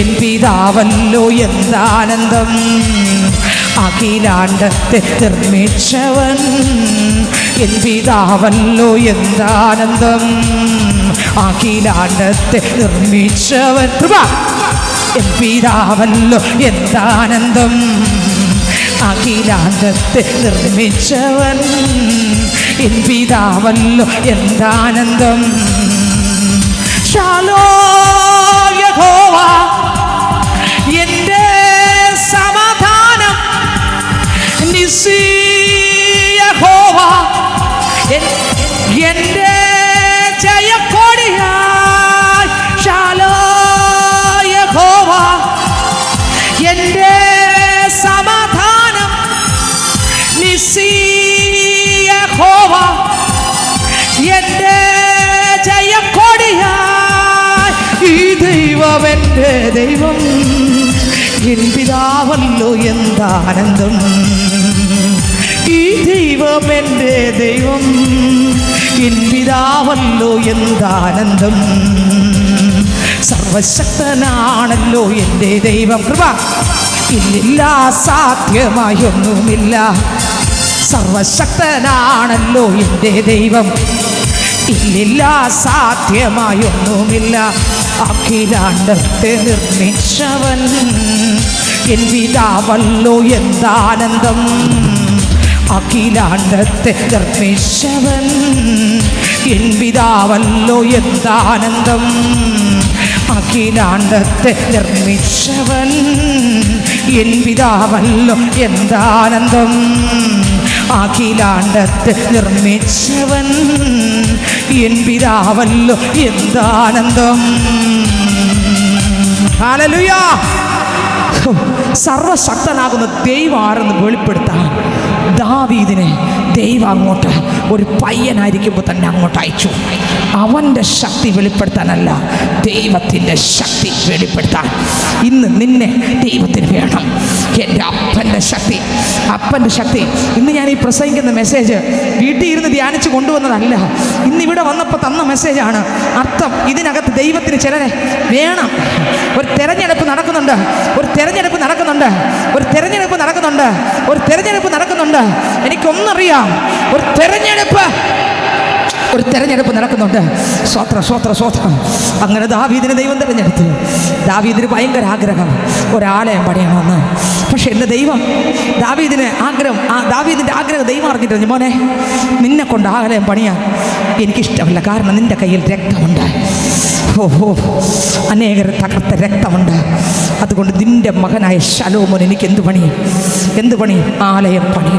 എൻ പിതാവല്ലോ, എന്താനന്ദം. അഖിലാണ്ടത്തെ നിർമ്മിച്ചവൻ എൻ പിതാവല്ലോ, എന്താനന്ദം. അഖിലാണ്ടത്തെ നിർമ്മിച്ചവൻ എൻ പിതാവല്ലോ, എന്താനന്ദം. അഖിലാണ്ടത്തെ നിർമ്മിച്ചവൻ എൻ പിതാവല്ലോ, എന്താനന്ദം. ശാലോം യഹോവ എൻ്റെ സമാധാനം. നിസ്സി യഹോവ എൻ്റെ ജയക്കൊടിയായി. ശാലോം യഹോവ എൻ്റെ സമാധാനം. നിസ്സി യഹോവ എൻ്റെ ജയക്കൊടിയായി. ഈ ദൈവം എൻ്റെ ദൈവം, എൻ പിതാവല്ലോ, എന്താനന്ദം. ഈ ദൈവം എൻ്റെ ദൈവം, എൻ പിതാവല്ലോ, എന്താനന്ദം. സർവശക്തനാണല്ലോ എൻ്റെ ദൈവം. കൃപ ഇല്ലില്ല, സാധ്യമായൊന്നുമില്ല. സർവശക്തനാണല്ലോ എൻ്റെ ദൈവം. ഇല്ലില്ല സാധ്യമായൊന്നുമില്ല. അഖിലാണ്ടത്തെ നിർമ്മിച്ചവൻ എൻ പിതാവല്ലോ എന്താനന്ദം. അഖിലാണ്ടത്തെ നിർമ്മിച്ചവൻ എൻ പിതാവല്ലോ എന്താനന്ദം. അഖിലാണ്ടത്തെ നിർമ്മിച്ചവൻ എൻ പിതാവല്ലോ എന്താനന്ദം. അഖിലാണ്ടത്തെ നിർമ്മിച്ചവൻ എൻ പിതാവല്ലോ എന്താനന്ദം. ഹല്ലേലൂയ. സർവശക്തനാകുന്ന ദൈവം ആരെന്ന് വെളിപ്പെടുത്താൻ ദാവീദിനെ ദൈവം അങ്ങോട്ട് ഒരു പയ്യനായിരിക്കുമ്പോൾ തന്നെ അങ്ങോട്ട് അയച്ചു. അവൻ്റെ ശക്തി വെളിപ്പെടുത്താനല്ല, ദൈവത്തിൻ്റെ ശക്തി വെളിപ്പെടുത്താൻ. ഇന്ന് നിന്നെ ദൈവത്തിന് വേണം. എൻ്റെ അപ്പൻ്റെ ശക്തി, അപ്പൻ്റെ ശക്തി. ഇന്ന് ഞാൻ ഈ പ്രസംഗിക്കുന്ന മെസ്സേജ് വീട്ടിൽ ഇരുന്ന് ധ്യാനിച്ച് കൊണ്ടുവന്നതല്ല, ഇന്നിവിടെ വന്നപ്പോൾ തന്ന മെസ്സേജാണ്. അർത്ഥം ഇതിനകത്ത് ദൈവത്തിന് ചിലരെ വേണം. ഒരു തെരഞ്ഞെടുപ്പ് നടക്കുന്നുണ്ട്, ഒരു തെരഞ്ഞെടുപ്പ് നടക്കുന്നുണ്ട്, ഒരു തെരഞ്ഞെടുപ്പ് നടക്കുന്നുണ്ട്, ഒരു തെരഞ്ഞെടുപ്പ് നടക്കുന്നുണ്ട്. എനിക്കൊന്നറിയാം, ഒരു തെരഞ്ഞെടുപ്പ് നടക്കുന്നുണ്ട്. സ്വോത്രം സ്വോത്രം സ്വോത്രം. അങ്ങനെ ദാവീദിനെ ദൈവം തിരഞ്ഞെടുത്തു. ദാവീദിന് ഭയങ്കര ആഗ്രഹം ഒരാലയം പണിയണമെന്ന്. പക്ഷെ എൻ്റെ ദൈവം ദാവീദിൻ്റെ ആഗ്രഹം ദൈവം അറിഞ്ഞിട്ട്, മോനെ നിന്നെ കൊണ്ട് ആലയം പണിയാൻ എനിക്കിഷ്ടമല്ല. കാരണം നിൻ്റെ കയ്യിൽ രക്തമുണ്ട്. അനേകർ തകർത്ത രക്തമുണ്ട്. അതുകൊണ്ട് നിൻ്റെ മകനായ ശലോമോൻ എനിക്ക് എന്ത് പണി? ആലയം പണി.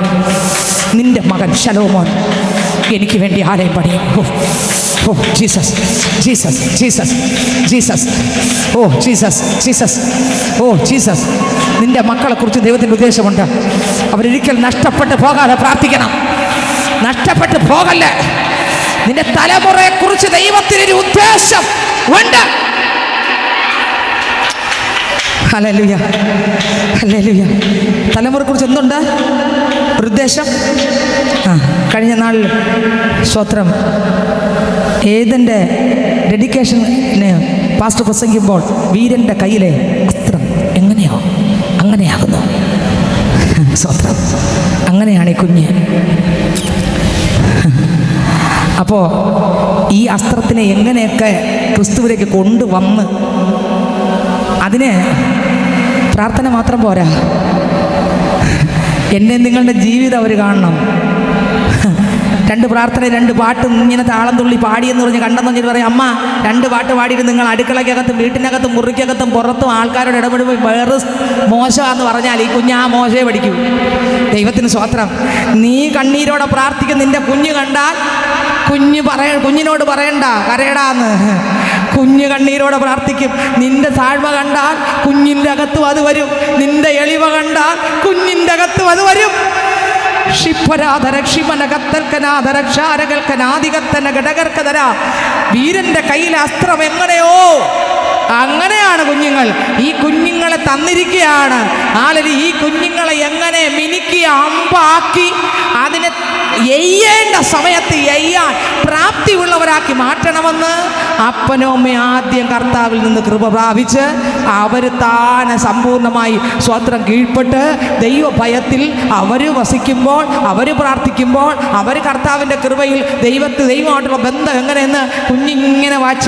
നിൻ്റെ മകൻ ശലോമോൻ എനിക്ക് വേണ്ടി ആലയം പണിയും. ജീസസ് ജീസസ് ജീസസ് ജീസസ് ഓ ജീസസ് ജീസസ് ഓ ജീസസ്. നിൻ്റെ മക്കളെക്കുറിച്ച് ദൈവത്തിൻ്റെ ഉദ്ദേശമുണ്ട്. അവരൊരിക്കൽ നഷ്ടപ്പെട്ട് പോകാതെ പ്രാർത്ഥിക്കണം. നഷ്ടപ്പെട്ട് പോകല്ലേ. നിന്റെ തലമുറയെക്കുറിച്ച് ദൈവത്തിനൊരു ഉദ്ദേശം ഉണ്ട്. Hallelujah hallelujah. തലമുറയെക്കുറിച്ച് എന്തുണ്ട്? ഒരു ഉദ്ദേശം. കഴിഞ്ഞ നാളിൽ സ്വത്രം ഏതിൻ്റെ ഡെഡിക്കേഷന് പാസ്റ്റർ പ്രസംഗിക്കുമ്പോൾ വീരൻ്റെ കയ്യിലെ അസ്ത്രം അങ്ങനെയാകുന്നു. സ്വത്രം അങ്ങനെയാണ് ഈ കുഞ്ഞ്. അപ്പോൾ ഈ അസ്ത്രത്തിനെ എങ്ങനെയൊക്കെ ക്രിസ്തുവിലേക്ക് കൊണ്ടുവന്ന്, അതിന് പ്രാർത്ഥന മാത്രം പോരാ, എന്നെ നിങ്ങളുടെ ജീവിതം അവർ കാണണം. 2 പ്രാർത്ഥന 2 പാട്ട് ഇങ്ങനെ താളം തുള്ളി പാടിയെന്ന് പറഞ്ഞ് കണ്ടെന്ന് പറഞ്ഞിട്ട് പറയും, അമ്മ 2 പാട്ട് പാടിയിട്ട് നിങ്ങൾ അടുക്കളയ്ക്കകത്തും വീട്ടിനകത്തും മുറിക്കകത്തും പുറത്തും ആൾക്കാരോട് ഇടപെടുമ്പോൾ വേറെ മോശമാണെന്ന് പറഞ്ഞാൽ ഈ കുഞ്ഞ് ആ മോശമേ പഠിക്കൂ. ദൈവത്തിന് സ്വോത്രം. നീ കണ്ണീരോടെ പ്രാർത്ഥിക്കും. നിൻ്റെ കുഞ്ഞ് കണ്ടാൽ കുഞ്ഞിനോട് പറയണ്ട കരയടാന്ന്. കുഞ്ഞ് കണ്ണീരോടെ പ്രാർത്ഥിക്കും. നിന്റെ താഴ്മ കണ്ടാൽ കുഞ്ഞിൻ്റെ അകത്തും അത് വരും. നിന്റെ എളിമ കണ്ടാൽ കുഞ്ഞിൻ്റെ അകത്തും അത് വരും. വീരന്റെ കയ്യിലെ അസ്ത്രം എങ്ങനെയോ അങ്ങനെയാണ് കുഞ്ഞുങ്ങൾ. ഈ കുഞ്ഞുങ്ങളെ തന്നിരിക്കുകയാണ്. ഈ കുഞ്ഞുങ്ങളെ എങ്ങനെ മിനുക്കി അമ്പാക്കി അതിനെ എയ്യേണ്ട സമയത്ത് എയ്യാൻ പ്രാപ്തിയുള്ളവരാക്കി മാറ്റണമെന്ന് അപ്പനും അമ്മയും ആദ്യം കർത്താവിൽ നിന്ന് കൃപ പ്രാപിച്ച് അവർ താനെ സമ്പൂർണ്ണമായി സ്വത്രം കീഴ്പ്പെട്ട് ദൈവഭയത്തിൽ അവർ വസിക്കുമ്പോൾ, അവർ പ്രാർത്ഥിക്കുമ്പോൾ, അവർ കർത്താവിൻ്റെ കൃപയിൽ ദൈവമായിട്ടുള്ള ബന്ധം എങ്ങനെയെന്ന് കുഞ്ഞിങ്ങനെ വാച്ച്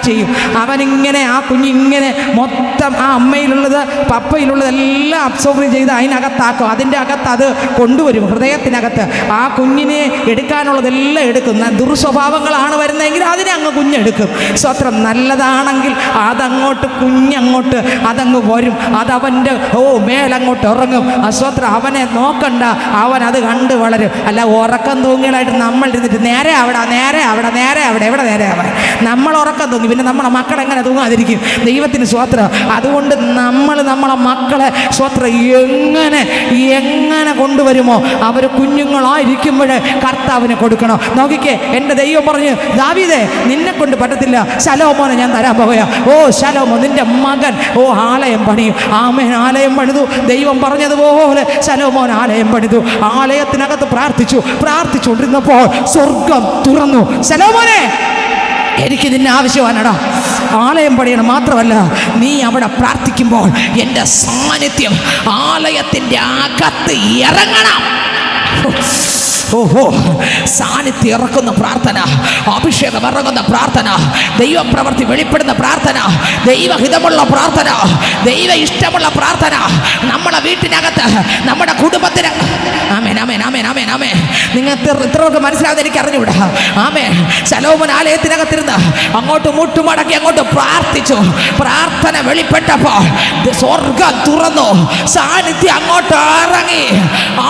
ചെയ്യും. അവനിങ്ങനെ ആ കുഞ്ഞിങ്ങനെ മൊത്തം ആ അമ്മയിലുള്ളത് പപ്പയിലുള്ളതെല്ലാം അബ്സോർബ് ചെയ്ത് അതിനകത്താക്കും. അതിൻ്റെ അകത്ത് അത് കൊണ്ടുവരും. ഹൃദയത്തിനകത്ത് ആ കുഞ്ഞിനെ എടുക്കാനുള്ളതെല്ലാം എടുക്കും. ദുർസ്വഭാവങ്ങളാണ് വരുന്നതെങ്കിൽ അതിനെ അങ്ങ് കുഞ്ഞെടുക്കും. സ്വത്രം നല്ലതാണെങ്കിൽ കുഞ്ഞങ്ങോട്ട് അതങ്ങ് വരും. അതവൻ്റെ മേലങ്ങോട്ട് ഇറങ്ങും. സ്വത്രം അവനെ നോക്കണ്ട, അവൻ അത് കണ്ട് വളരും. അല്ല ഉറക്കം തൂങ്ങികളായിട്ട് നമ്മൾ ഇരുന്നിട്ട് നേരെ അവിടെ എവിടെ നേരെ ആവാൻ നമ്മൾ ഉറക്കം തൂങ്ങി. പിന്നെ നമ്മളെ മക്കളെങ്ങനെ തൂങ്ങാതിരിക്കും? ദൈവത്തിന് സ്വത്രം. അതുകൊണ്ട് നമ്മളെ മക്കളെ സ്വത്രം എങ്ങനെ കൊണ്ടുവരുമോ അവർ കുഞ്ഞുങ്ങളായിരിക്കുമ്പോൾ കർത്താവിനെ കൊടുക്കണം. നോക്കിക്കേ, എൻ്റെ ദൈവം പറഞ്ഞു, ദാവീദേ നിന്നെ കൊണ്ട് പറ്റത്തില്ല, ശലോമോനെ ഞാൻ തരാൻ പോവുക. ശലോമോൻ നിന്റെ മകൻ ആലയം പണിയും. ആമേൻ. ആലയം പണിതു. ദൈവം പറഞ്ഞതുപോലെ ശലോമോൻ ആലയം പണിതു. ആലയത്തിനകത്ത് പ്രാർത്ഥിച്ചുകൊണ്ടിരുന്നപ്പോൾ സ്വർഗം തുറന്നു. ശലോമോനെ, എനിക്ക് നിന്നെ ആവശ്യമാണടാ. ആലയം പണിയണം. മാത്രമല്ല, നീ അവിടെ പ്രാർത്ഥിക്കുമ്പോൾ എൻ്റെ സാന്നിധ്യം ആലയത്തിൻ്റെ അകത്ത് ഇറങ്ങണം. ഓഹോ, സാന്നിധ്യം ഇറക്കുന്ന പ്രാർത്ഥന, അഭിഷേകം ഇറങ്ങുന്ന പ്രാർത്ഥന, ദൈവപ്രവൃത്തി വെളിപ്പെടുന്ന പ്രാർത്ഥന, ദൈവഹിതമുള്ള പ്രാർത്ഥന, ദൈവ ഇഷ്ടമുള്ള പ്രാർത്ഥന നമ്മളെ വീട്ടിനകത്ത്, നമ്മുടെ കുടുംബത്തിന്. ആമേൻ, ആമേൻ, ആമേൻ, ആമേൻ, ആമേൻ. നിങ്ങൾക്ക് ഇത്രയൊക്കെ മനസ്സിലാവുന്ന എനിക്ക് അറിഞ്ഞുകൂടാ. ആമേൻ. ശലോമോൻ ആലയത്തിനകത്തിരുന്ന് അങ്ങോട്ട് മുട്ടുമടക്കി അങ്ങോട്ട് പ്രാർത്ഥിച്ചു. പ്രാർത്ഥന വെളിപ്പെട്ടപ്പോൾ സ്വർഗം തുറന്നു, സാന്നിധ്യം അങ്ങോട്ട് ഇറങ്ങി,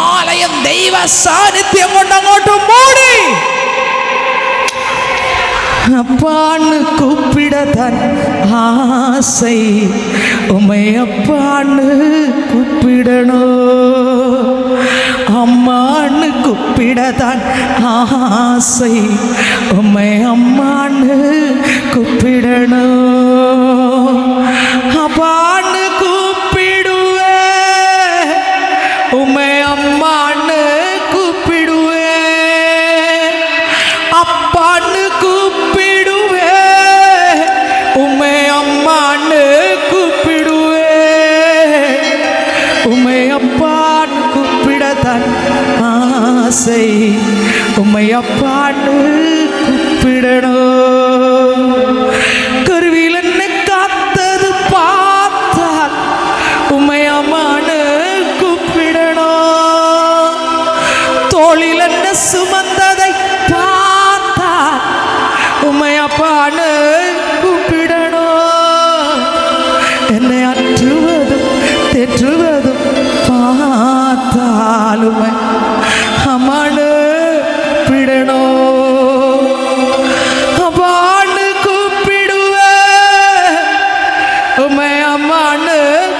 ആലയം ദൈവ സാന്നിധ്യം കൊണ്ട് അങ്ങോട്ട് മൂടി. அப்பான்னு கூப்பிடத்தான் ஆசை, உம்மை அப்பான்னு கூப்பிடணும். அம்மான்னு கூப்பிடத்தான் ஆசை, உம்மை அம்மான்னு கூப்பிடணும். அப்பான்னு கூப்பிடுவேன், உம்மை அம்மான்னு கூப்பிடுவேன். அப்பான்னு கூப்பிடுவேன், உம்மை அம்மான்னு கூப்பிடுவேன். உம்மை அப்பான்னு கூப்பிடத்தான் ஆசை, உம்மை அப்பான்னு கூப்பிடணும். கருவியில் என்ன காத்தது பார்த்தால் உம்மை அம்மான்னு கூப்பிடணும். தோளில் என்ன சுமந்ததை பார்த்தால் உம்மை அப்பான்னு கூப்பிடணும். என்னை அற்றுவதும் தெற்றுவதும் பார்த்தால் உம்மை அம்மான்னு கூப்பிடணும். அப்பான்னு கூப்பிடுவேன், உம்மை அம்மான்னு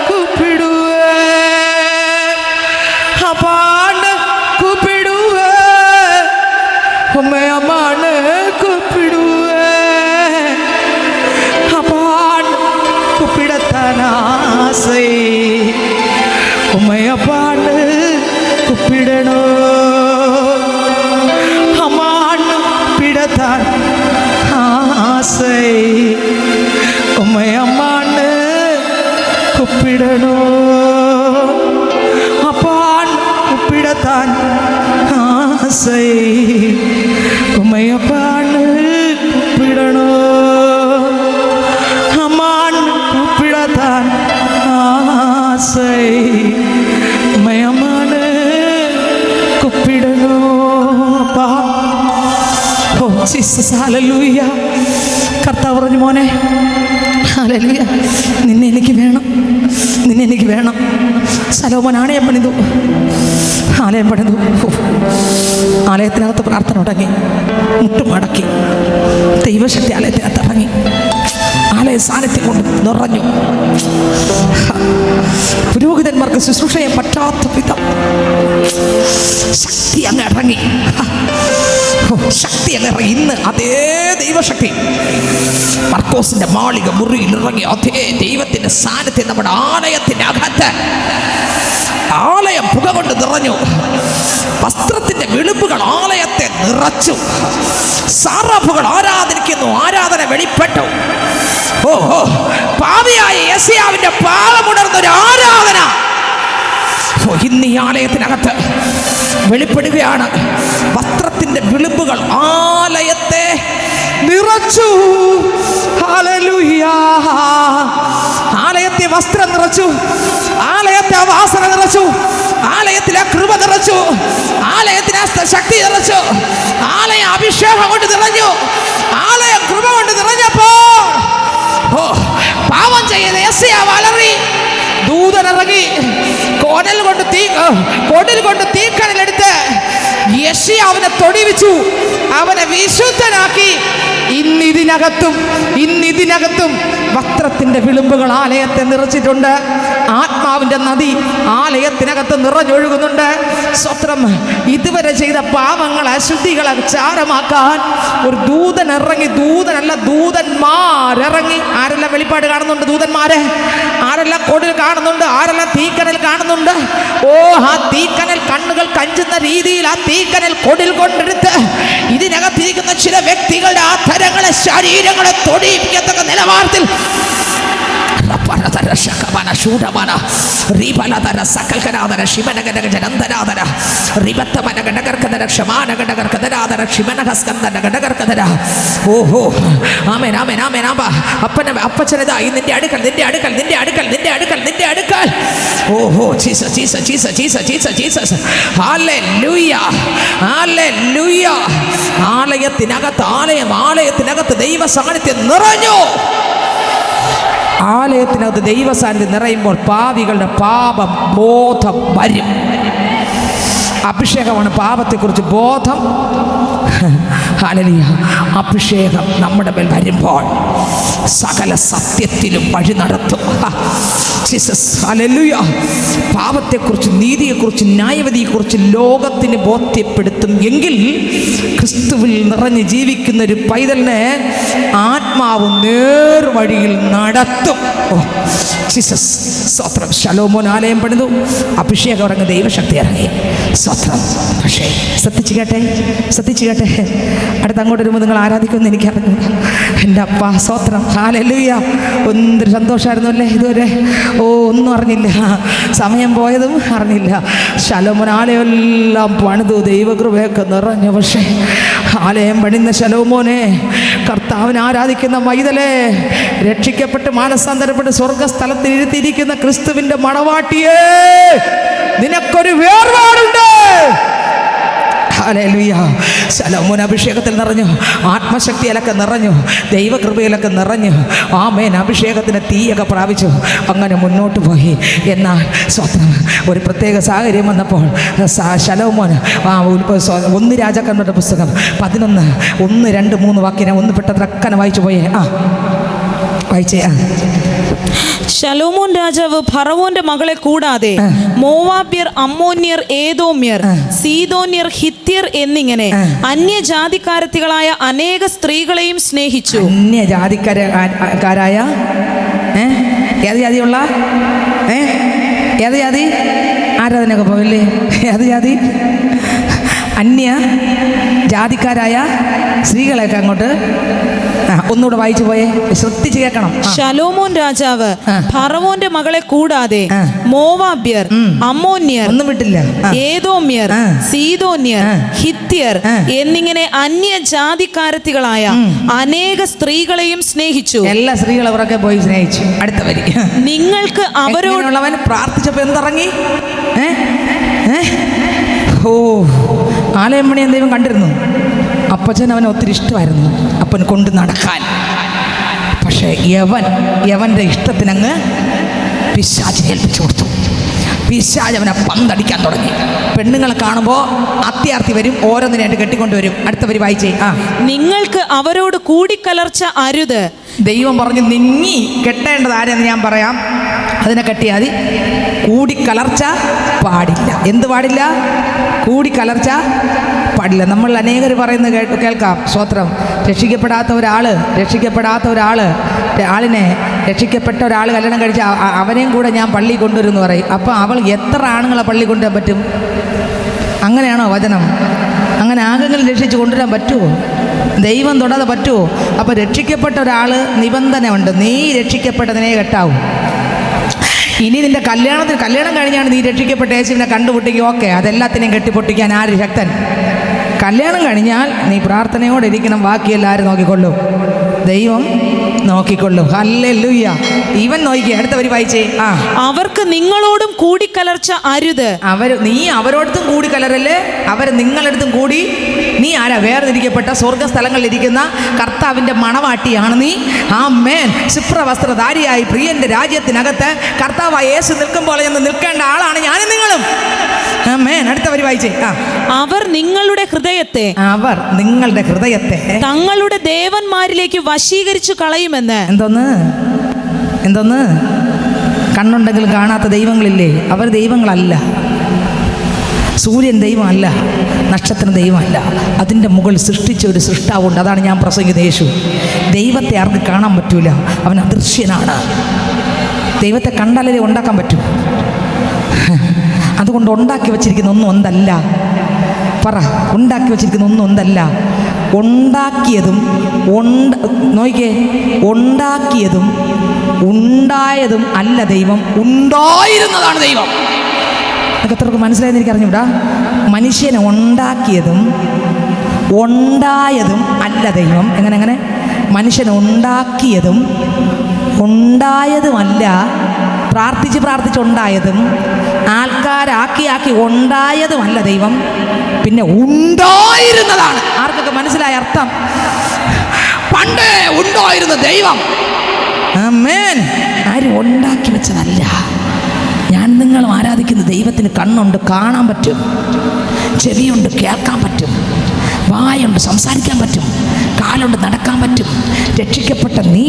கூப்பிடுவேன். அப்பான்னு கூப்பிடுவேன், உம்மை அம்மான்னு கூப்பிடுவேன். அப்பான்னு கூப்பிடத்தான் ஆசை, உம்மை அப்பான்னு கூப்பிடணும். அம்மான்னு கூப்பிடத்தான் ஆசை, உம்மை அம்மான்னு கூப்பிடணும். அப்பான்னு கூப்பிடத்தான் ஆசை, உம்மை அப்பான்னு கூப்பிடணும். அம்மான்னு கூப்பிடத்தான் ஆசை, உம்மை அம்மான்னு கூப்பிடணும். அப்பா, ഓ ജീസസ്, ഹല്ലേലൂയ. കർത്താവ് പറഞ്ഞു, മോനെ, ഹല്ലേലൂയ, നിന്നെ എനിക്ക് വേണം, നിന്നെ എനിക്ക് വേണം. ശലോമോൻ ആലയം പണിതു, ആലയം പണിതു. ആലയത്തിനകത്ത് പ്രാർത്ഥന തുടങ്ങി, മുട്ടുമടക്കി, ദൈവശക്തി ആലയത്തിനകത്ത് ഇറങ്ങി, ആലയ സാന്നിധ്യം കൊണ്ട് നിറഞ്ഞു. പുരോഹിതന്മാർക്ക് ശുശ്രൂഷ ചെയ്യാൻ പറ്റാത്ത വിധം ശക്തി അങ്ങ് ഇറങ്ങി, ശക്തി അങ്ങ് ഇറങ്ങി. ഇന്ന് അതേ ദൈവശക്തി മർക്കോസിന്റെ മാളിക മുറിയിൽ ഇറങ്ങി, അതേ ദൈവത്തിന്റെ സാന്നിധ്യം നമ്മുടെ ആലയത്തിന്റെ അകത്ത്. ആലയം പുക കൊണ്ട് നിറഞ്ഞു, വസ്ത്രത്തിന്റെ വിളിമ്പുകൾ ആലയത്തെ നിറച്ചു, സാറാഫുകൾ ആരാധനിക്കുന്നു, ആരാധന വെളിപ്പെട്ടു. ഓഹോ, പാപിയായ യെശയ്യാവിന്റെ പാപമുണർന്നൊരു ആരാധന ഇന്ന് ഈ ആലയത്തിനകത്ത് വെളിപ്പെടുകയാണ്. വസ്ത്രത്തിന്റെ വിളിമ്പുകൾ ആലയത്തെ നിറച്ചു. ഹല്ലേലൂയ. ആലയത്തെ വസ്ത്രം നിറച്ചു, ആലയത്തെ വാസന നിറച്ചു, ആലയത്തിലെ കൃപ നിറച്ചു, ആലയത്തിലെ ശക്തി നിറച്ചു, ആലയം അഭിഷേകം കൊണ്ട് നിറഞ്ഞു, ആലയം കൃപ കൊണ്ട് നിറഞ്ഞപ്പോൾ പാവം ചെയ്ത യെശയ്യാവ് അലറി. ദൂതനിറങ്ങി കോടൽ കൊണ്ട് തീക്കനലെടുത്ത് യെശയ്യാവിനെ തൊടിവിച്ചു, അവനെ വിശുദ്ധനാക്കി. ഇന്നിതിനകത്തും വസ്ത്രത്തിന്റെ വിളിമ്പുകൾ ആലയത്തെ നിറച്ചിട്ടുണ്ട്. ആത്മാവിന്റെ നദി ആലയത്തിനകത്ത് നിറഞ്ഞൊഴുകുന്നുണ്ട്. സ്വത്രം. ഇതുവരെ ചെയ്ത പാവങ്ങളെ, അശുദ്ധികളെ ചാരമാക്കാൻ ഒരു ദൂതൻ ഇറങ്ങി. ദൂതനല്ല, ദൂതന്മാരിറങ്ങി. ആരെല്ലാം വെളിപ്പാട് കാണുന്നുണ്ട്? ദൂതന്മാരെ. ആരെല്ലാം കൊടിൽ കാണുന്നുണ്ട്? ആരെല്ലാം തീക്കനൽ കാണുന്നുണ്ട്? ഓ, ആ തീക്കനൽ കണ്ണുകൾ കഞ്ചുന്ന രീതിയിൽ ആ തീക്കനൽ കൊടിൽ കൊണ്ടെടുത്ത് ഇതിനകത്തിരിക്കുന്ന ചില വ്യക്തികളുടെ ആധരങ്ങളെ, ശരീരങ്ങളെ തൊടിയിപ്പിക്കത്തക്ക നിലവാരത്തിൽ രശകമന ശൂഢമന റിബലതര സകൽകനാദര ശിവനഗനഗ ജനന്തനാദര റിബത്തമന ഗണകർക്കദര ക്ഷമാനഗണകർക്കദരാദര ശിവനഹസ്കന്ദന ഗണകർക്കദര. ഓഹോ, ആമേൻ ആമേൻ ആമേൻ. അപ്പച്ചനതാ നിന്റെ അടുക്കൽ നിന്റെ അടുക്കൽ നിന്റെ അടുക്കൽ നിന്റെ അടുക്കൽ നിന്റെ അടുക്കൽ. ഓഹോ, Jesus Jesus Jesus Jesus Jesus Jesus. ഹല്ലേലൂയ ഹല്ലേലൂയ. ആലയത്തിനകത്ത് ദൈവ സാന്നിധ്യം നിറഞ്ഞു. ആലയത്തിനകത്ത് ദൈവ സാന്നിധ്യം നിറയുമ്പോൾ പാപികളുടെ പാപം ബോധം വരും. അഭിഷേകമാണ് പാപത്തെക്കുറിച്ച് ബോധം. ഹല്ലേലൂയ. അഭിഷേകം നമ്മുടെ മേൽ വരുമ്പോൾ സകല സത്യത്തിലും വഴി നടത്തും. Jesus hallelujah. പാപത്തെക്കുറിച്ച്, നീതിയെക്കുറിച്ച്, ന്യായവിധിയെക്കുറിച്ച് ലോകത്തിന് ബോധ്യപ്പെടുത്തും എങ്കിൽ ക്രിസ്തുവിൽ നിറഞ്ഞ് ജീവിക്കുന്ന ഒരു പൈതലിനെ ആത്മാവ് നേർവഴിയിൽ നടത്തും. ഓ ജീസസ് സ്തോത്രം. ശലോമോൻ ആലയം പണിതു, അഭിഷേകം ഇറങ്ങി, ദൈവശക്തി ഇറങ്ങി. സ്തോത്രം. പക്ഷേ ശ്രദ്ധിച്ചു കേട്ടെ അടുത്ത് അങ്ങോട്ട് വരുമ്പോൾ നിങ്ങൾ ആരാധിക്കുമെന്ന് എനിക്കറിഞ്ഞു. എൻ്റെ അപ്പ സ്തോത്രം. ഹല്ലേലൂയ. എന്തൊരു സന്തോഷമായിരുന്നു അല്ലേ ഇതുവരെ. ഒന്നും അറിഞ്ഞില്ല, സമയം പോയതും അറിഞ്ഞില്ല. ശലോമോൻ ആലയമെല്ലാം പണിതു, ദൈവകൃപയൊക്കെ നിറഞ്ഞു. പക്ഷേ ആലയം പണിന്ന ശലോമോനെ, കർത്താവിനെ ആരാധിക്കുന്ന മൈതലേ, രക്ഷിക്കപ്പെട്ട് മാനസാന്തരപ്പെട്ട് സ്വർഗസ്ഥലത്തിൽ ഇരുത്തിയിരിക്കുന്ന ക്രിസ്തുവിൻ്റെ മണവാട്ടിയേ, നിനക്കൊരു വേർപാടുണ്ട്. ഹല്ലേലൂയ. ശലോമോൻ അഭിഷേകത്തിൽ നിറഞ്ഞു, ആത്മശക്തിയിലൊക്കെ നിറഞ്ഞു, ദൈവകൃപയിലൊക്കെ നിറഞ്ഞു. ആമേൻ. അഭിഷേകത്തിന് തീയൊക്കെ പ്രാപിച്ചു. അങ്ങനെ മുന്നോട്ട് പോയി. എന്നാൽ സ്വന്തം ഒരു പ്രത്യേക സാഹചര്യം വന്നപ്പോൾ ശലോമോൻ 1 രാജാക്കന്മാരുടെ പുസ്തകം 11, 1, 2, 3 വാക്യം ഒന്ന് പെട്ടെന്ന് വായിച്ചു പോയേ. വായിച്ചേ. ശലോമോൻ രാജാവ് ഫറവോന്റെ മകളെ കൂടാതെ മോവാബ്യർ, അമ്മോന്യർ, ഏദോമ്യർ, സീദോന്യർ, ഹിത്യർ എന്നിങ്ങനെ അന്യജാതിക്കാരത്തികളായ അനേക സ്ത്രീകളെയും സ്നേഹിച്ചു. അന്യജാതിക്കാരായ ഏത് ജാതിയുള്ള ഏത് ജാതി? ആരാധനയൊക്കെ പോവില്ലേ? ഏത് ജാതി? അന്യ ജാതിക്കാരായ സ്ത്രീകളെയൊക്കെ അങ്ങോട്ട് ഒന്നുകൂടെ വായിച്ചു പോയേ, ശ്രദ്ധിച്ച് കേൾക്കണം. ശലോമോൻ രാജാവ് ഫറവോന്റെ മകളെ കൂടാതെ മോവാബ്യർ, അമ്മോന്യർ, ഒന്നും വിട്ടില്ല, ഏദോമ്യർ, സീദോന്യർ, ഹിത്യർ എന്നിങ്ങനെ അന്യജാതിക്കാരത്തികളായ അനേക സ്ത്രീകളെയും സ്നേഹിച്ചു. എല്ലാ സ്ത്രീകളെ പുറകെ പോയി സ്നേഹിച്ചു. അടുത്ത വരി. നിങ്ങൾക്ക് അവരോടുള്ളവൻ പ്രാർത്ഥിച്ചപ്പോ എന്തിറങ്ങി? ഓ, ആലയം പണിയാൻ ദൈവം കണ്ടിരുന്നു. അപ്പച്ചൻ അവനെ ഒത്തിരി ഇഷ്ടമായിരുന്നു, അപ്പൻ കൊണ്ട് നടക്കാൻ. പക്ഷേ യവൻ്റെ ഇഷ്ടത്തിനങ്ങ് പിശാചിനെ ഏൽപ്പിച്ചു കൊടുത്തു. പിശാച് അവനെ പന്തടിക്കാൻ തുടങ്ങി. പെണ്ണുങ്ങളെ കാണുമ്പോൾ അത്യാർത്ഥി വരും, ഓരോന്നിനായിട്ട് കെട്ടിക്കൊണ്ടുവരും. അടുത്തവർ വായിച്ചേ. നിങ്ങൾക്ക് അവരോട് കൂടിക്കലർച്ച അരുത്. ദൈവം പറഞ്ഞു, നിങ്ങി കെട്ടേണ്ടത് ആരെന്ന് ഞാൻ പറയാം, അതിനെ കെട്ടിയാൽ മതി. കൂടിക്കലർച്ച പാടില്ല. എന്ത് പാടില്ല? കൂടിക്കലർച്ച പാടില്ല. നമ്മൾ അനേകർ പറയുന്നത് കേൾക്കാം. സ്വത്രം. രക്ഷിക്കപ്പെടാത്ത ഒരാളിനെ രക്ഷിക്കപ്പെട്ട ഒരാൾ കല്യാണം കഴിച്ച അവനെയും കൂടെ ഞാൻ പള്ളി കൊണ്ടുവരുമെന്ന് പറയും. അപ്പോൾ അവൾ എത്ര ആണുങ്ങളെ പള്ളി കൊണ്ടുവരാൻ പറ്റും? അങ്ങനെയാണോ വചനം? അങ്ങനെ ആകെങ്കിലും രക്ഷിച്ച് കൊണ്ടുവരാൻ പറ്റുമോ? ദൈവം തൊടാതെ പറ്റുമോ? അപ്പോൾ രക്ഷിക്കപ്പെട്ട ഒരാൾ നിബന്ധന ഉണ്ട്, നീ രക്ഷിക്കപ്പെട്ടതിനെ കെട്ടാവും. ഇനി നിന്റെ കല്യാണം കഴിഞ്ഞാണ് നീ രക്ഷിക്കപ്പെട്ട യേശുവിനെ കണ്ടുമുട്ടിക്കുക, ഓക്കെ, അതെല്ലാത്തിനെയും കെട്ടിപ്പൊട്ടിക്കാൻ ആര് ശക്തൻ? കല്യാണം കഴിഞ്ഞാൽ നീ പ്രാർത്ഥനയോടെ ഇരിക്കണം, ബാക്കിയെല്ലാം ആര് നോക്കിക്കൊള്ളും? ദൈവം നോക്കിക്കൊള്ളും. ഹല്ലേലൂയ. ഇവൻ നോക്കി. അടുത്തവർ വായിച്ചേ. അവർക്ക് നിങ്ങളോടും കൂടിക്കലർച്ച അരുത്. നീ അവരോടത്തും കൂടി കലരല്ലേ, അവർ നിങ്ങളടുത്തും കൂടി. നീ ആരാ? വേർതിരിക്കപ്പെട്ട സ്വർഗസ്ഥലങ്ങളിലിരിക്കുന്ന കർത്താവിൻ്റെ മണവാട്ടിയാണ് നീ. ആമേൻ. ശുഭ്രവസ്ത്രധാരിയായി പ്രിയന്റെ രാജ്യത്തിനകത്ത് കർത്താവായ യേശു നിൽക്കുമ്പോൾ എന്ന് നിൽക്കേണ്ട ആളാണ് ഞാനും നിങ്ങളും. ആമേൻ. അടുത്തവർ വായിച്ചേ. അവർ നിങ്ങളുടെ ഹൃദയത്തെ തങ്ങളുടെ ദേവന്മാരിലേക്ക് വശീകരിച്ചു കളയുമെന്ന്. എന്തോന്ന്? കണ്ണുണ്ടെങ്കിലും കാണാത്ത ദൈവങ്ങളില്ലേ? അവർ ദൈവങ്ങളല്ല. സൂര്യൻ ദൈവമല്ല, നക്ഷത്രം ദൈവമല്ല. അതിൻ്റെ മുകളിൽ സൃഷ്ടിച്ച ഒരു സൃഷ്ടാവുണ്ട്. അതാണ് ഞാൻ പ്രസംഗിക്കുന്ന യേശു. ദൈവത്തെ ആർക്ക് കാണാൻ പറ്റൂല, അവൻ അദൃശ്യനാണ്. ദൈവത്തെ കണ്ടാലേ ഉണ്ടാക്കാൻ പറ്റൂ. അതുകൊണ്ട് ഉണ്ടാക്കി വച്ചിരിക്കുന്ന ഒന്നും ഒന്നല്ല. പറ, ഉണ്ടാക്കി വച്ചിരിക്കുന്ന ഒന്നും ഒന്നല്ല. ഉണ്ടാക്കിയതും നോക്കിക്കേ, ഉണ്ടാക്കിയതും ഉണ്ടായതും അല്ല ദൈവം, ഉണ്ടായിരുന്നതാണ് ദൈവം. അതൊക്കെ എത്രക്ക് മനസ്സിലായെന്ന് എനിക്ക് അറിഞ്ഞൂടാ. മനുഷ്യനെ ഉണ്ടാക്കിയതും ഉണ്ടായതും അല്ല ദൈവം. എങ്ങനെ മനുഷ്യനെ ഉണ്ടാക്കിയതും ഉണ്ടായതുമല്ല, പ്രാർത്ഥിച്ചുണ്ടായതും ആൾക്കാരാക്കി ഉണ്ടായതുമല്ല ദൈവം, പിന്നെ ഉണ്ടായിരുന്നതാണ്. ആർക്കൊക്കെ മനസ്സിലായ അർത്ഥം? പണ്ടേ ഉണ്ടായിരുന്ന ദൈവം. ആമേൻ. ആരും ഉണ്ടാക്കി വെച്ചതല്ല. ഞാൻ നിങ്ങളും ആരാധിക്കുന്ന ദൈവത്തിന് കണ്ണുണ്ട്, കാണാൻ പറ്റും, ചെവിയുണ്ട്, കേൾക്കാൻ പറ്റും, വായുണ്ട്, സംസാരിക്കാൻ പറ്റും, കാലുണ്ട്, നടക്കാൻ പറ്റും. രക്ഷിക്കപ്പെട്ട നീ,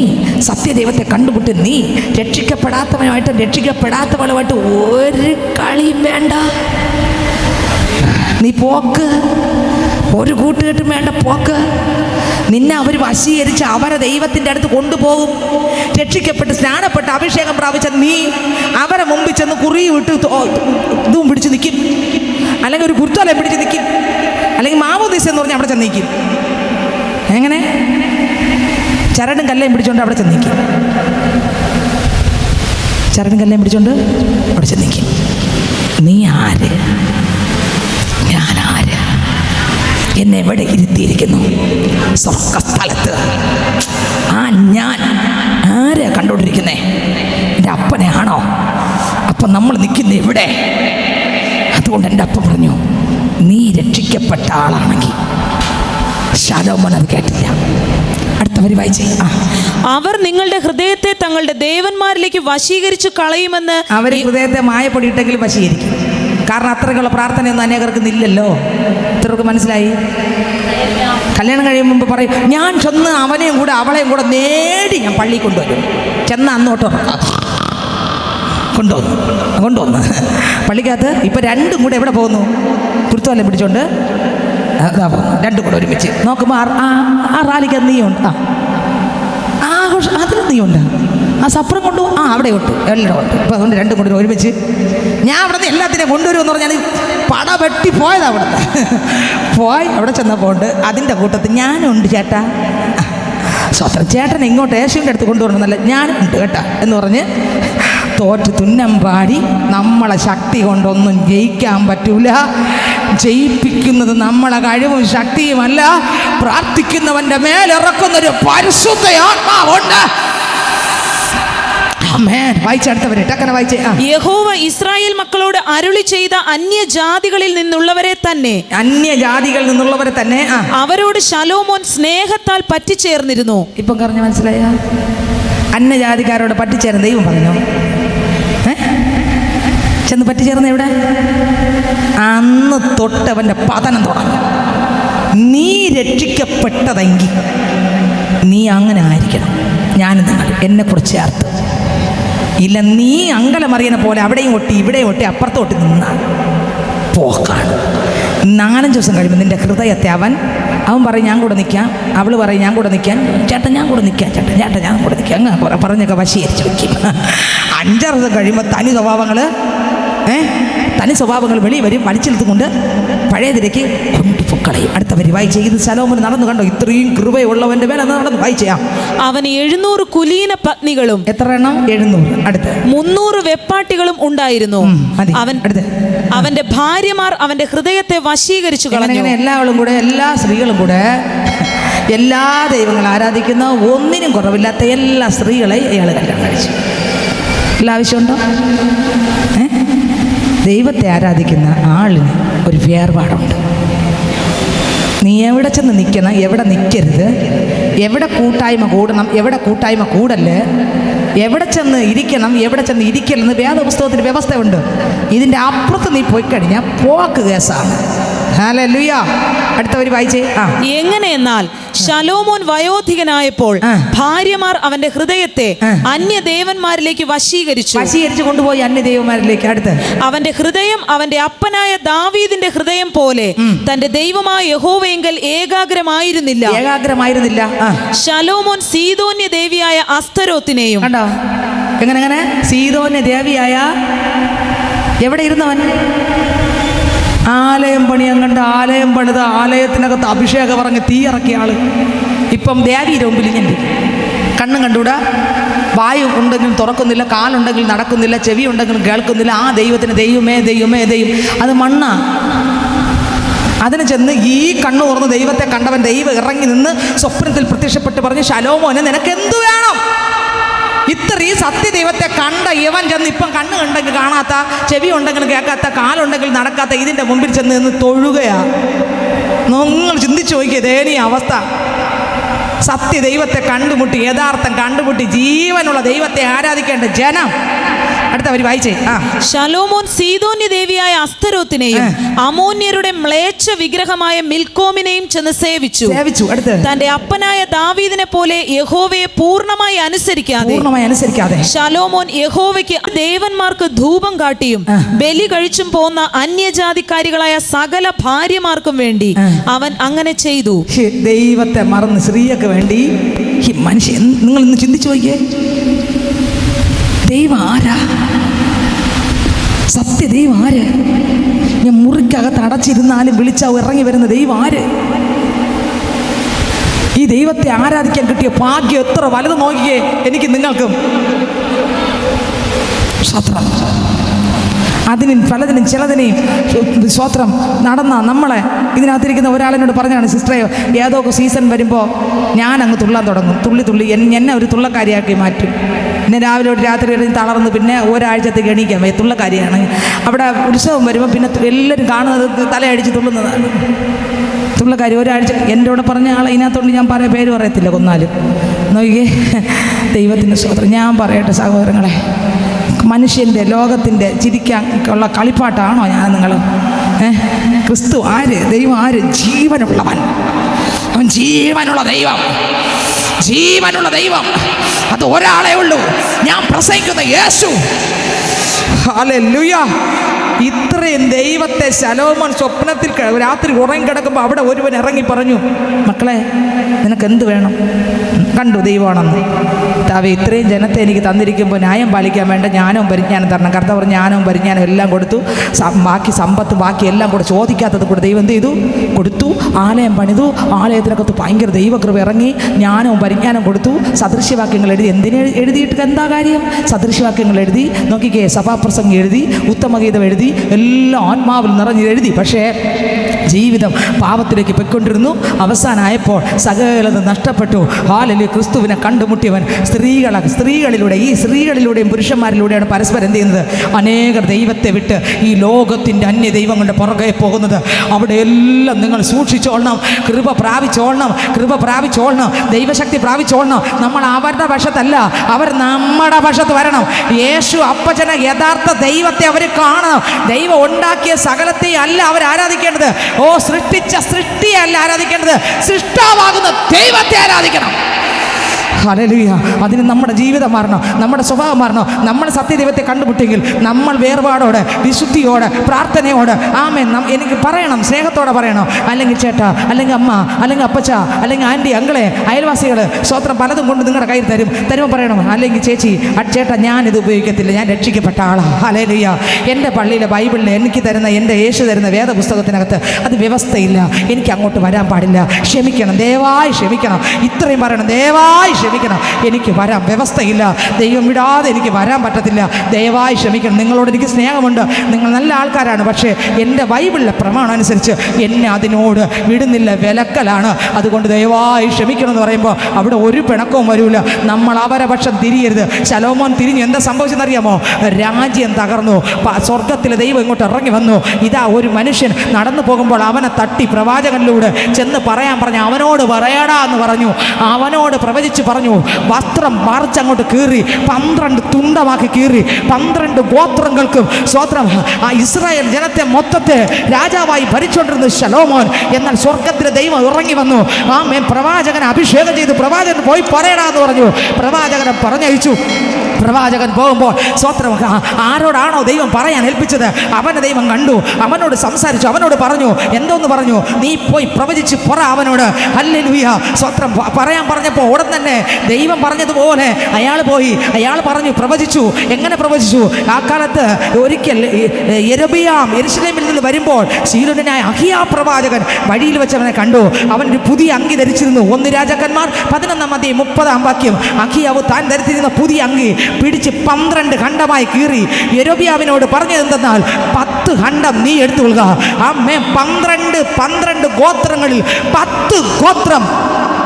സത്യദൈവത്തെ കണ്ടുപിട്ട് നീ രക്ഷിക്കപ്പെടാത്തവനുമായിട്ട് രക്ഷിക്കപ്പെടാത്തവളുമായിട്ട് ഒരു കളിയും വേണ്ട. നീ പോക്ക്, ഒരു കൂട്ടുകെട്ടും വേണ്ട പോക്ക്. നിന്നെ അവർ വശീകരിച്ച് അവരെ ദൈവത്തിൻ്റെ അടുത്ത് കൊണ്ടുപോകും. രക്ഷിക്കപ്പെട്ട് സ്നാനപ്പെട്ട് അഭിഷേകം പ്രാപിച്ച നീ അവരെ മുമ്പിൽ ചെന്ന് കുറിയും വിട്ട് ഇതും പിടിച്ച് നിൽക്കും, അല്ലെങ്കിൽ ഒരു കുർത്തോലം പിടിച്ച് നിൽക്കും, അല്ലെങ്കിൽ മാമോദീസ എന്ന് പറഞ്ഞാൽ അവിടെ ചെന്ന് നിൽക്കും. എങ്ങനെ? ചരടും കല്ലയും പിടിച്ചോണ്ട് അവിടെ ചെന്ന് നിൽക്കും. ചരടും കല്ലയും പിടിച്ചോണ്ട് അവിടെ ചെന്ന് നിൽക്കും. നീ ആര്? ഞാൻ ആര്? എന്നെ എവിടെ ഇരുത്തിയിരിക്കുന്നു? സ്വർഗസ്ഥലത്ത്. ആ ഞാൻ ആരെയാ കണ്ടോണ്ടിരിക്കുന്നേ? എൻ്റെ അപ്പനെ ആണോ? അപ്പം നമ്മൾ നിൽക്കുന്ന എവിടെ? അതുകൊണ്ട് എൻ്റെ അപ്പൻ പറഞ്ഞു, നീ രക്ഷിക്കപ്പെട്ട ആളാണെങ്കിൽ. ശലോമോൻ അത് കേട്ടില്ല. അടുത്ത വരി വായിച്ചേ. അവർ നിങ്ങളുടെ ഹൃദയത്തെ തങ്ങളുടെ ദേവന്മാരിലേക്ക് വശീകരിച്ചു കളയുമെന്ന്. അവർ ഹൃദയത്തെ മായപ്പൊടിയിട്ടെങ്കിലും വശീകരിക്കും. കാരണം അത്രയ്ക്കുള്ള പ്രാർത്ഥനയൊന്നും അനേകർക്ക് ഇല്ലല്ലോ. ഇത്രക്ക് മനസ്സിലായി? കല്യാണം കഴിയും മുമ്പ് പറയും, ഞാൻ ചെന്ന് അവനെയും കൂടെ അവളെയും കൂടെ നേടി ഞാൻ പള്ളിയിൽ കൊണ്ടുവരും. ചെന്ന് അന്നോട്ടോ കൊണ്ടുവന്ന് പള്ളിക്കകത്ത് ഇപ്പം രണ്ടും കൂടെ എവിടെ പോകുന്നു? കുരുത്തോലം പിടിച്ചോണ്ട് അതാ പോകുന്നു. രണ്ടും കൂടെ ഒരുമിച്ച് നോക്കുമ്പോൾ ആ റാലിക്ക് നീയുണ്ട്, ആഘോഷം അതിന് നീയുണ്ട്, ആ സപ്പറം കൊണ്ടുപോകും, അവിടെ ഉണ്ട്, എല്ലാം ഉണ്ട്. ഇപ്പം അതുകൊണ്ട് രണ്ടും കൂടെ ഒരുമിച്ച് ഞാൻ അവിടെ നിന്ന് എല്ലാത്തിനെയും കൊണ്ടുവരുമെന്ന് പറഞ്ഞാൽ പട വെട്ടി പോയത്. അവിടെ പോയി അവിടെ ചെന്നപ്പോൾ ഉണ്ട് അതിൻ്റെ കൂട്ടത്തിൽ ഞാനുണ്ട് ചേട്ടാ. സ്വത്രം ചേട്ടനെ ഇങ്ങോട്ട് യേശുവിൻ്റെ അടുത്ത് കൊണ്ടുവരണമെന്നല്ല, ഞാനുണ്ട് കേട്ടാ എന്ന് പറഞ്ഞ് തോറ്റ് തുന്നം പാടി. നമ്മളെ ശക്തി കൊണ്ടൊന്നും ജയിക്കാൻ പറ്റൂല. ജയിപ്പിക്കുന്നത് നമ്മളെ കഴിവും ശക്തിയുമല്ല, പ്രാർത്ഥിക്കുന്നവന്റെ മേലിറക്കുന്നൊരു പരിശുദ്ധ ആത്മാവുണ്ട്. യഹോവ ഇസ്രായേൽ മക്കളോട് അരുളി ചെയ്ത അന്യജാതികളിൽ നിന്നുള്ളവരെ തന്നെ അവരോട് ശലോമോൻ സ്നേഹത്താൽ പറ്റിച്ചേർന്നിരുന്നു. ഇപ്പം പറഞ്ഞ മനസ്സിലായ? അന്യജാതിക്കാരോട് പറ്റിച്ചേർന്ന് ദൈവം പറഞ്ഞു. ചെന്ന് പറ്റിച്ചേർന്ന് എവിടെ? അന്ന് തൊട്ടവന്റെ പതനം തുടങ്ങി. നീ രക്ഷിക്കപ്പെട്ടതെങ്കിൽ നീ അങ്ങനെ ആയിരിക്കണം. ഞാനും നിങ്ങൾ എന്നെക്കുറിച്ച് ചേർത്ത് ഇല്ല. നീ അങ്കലമറിയനെ പോലെ അവിടെയും ഒട്ടി ഇവിടെയും ഒട്ടി അപ്പുറത്തോട്ടി നിന്നാൽ പോക്കാണ്. 4 ദിവസം കഴിയുമ്പോൾ നിൻ്റെ ഹൃദയത്തെ അവൻ പറയും ഞാൻ കൂടെ നിൽക്കാം, അവൾ പറയും ഞാൻ കൂടെ നിൽക്കാൻ, ചേട്ടൻ ഞാൻ കൂടെ നിൽക്കാം, ചേട്ടൻ ഞാൻ കൂടെ നിൽക്കാം, അങ്ങനെ പറഞ്ഞൊക്കെ വശീകരിച്ച് വയ്ക്കും. 5-6 ദിവസം കഴിയുമ്പോൾ തനി സ്വഭാവങ്ങൾ വെളി വരും. വലിച്ചെടുത്തുകൊണ്ട് പഴയതിലേക്ക് കൊണ്ടുപൊക്കളയും. അടുത്ത വരി വായിച്ചേ. ഇത് ശലോമോൻ നടന്നു കണ്ടോ? ഇത്രയും കൃപയുള്ളവന്റെ മേലെ നടന്ന് വായിച്ചാം. അവന് 700 കുലീന പത്നികളും. എത്ര എണ്ണം? 700. അടുത്ത് 300 വെപ്പാട്ടികളും ഉണ്ടായിരുന്നു. അവന്റെ ഭാര്യമാർ അവന്റെ ഹൃദയത്തെ വശീകരിച്ചു കളഞ്ഞു. എല്ലാവരും കൂടെ, എല്ലാ സ്ത്രീകളും കൂടെ, എല്ലാ ദൈവങ്ങളും ആരാധിക്കുന്ന ഒന്നിനും കുറവില്ലാത്ത എല്ലാ സ്ത്രീകളെ ഇയാൾ കല്യാണം കഴിച്ചു. എല്ലാ ആവശ്യമുണ്ടോ? ദൈവത്തെ ആരാധിക്കുന്ന ആളിന് ഒരു വേർപാടുണ്ട്. നീ എവിടെ ചെന്ന് നിൽക്കണം, എവിടെ നിൽക്കരുത്, എവിടെ കൂട്ടായ്മ കൂടണം, എവിടെ കൂട്ടായ്മ കൂടല്, എവിടെ ചെന്ന് ഇരിക്കണം, എവിടെ ചെന്ന് ഇരിക്കലെന്ന് വേദപുസ്തകത്തിന് വ്യവസ്ഥയുണ്ട്. ഇതിൻ്റെ അപ്പുറത്ത് നീ പോയി കഴിഞ്ഞാൽ പോക്ക് കേസാണ്. ഹല്ലേലൂയ. അടുത്തവർ വായിച്ചേ. എങ്ങനെയെന്നാൽ ശലോമോൻ വയോധികനായപ്പോൾ ഭാര്യമാർ അവന്റെ ഹൃദയത്തെ അന്യദേവന്മാരിലേക്ക് വശീകരിച്ചു കൊണ്ടുപോയി. അന്യദേവന്മാരിലേക്ക്. അടുത്ത് അവന്റെ ഹൃദയം അവന്റെ അപ്പനായ ദാവീദിന്റെ ഹൃദയം പോലെ തന്റെ ദൈവമായ യഹോവയെങ്കിൽ ഏകാഗ്രമായിരുന്നില്ല. ശലോമോൻ സീദോന്യ ദേവിയായ അസ്തരോത്തിനെയും. കണ്ടോ എങ്ങനെ? സീദോന്യ ദേവിയായ എവിടെ ഇരുന്നവൻ? ആലയം മണിയം കണ്ട് ആലയം പണിത് ആലയത്തിനകത്ത് അഭിഷേകം പറഞ്ഞ് തീ ഇറക്കിയ ആള് ഇപ്പം ദേവിയുടെ മുമ്പിൽ ഇങ്ങനെ കണ്ണും കണ്ടൂടാ, വായു ഉണ്ടെങ്കിലും തുറക്കുന്നില്ല, കാലുണ്ടെങ്കിൽ നടക്കുന്നില്ല, ചെവി ഉണ്ടെങ്കിലും കേൾക്കുന്നില്ല. ആ ദൈവത്തിന് ദൈവമേ ദൈവമേ ദൈവം, അത് മണ്ണാ. അതിന് ചെന്ന് ഈ കണ്ണു തുറന്ന് ദൈവത്തെ കണ്ടവൻ ദൈവം ഇറങ്ങി നിന്ന് സ്വപ്നത്തിൽ പ്രത്യക്ഷപ്പെട്ട് പറഞ്ഞ്, ശലോമോനെ നിനക്ക് എന്തു വേണം? ഇത്രയും സത്യദൈവത്തെ കണ്ട ഇവൻ ചെന്ന് ഇപ്പം കണ്ണ് കണ്ടെങ്കിൽ കാണാത്ത, ചെവി ഉണ്ടെങ്കിൽ കേൾക്കാത്ത, കാലുണ്ടെങ്കിൽ നടക്കാത്ത ഇതിൻ്റെ മുമ്പിൽ ചെന്ന് നിന്ന് തൊഴുകയാ. നിങ്ങൾ ചിന്തിച്ചു നോക്കിയേ ദയനീയ അവസ്ഥ. സത്യദൈവത്തെ കണ്ടുമുട്ടി, യഥാർത്ഥം കണ്ടുമുട്ടി ജീവനുള്ള ദൈവത്തെ ആരാധിക്കേണ്ട ജനം. അടുത്ത വരി വായിച്ചേ. ശലോമോൻ സീദോന്യ ദേവിയായ അസ്തരോത്തിനെയും അമോന്യരുടെ മ്ലേച്ഛ വിഗ്രഹമായ മിൽക്കോമിനെയും ചെന്ന് സേവിച്ചു. തന്റെ അപ്പനായ ദാവീദിനെ പോലെ യഹോവയെ പൂർണ്ണമായി അനുസരിക്കാതെ ശലോമോൻ യഹോവയ്ക്ക് ദേവന്മാർക്ക് ധൂപം കാട്ടിയും ബലി കഴിച്ചും പോന്ന അന്യജാതിക്കാരികളായ സകല ഭാര്യമാർക്കും വേണ്ടി അവൻ അങ്ങനെ ചെയ്തു. ദൈവത്തെ മറന്ന് സ്ത്രീയൊക്കെ വേണ്ടി മനുഷ്യൻ, നിങ്ങൾ ഇന്ന് ചിന്തിച്ചു നോക്കിയേ, ദൈവം ആരാ? സത്യദൈവം ആര്? ഞാൻ മുറിക്കകത്ത് അടച്ചിരുന്നാലും വിളിച്ചാൽ ഇറങ്ങി വരുന്ന ദൈവം ആര്? ഈ ദൈവത്തെ ആരാധിക്കാൻ കിട്ടിയ ഭാഗ്യം എത്ര വലുത് നോക്കിയേ, എനിക്ക് നിങ്ങൾക്കും. സ്വത്രം അതിനും പലതിനും ചിലതിനെയും സ്വത്രം നടന്ന നമ്മളെ ഇതിനകത്തിരിക്കുന്ന ഒരാളിനോട് പറഞ്ഞാണ്, സിസ്റ്ററെ ഏതോ സീസൺ വരുമ്പോൾ ഞാൻ അങ്ങ് തുള്ളാൻ തുടങ്ങും. തുള്ളി എന്നെ ഒരു തുള്ളക്കാരിയാക്കി മാറ്റും. പിന്നെ രാവിലെ ഒരു രാത്രി വരെ തളർന്ന് പിന്നെ ഒരാഴ്ചത്തേക്ക് എണീക്കാൻ വയ്യ. തുള്ളക്കാരിയാണ്. അവിടെ ഉത്സവം വരുമ്പോൾ പിന്നെ എല്ലാവരും കാണുന്നത് തലയടിച്ച് തുള്ളുന്നതാണ്. തുള്ളക്കാരി ഒരാഴ്ച എൻ്റെ കൂടെ പറഞ്ഞ ആളെ ഇതിനകത്തോണ്ട് ഞാൻ പേര് പറയത്തില്ല, കൊന്നാലും. നോക്കിയേ ദൈവത്തിൻ്റെ സ്വത്രം. ഞാൻ പറയട്ടെ സഹോദരങ്ങളെ, മനുഷ്യൻ്റെ ലോകത്തിൻ്റെ ചിരിക്കാൻ ഉള്ള കളിപ്പാട്ടാണോ ഞാൻ നിങ്ങൾ? ക്രിസ്തു ആര്? ദൈവം ആര്? ജീവനുള്ളവൻ. അവൻ ജീവനുള്ള ദൈവം. ജീവനുള്ള ദൈവം അത് ഒരാളേ ഉള്ളൂ, ഞാൻ പ്രസംഗിക്കുന്ന യേശു. ഹല്ലേലൂയ. ഇത്രയും ദൈവത്തെ ശലോമോൻ സ്വപ്നത്തിൽ രാത്രി ഉറങ്ങി കിടക്കുമ്പോൾ അവിടെ ഒരുവൻ ഇറങ്ങി പറഞ്ഞു, മക്കളെ നിനക്ക് എന്ത് വേണം? കണ്ടു ദൈവമാണെന്ന്. കർത്താവേ ഇത്രയും ജനത്തെ എനിക്ക് തന്നിരിക്കുമ്പോൾ ന്യായം പാലിക്കാൻ വേണ്ട ജ്ഞാനവും പരിജ്ഞാനം തരണം. കർത്താവ് പറഞ്ഞു ജ്ഞാനവും പരിജ്ഞാനം എല്ലാം കൊടുത്തു. ബാക്കി സമ്പത്ത് ബാക്കി എല്ലാം കൂടെ ചോദിക്കാത്തത് കൂടെ ദൈവം എന്ത് ചെയ്തു? കൊടുത്തു. ആലയം പണിതു. ആലയത്തിനകത്ത് ഭയങ്കര ദൈവകൃപ ഇറങ്ങി. ജ്ഞാനവും പരിജ്ഞാനം കൊടുത്തു. സദൃശ്യവാക്യങ്ങൾ എഴുതി. എന്തിനെ എഴുതിയിട്ട് എന്താ കാര്യം? സദൃശ്യവാക്യങ്ങൾ എഴുതി. നോക്കിക്കേ, സഭാപ്രസംഗം എഴുതി, ഉത്തമഗീതം എഴുതി, എല്ലാം ആത്മാവിൽ നിറഞ്ഞ് എഴുതി. പക്ഷേ ജീവിതം പാപത്തിലേക്ക് പൊയ്ക്കൊണ്ടിരുന്നു. അവസാനമായപ്പോൾ സകലത് നഷ്ടപ്പെട്ടു. ഹല്ലേലൂയ. ക്രിസ്തുവിനെ കണ്ടുമുട്ടിയവൻ സ്ത്രീകളിലൂടെയും പുരുഷന്മാരിലൂടെയാണ് പരസ്പരം എന്ത് ചെയ്യുന്നത്? അനേകർ ദൈവത്തെ വിട്ട് ഈ ലോകത്തിൻ്റെ അന്യ ദൈവങ്ങളുടെ പുറകെ പോകുന്നത്. അവിടെയെല്ലാം നിങ്ങൾ സൂക്ഷിച്ചോളണം. കൃപ പ്രാപിച്ചോളണം. ദൈവശക്തി പ്രാപിച്ചോളണം. നമ്മൾ അവരുടെ വശത്തല്ല, അവർ നമ്മുടെ വശത്ത് വരണം. യേശു അപ്പച്ചനെ യഥാർത്ഥ ദൈവത്തെ അവർ കാണണം. ദൈവം ഉണ്ടാക്കിയ സകലത്തെ അല്ല അവർ ആരാധിക്കേണ്ടത്. സൃഷ്ടിച്ച സൃഷ്ടിയല്ല ആരാധിക്കേണ്ടത്, സൃഷ്ടാവാകുന്ന ദൈവത്തെ ആരാധിക്കണം. ഹല്ലേലൂയ. അതിന് നമ്മുടെ ജീവിതം മാറണം, നമ്മുടെ സ്വഭാവം മാറണം. നമ്മൾ സത്യദൈവത്തെ കണ്ടുമുട്ടിയെങ്കിൽ നമ്മൾ വേർപാടോടെ, വിശുദ്ധിയോടെ, പ്രാർത്ഥനയോടെ, ആമേൻ എനിക്ക് പറയണം, സ്നേഹത്തോടെ പറയണം. അല്ലെങ്കിൽ ചേട്ടാ, അല്ലെങ്കിൽ അമ്മ, അല്ലെങ്കിൽ അപ്പച്ച, അല്ലെങ്കിൽ ആൻറ്റി, അങ്കിളെ, അയൽവാസികൾ സ്വത്രം പലതും കൊണ്ട് നിങ്ങളുടെ കയ്യിൽ തരുമ്പോൾ പറയണം. അല്ലെങ്കിൽ ചേച്ചി, ചേട്ടാ ഞാനിത് ഉപയോഗിക്കത്തില്ല, ഞാൻ രക്ഷിക്കപ്പെട്ട ആളാണ്. ഹല്ലേലൂയ. എൻ്റെ പള്ളിയിലെ ബൈബിളിൽ എനിക്ക് തരുന്ന, എൻ്റെ യേശു തരുന്ന വേദപുസ്തകത്തിനകത്ത് അത് വ്യവസ്ഥയില്ല, എനിക്ക് അങ്ങോട്ട് വരാൻ പാടില്ല, ക്ഷമിക്കണം, ദയവായി ക്ഷമിക്കണം. ഇത്രയും പറയണം, ദയവായി ക്ഷമിക്കണം, എനിക്ക് വരാൻ വ്യവസ്ഥയില്ല, ദൈവം വിടാതെ എനിക്ക് വരാൻ പറ്റത്തില്ല, ദയവായി ക്ഷമിക്കണം. നിങ്ങളോട് എനിക്ക് സ്നേഹമുണ്ട്, നിങ്ങൾ നല്ല ആൾക്കാരാണ്, പക്ഷേ എൻ്റെ ബൈബിളിലെ പ്രമാണം അനുസരിച്ച് എന്നെ അതിനോട് വിടുന്നില്ല, വിലക്കലാണ്. അതുകൊണ്ട് ദയവായി ക്ഷമിക്കണം എന്ന് പറയുമ്പോൾ അവിടെ ഒരു പിണക്കവും വരൂല. നമ്മൾ അവരെ പക്ഷം തിരിയരുത്. ശലോമോൻ തിരിഞ്ഞു. എന്താ സംഭവിച്ചെന്നറിയാമോ? രാജ്യം തകർന്നു. സ്വർഗത്തിലെ ദൈവം ഇങ്ങോട്ട് ഇറങ്ങി വന്നു. ഇതാ ഒരു മനുഷ്യൻ നടന്നു പോകുമ്പോൾ അവനെ തട്ടി പ്രവാചകനിലൂടെ ചെന്ന് പറയാൻ പറഞ്ഞു. അവനോട് പറയടാ എന്ന് പറഞ്ഞു. അവനോട് പ്രവചിച്ച് പറഞ്ഞു. വസ്ത്രം മറിച്ചങ്ങോട്ട് കീറി 12 തുണ്ടമാക്കി കീറി 12 ഗോത്രങ്ങൾക്കും സ്വത്രം ആ ഇസ്രായേൽ ജനത്തെ മൊത്തത്തെ രാജാവായി ഭരിച്ചുകൊണ്ടിരുന്ന ശലോമോൻ. എന്നാൽ സ്വർഗത്തിലെ ദൈവം ഇറങ്ങി വന്നു. പ്രവാചകനെ അഭിഷേകം ചെയ്തു. പ്രവാചകൻ പോയി പറയടാ എന്ന് പറഞ്ഞു. പ്രവാചകനെ പറഞ്ഞയച്ചു. പ്രവാചകൻ പോകുമ്പോൾ സ്വത്രം ആരോടാണോ ദൈവം പറയാൻ ഏൽപ്പിച്ചത് അവനെ ദൈവം കണ്ടു. അവനോട് സംസാരിച്ചു. അവനോട് പറഞ്ഞു. എന്തോന്ന് പറഞ്ഞു? നീ പോയി പ്രവചിച്ച് പറ അവനോട്. ഹല്ലേലൂയ. സ്വത്രം പറയാൻ പറഞ്ഞപ്പോൾ ഉടൻ തന്നെ ദൈവം പറഞ്ഞതുപോലെ അയാൾ പോയി. അയാൾ പറഞ്ഞു, പ്രവചിച്ചു. എങ്ങനെ പ്രവചിച്ചു? ആ കാലത്ത് ഒരിക്കൽ യെരൊബെയാം യെരൂശലേമിൽ നിന്ന് വരുമ്പോൾ ശീലോന്യനായ അഹിയാ പ്രവാചകൻ വഴിയിൽ വെച്ച് അവനെ കണ്ടു. അവൻ ഒരു പുതിയ അങ്കി ധരിച്ചിരുന്നു. 1 രാജാക്കന്മാർ 11:30 അഹിയാവ് താൻ ധരിച്ചിരുന്ന പുതിയ അങ്കി പിടിച്ച് 12 ഖണ്ഡമായി കീറി യെരൊബെയാമിനോട് പറഞ്ഞതെന്തെന്നാൽ 10 ഖണ്ഡം നീ എടുത്തുകൊള്ളുക. അമ്മേ 12 ഗോത്രങ്ങളിൽ 10 ഗോത്രം